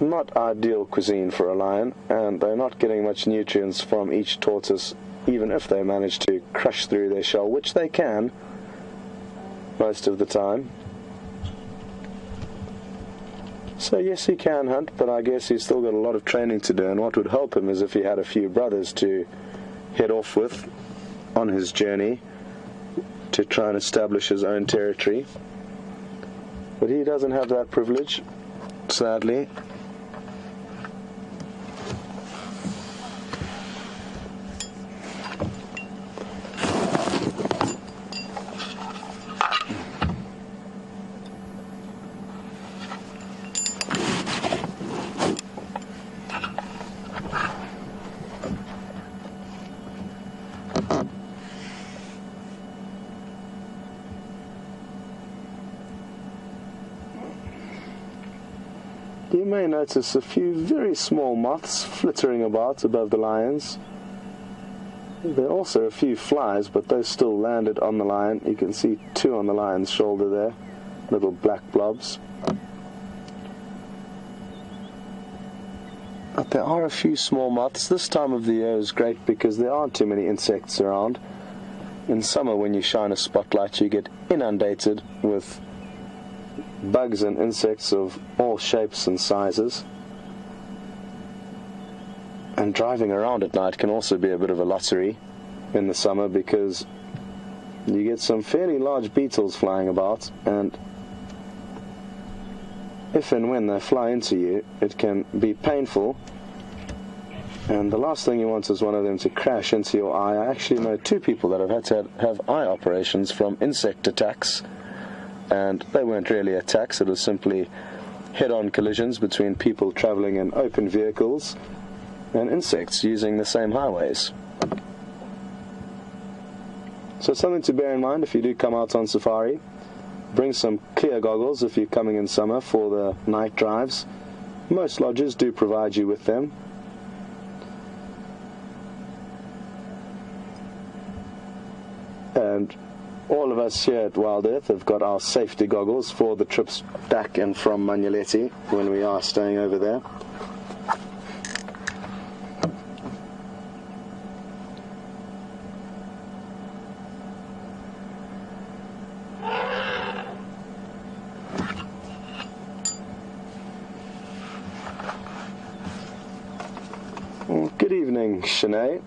not ideal cuisine for a lion, and they're not getting much nutrients from each tortoise, even if they manage to crush through their shell, which they can most of the time. So yes, he can hunt, but I guess he's still got a lot of training to do, and what would help him is if he had a few brothers to head off with on his journey to try and establish his own territory. But he doesn't have that privilege, sadly. You may notice a few very small moths flittering about above the lions. There are also a few flies, but those still landed on the lion. You can see 2 on the lion's shoulder there, little black blobs. But there are a few small moths. This time of the year is great because there aren't too many insects around. In summer, when you shine a spotlight, you get inundated with bugs and insects of all shapes and sizes. And driving around at night can also be a bit of a lottery in the summer, because you get some fairly large beetles flying about, and if and when they fly into you, it can be painful, and the last thing you want is one of them to crash into your eye. I actually know 2 people that have had to have eye operations from insect attacks, and they weren't really attacks, it was simply head-on collisions between people traveling in open vehicles and insects using the same highways. So something to bear in mind if you do come out on safari. Bring some clear goggles if you're coming in summer for the night drives. Most lodges do provide you with them. And all of us here at WildEarth have got our safety goggles for the trips back and from Manyeleti when we are staying over there. Good evening, Shanae,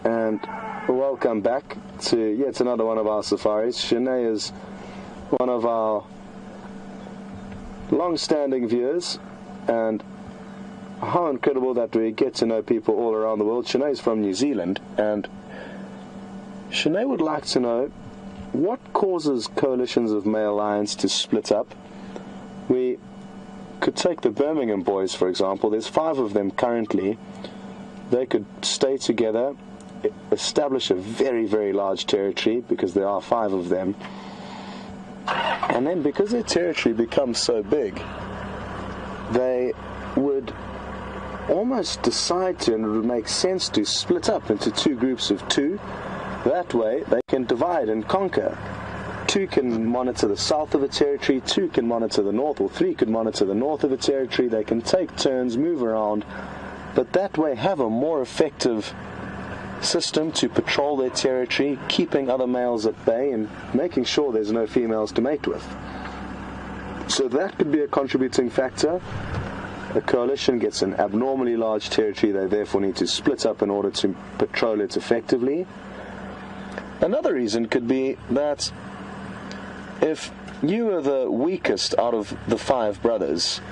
and welcome back to yet another one of our safaris. Shanae is one of our long-standing viewers, and how incredible that we get to know people all around the world. Shanae is from New Zealand, and Shanae would like to know what causes coalitions of male lions to split up. We could take the Birmingham boys, for example. There's 5 of them currently. They could stay together, establish a very, very large territory, because there are 5 of them. And then because their territory becomes so big, they would almost decide to, and it would make sense to split up into 2 groups of 2. That way they can divide and conquer. 2 can monitor the south of a territory, 2 can monitor the north, or 3 can monitor the north of a territory. They can take turns, move around, but that way have a more effective system to patrol their territory, keeping other males at bay and making sure there's no females to mate with. So that could be a contributing factor. A coalition gets an abnormally large territory. They therefore need to split up in order to patrol it effectively. Another reason could be that if you are the weakest out of the 5 brothers,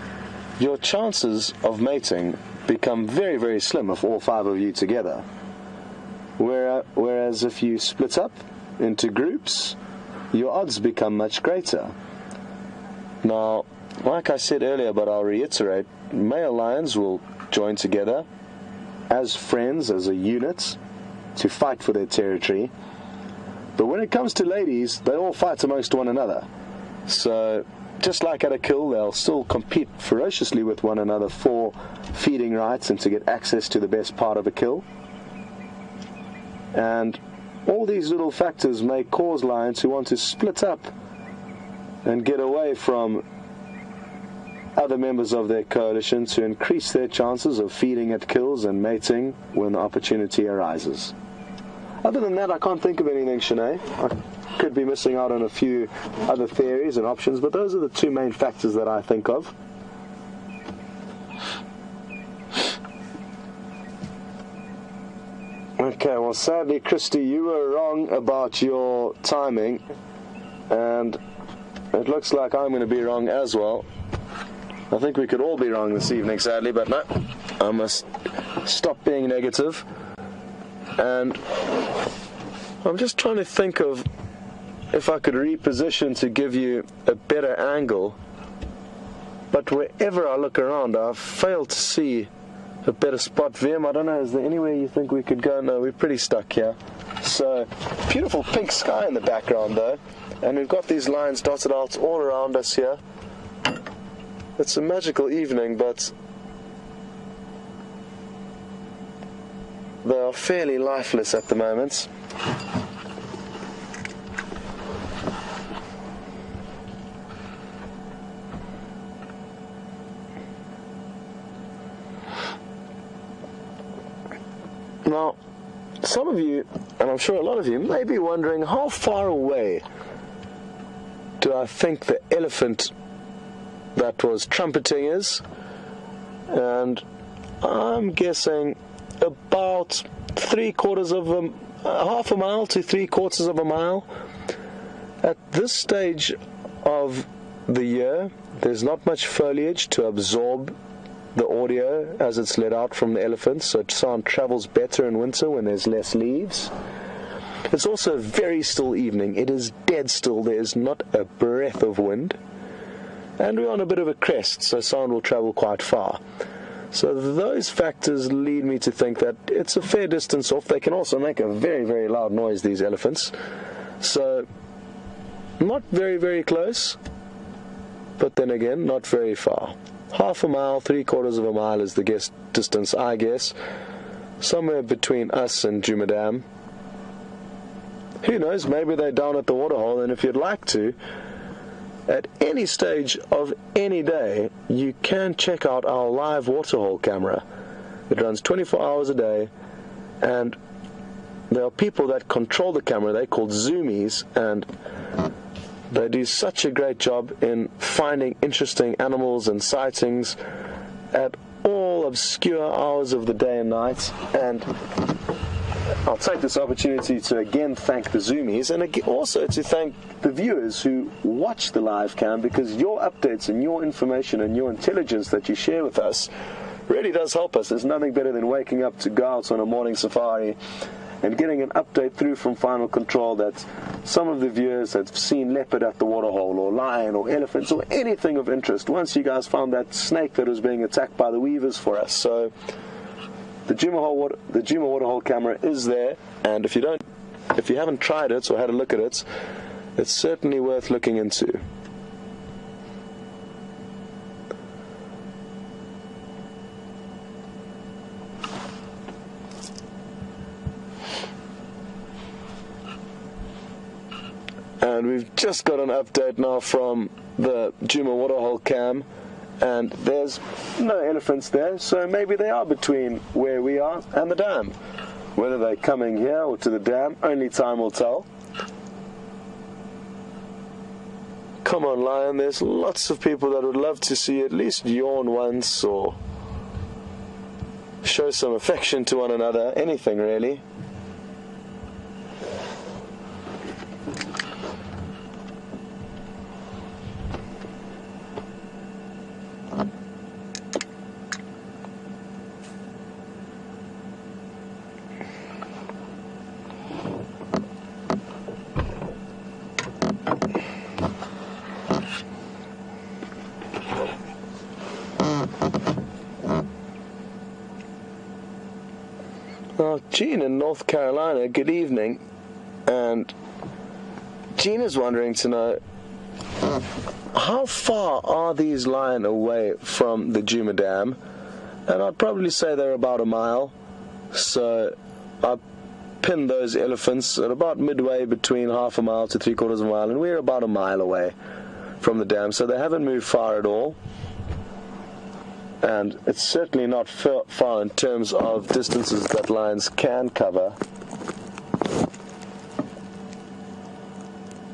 your chances of mating become very, very slim if all 5 of you together. Whereas if you split up into groups, your odds become much greater. Now, like I said earlier, but I'll reiterate, male lions will join together as friends, as a unit, to fight for their territory. But when it comes to ladies, they all fight amongst one another. So, just like at a kill, they'll still compete ferociously with one another for feeding rights and to get access to the best part of a kill. And all these little factors may cause lions who want to split up and get away from other members of their coalition to increase their chances of feeding at kills and mating when the opportunity arises. Other than that, I can't think of anything, Shanae. I could be missing out on a few other theories and options, but those are the 2 main factors that I think of. Okay, well, sadly, Christy, you were wrong about your timing, and it looks like I'm going to be wrong as well. I think we could all be wrong this evening, sadly, but no, I must stop being negative. And I'm just trying to think of if I could reposition to give you a better angle, but wherever I look around, I've failed to see a better spot. Vim, I don't know, is there anywhere you think we could go? No, we're pretty stuck here. So, beautiful pink sky in the background though, and we've got these lines dotted out all around us here. It's a magical evening, but they are fairly lifeless at the moment. Now, some of you, and I'm sure a lot of you, may be wondering how far away do I think the elephant that was trumpeting is, and I'm guessing about half a mile to 3/4 of a mile. At this stage of the year, there's not much foliage to absorb the audio as it's let out from the elephants, so sound travels better in winter when there's less leaves. It's also a very still evening. It is dead still. There is not a breath of wind, and we're on a bit of a crest, so sound will travel quite far. So those factors lead me to think that it's a fair distance off. They can also make a very, very loud noise, these elephants. So not very, very close, but then again, not very far. Half a mile, 3/4 of a mile is the guess distance, I guess. Somewhere between us and Jumadam. who knows, maybe they're down at the waterhole, and if you'd like to, at any stage of any day, you can check out our live waterhole camera. It runs 24 hours a day, and there are people that control the camera. They're called zoomies, and they do such a great job in finding interesting animals and sightings at all obscure hours of the day and night. And I'll take this opportunity to again thank the zoomies, and also to thank the viewers who watch the live cam, because your updates and your information and your intelligence that you share with us really does help us. There's nothing better than waking up to go out on a morning safari and getting an update through from Final Control that some of the viewers have seen leopard at the waterhole, or lion, or elephants, or anything of interest. Once you guys found that snake that was being attacked by the weavers for us. So the Nkuhuma waterhole camera is there, and if you haven't tried it or had a look at it, it's certainly worth looking into. And we've just got an update now from the Nkuhuma waterhole cam, and there's no elephants there, so maybe they are between where we are and the dam. Whether they're coming here or to the dam, only time will tell. Come on, lion, there's lots of people that would love to see you at least yawn once or show some affection to one another, anything really. Now, Jean in North Carolina, good evening, and Jean is wondering to know, how far are these lion away from the Nkuhuma Dam? And I'd probably say they're about a mile, so I pinned those elephants at about midway between half a mile to 3/4 of a mile, and we're about a mile away from the dam, so they haven't moved far at all. And it's certainly not far in terms of distances that lions can cover.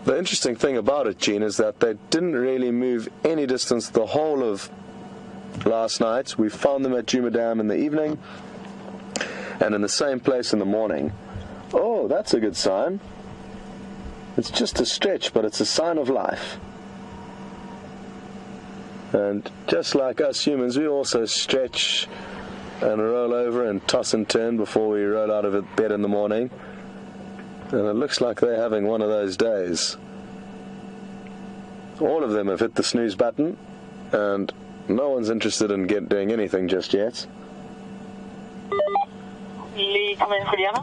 The interesting thing about it, Gene, is that they didn't really move any distance the whole of last night. We found them at Nkuhuma Dam in the evening, and in the same place in the morning. Oh, that's a good sign. It's just a stretch, but it's a sign of life. And just like us humans, we also stretch and roll over and toss and turn before we roll out of bed in the morning. And it looks like they're having one of those days. All of them have hit the snooze button, and no one's interested in doing anything just yet. Lee, come in, Juliana.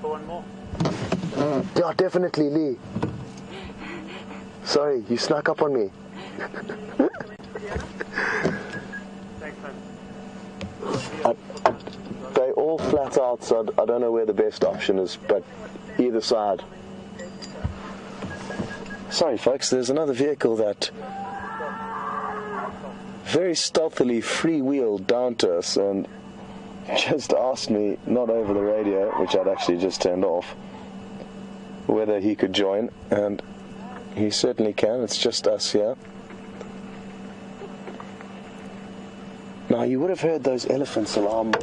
For one more. Yeah, definitely, Lee. Sorry, you snuck up on me. Thanks, man. They all flat out, so I don't know where the best option is, but either side. Sorry, folks, there's another vehicle that very stealthily freewheeled down to us and just asked me, not over the radio, which I'd actually just turned off, whether he could join, and he certainly can. It's just us here. Now, you would have heard those elephants alarm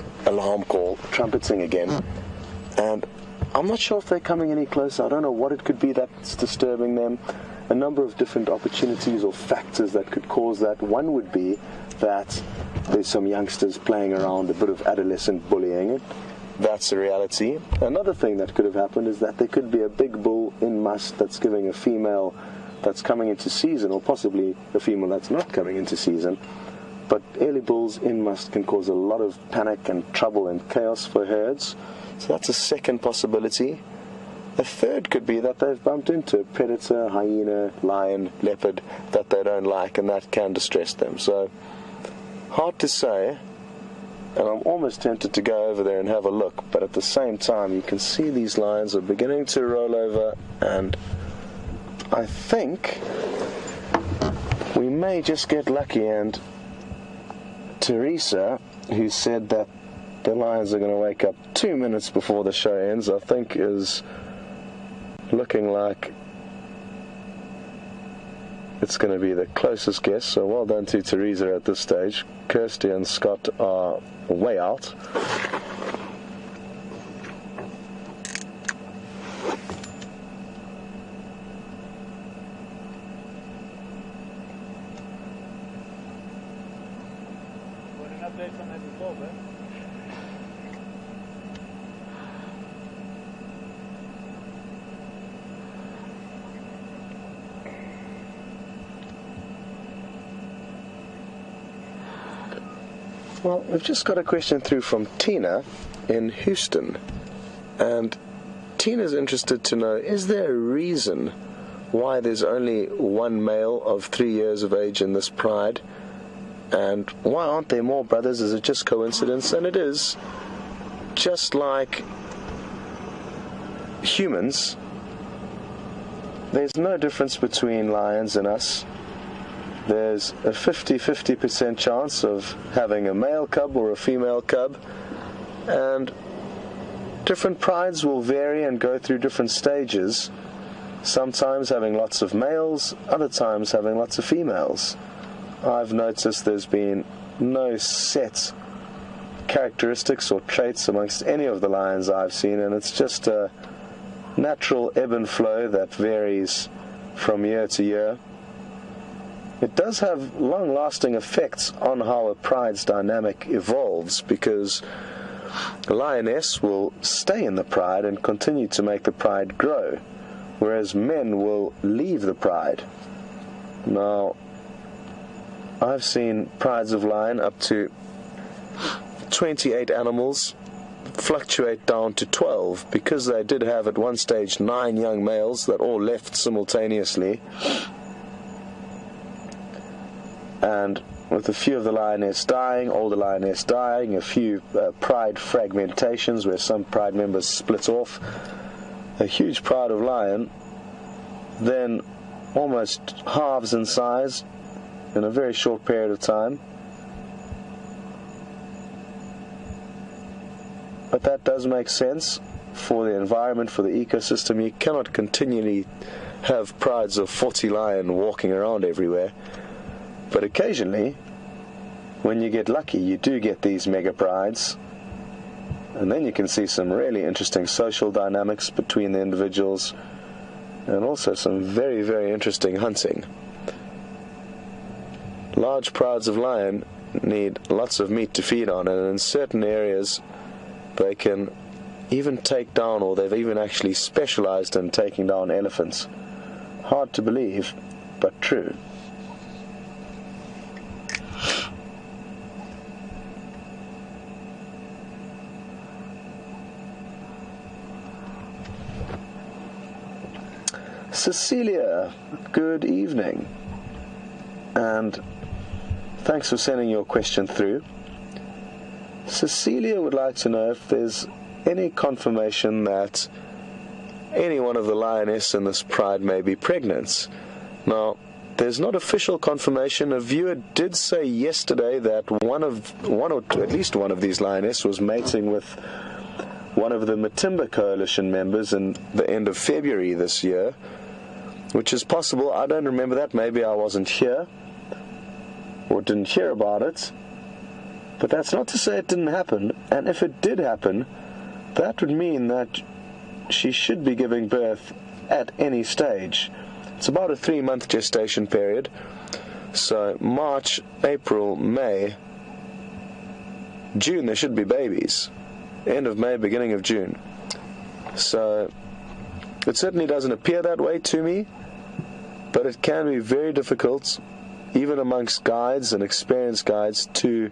call trumpeting again, and I'm not sure if they're coming any closer. I don't know what it could be that's disturbing them. A number of different opportunities or factors that could cause that. One would be that there's some youngsters playing around, a bit of adolescent bullying. That's a reality. Another thing that could have happened is that there could be a big bull in must that's giving a female that's coming into season, or possibly a female that's not coming into season. But early bulls in must can cause a lot of panic and trouble and chaos for herds. So that's a second possibility. A third could be that they've bumped into a predator, hyena, lion, leopard that they don't like, and that can distress them. So, hard to say, and I'm almost tempted to go over there and have a look, but at the same time you can see these lions are beginning to roll over, and I think we may just get lucky. And Teresa, who said that the lions are going to wake up 2 minutes before the show ends, I think is looking like it's going to be the closest guess. So well done to Teresa at this stage. Kirsty and Scott are way out. Well, we've just got a question through from Tina in Houston, and Tina's interested to know, is there a reason why there's only one male of 3 years of age in this pride, and why aren't there more brothers? Is it just coincidence? And it is, just like humans, there's no difference between lions and us. There's a 50% chance of having a male cub or a female cub, and different prides will vary and go through different stages, sometimes having lots of males, other times having lots of females. I've noticed there's been no set characteristics or traits amongst any of the lions I've seen, and it's just a natural ebb and flow that varies from year to year. It does have long-lasting effects on how a pride's dynamic evolves, because a lioness will stay in the pride and continue to make the pride grow, whereas men will leave the pride. Now, I've seen prides of lion up to 28 animals fluctuate down to 12, because they did have at one stage 9 young males that all left simultaneously. And with a few of the lioness dying, older lioness dying, a few pride fragmentations where some pride members split off, a huge pride of lion then almost halves in size in a very short period of time. But that does make sense for the environment, for the ecosystem. You cannot continually have prides of 40 lion walking around everywhere. But occasionally, when you get lucky, you do get these mega prides, and then you can see some really interesting social dynamics between the individuals, and also some very, very interesting hunting. Large prides of lion need lots of meat to feed on, and in certain areas they can even take down, or they've even actually specialized in taking down elephants. Hard to believe, but true. Cecilia, good evening, and thanks for sending your question through. Cecilia would like to know if there's any confirmation that any one of the lioness in this pride may be pregnant. Now, there's not official confirmation. A viewer did say yesterday that at least one of these lioness was mating with one of the Matimba Coalition members in the end of February this year, which is possible. I don't remember that. Maybe I wasn't here or didn't hear about it. But that's not to say it didn't happen. And if it did happen, that would mean that she should be giving birth at any stage. It's about a 3-month gestation period. So March, April, May, June, there should be babies. End of May, beginning of June. So it certainly doesn't appear that way to me, but it can be very difficult, even amongst guides and experienced guides, to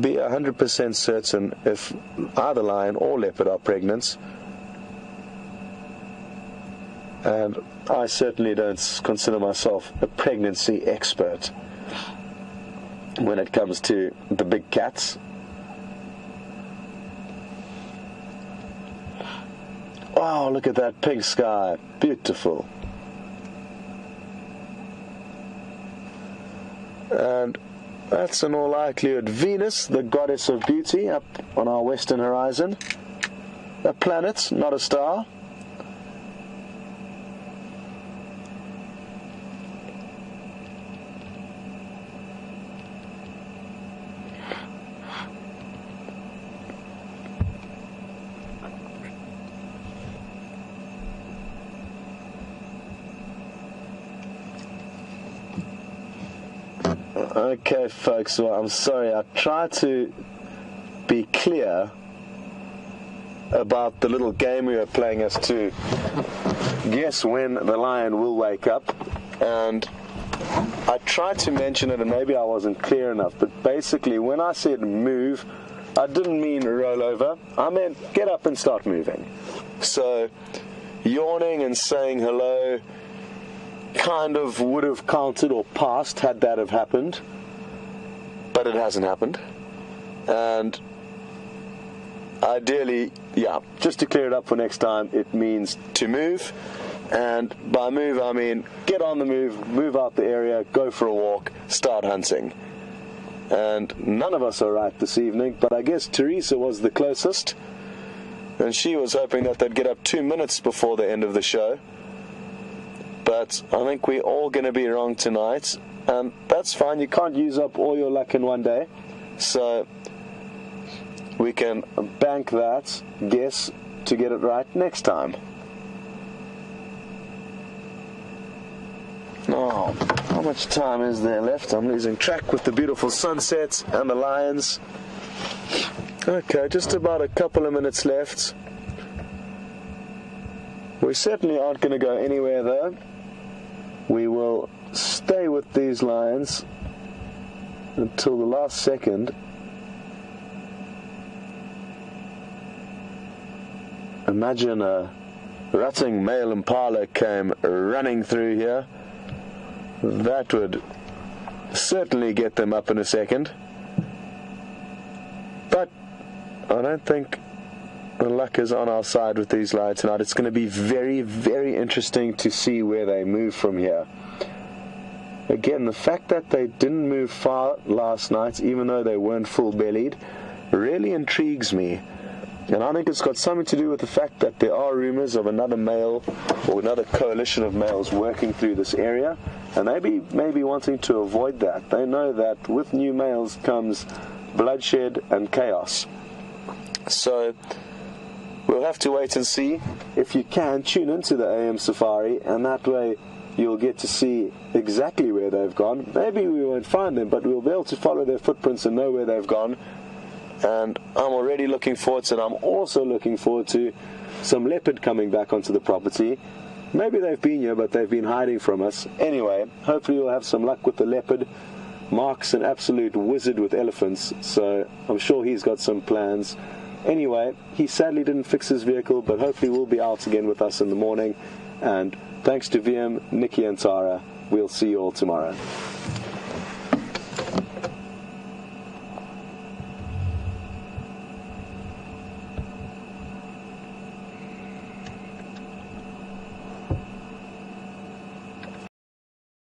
be 100% certain if either lion or leopard are pregnant. And I certainly don't consider myself a pregnancy expert when it comes to the big cats. Wow, look at that pink sky. Beautiful. And that's in all likelihood Venus, the goddess of beauty, up on our western horizon. A planet, not a star. Okay, folks, well, I'm sorry, I tried to be clear about the little game we were playing as to guess when the lion will wake up, and I tried to mention it and maybe I wasn't clear enough, but basically when I said move, I didn't mean roll over, I meant get up and start moving. So yawning and saying hello kind of would have counted or passed had that have happened, but it hasn't happened. And ideally, yeah, just to clear it up for next time, it means to move, and by move I mean get on the move out the area, go for a walk, start hunting. And none of us are right this evening, but I guess Teresa was the closest, and she was hoping that they'd get up 2 minutes before the end of the show. But I think we're all going to be wrong tonight, and that's fine. You can't use up all your luck in one day, so we can bank that guess to get it right next time. Oh, how much time is there left? I'm losing track with the beautiful sunset and the lions. Okay, just about a couple of minutes left. We certainly aren't going to go anywhere though. We will stay with these lions until the last second. Imagine a rutting male impala came running through here. That would certainly get them up in a second. But I don't think the luck is on our side with these lions tonight. It's going to be very, very interesting to see where they move from here. Again, the fact that they didn't move far last night, even though they weren't full-bellied, really intrigues me. And I think it's got something to do with the fact that there are rumors of another male or another coalition of males working through this area, and maybe wanting to avoid that. They know that with new males comes bloodshed and chaos. So we'll have to wait and see. If you can, tune into the AM Safari, and that way you'll get to see exactly where they've gone. Maybe we won't find them, but we'll be able to follow their footprints and know where they've gone. And I'm already looking forward to it. I'm also looking forward to some leopard coming back onto the property. Maybe they've been here, but they've been hiding from us. Anyway, hopefully we'll have some luck with the leopard. Marc's an absolute wizard with elephants, so I'm sure he's got some plans. Anyway, he sadly didn't fix his vehicle, but hopefully we'll be out again with us in the morning. And thanks to VM, Nikki and Tara. We'll see you all tomorrow.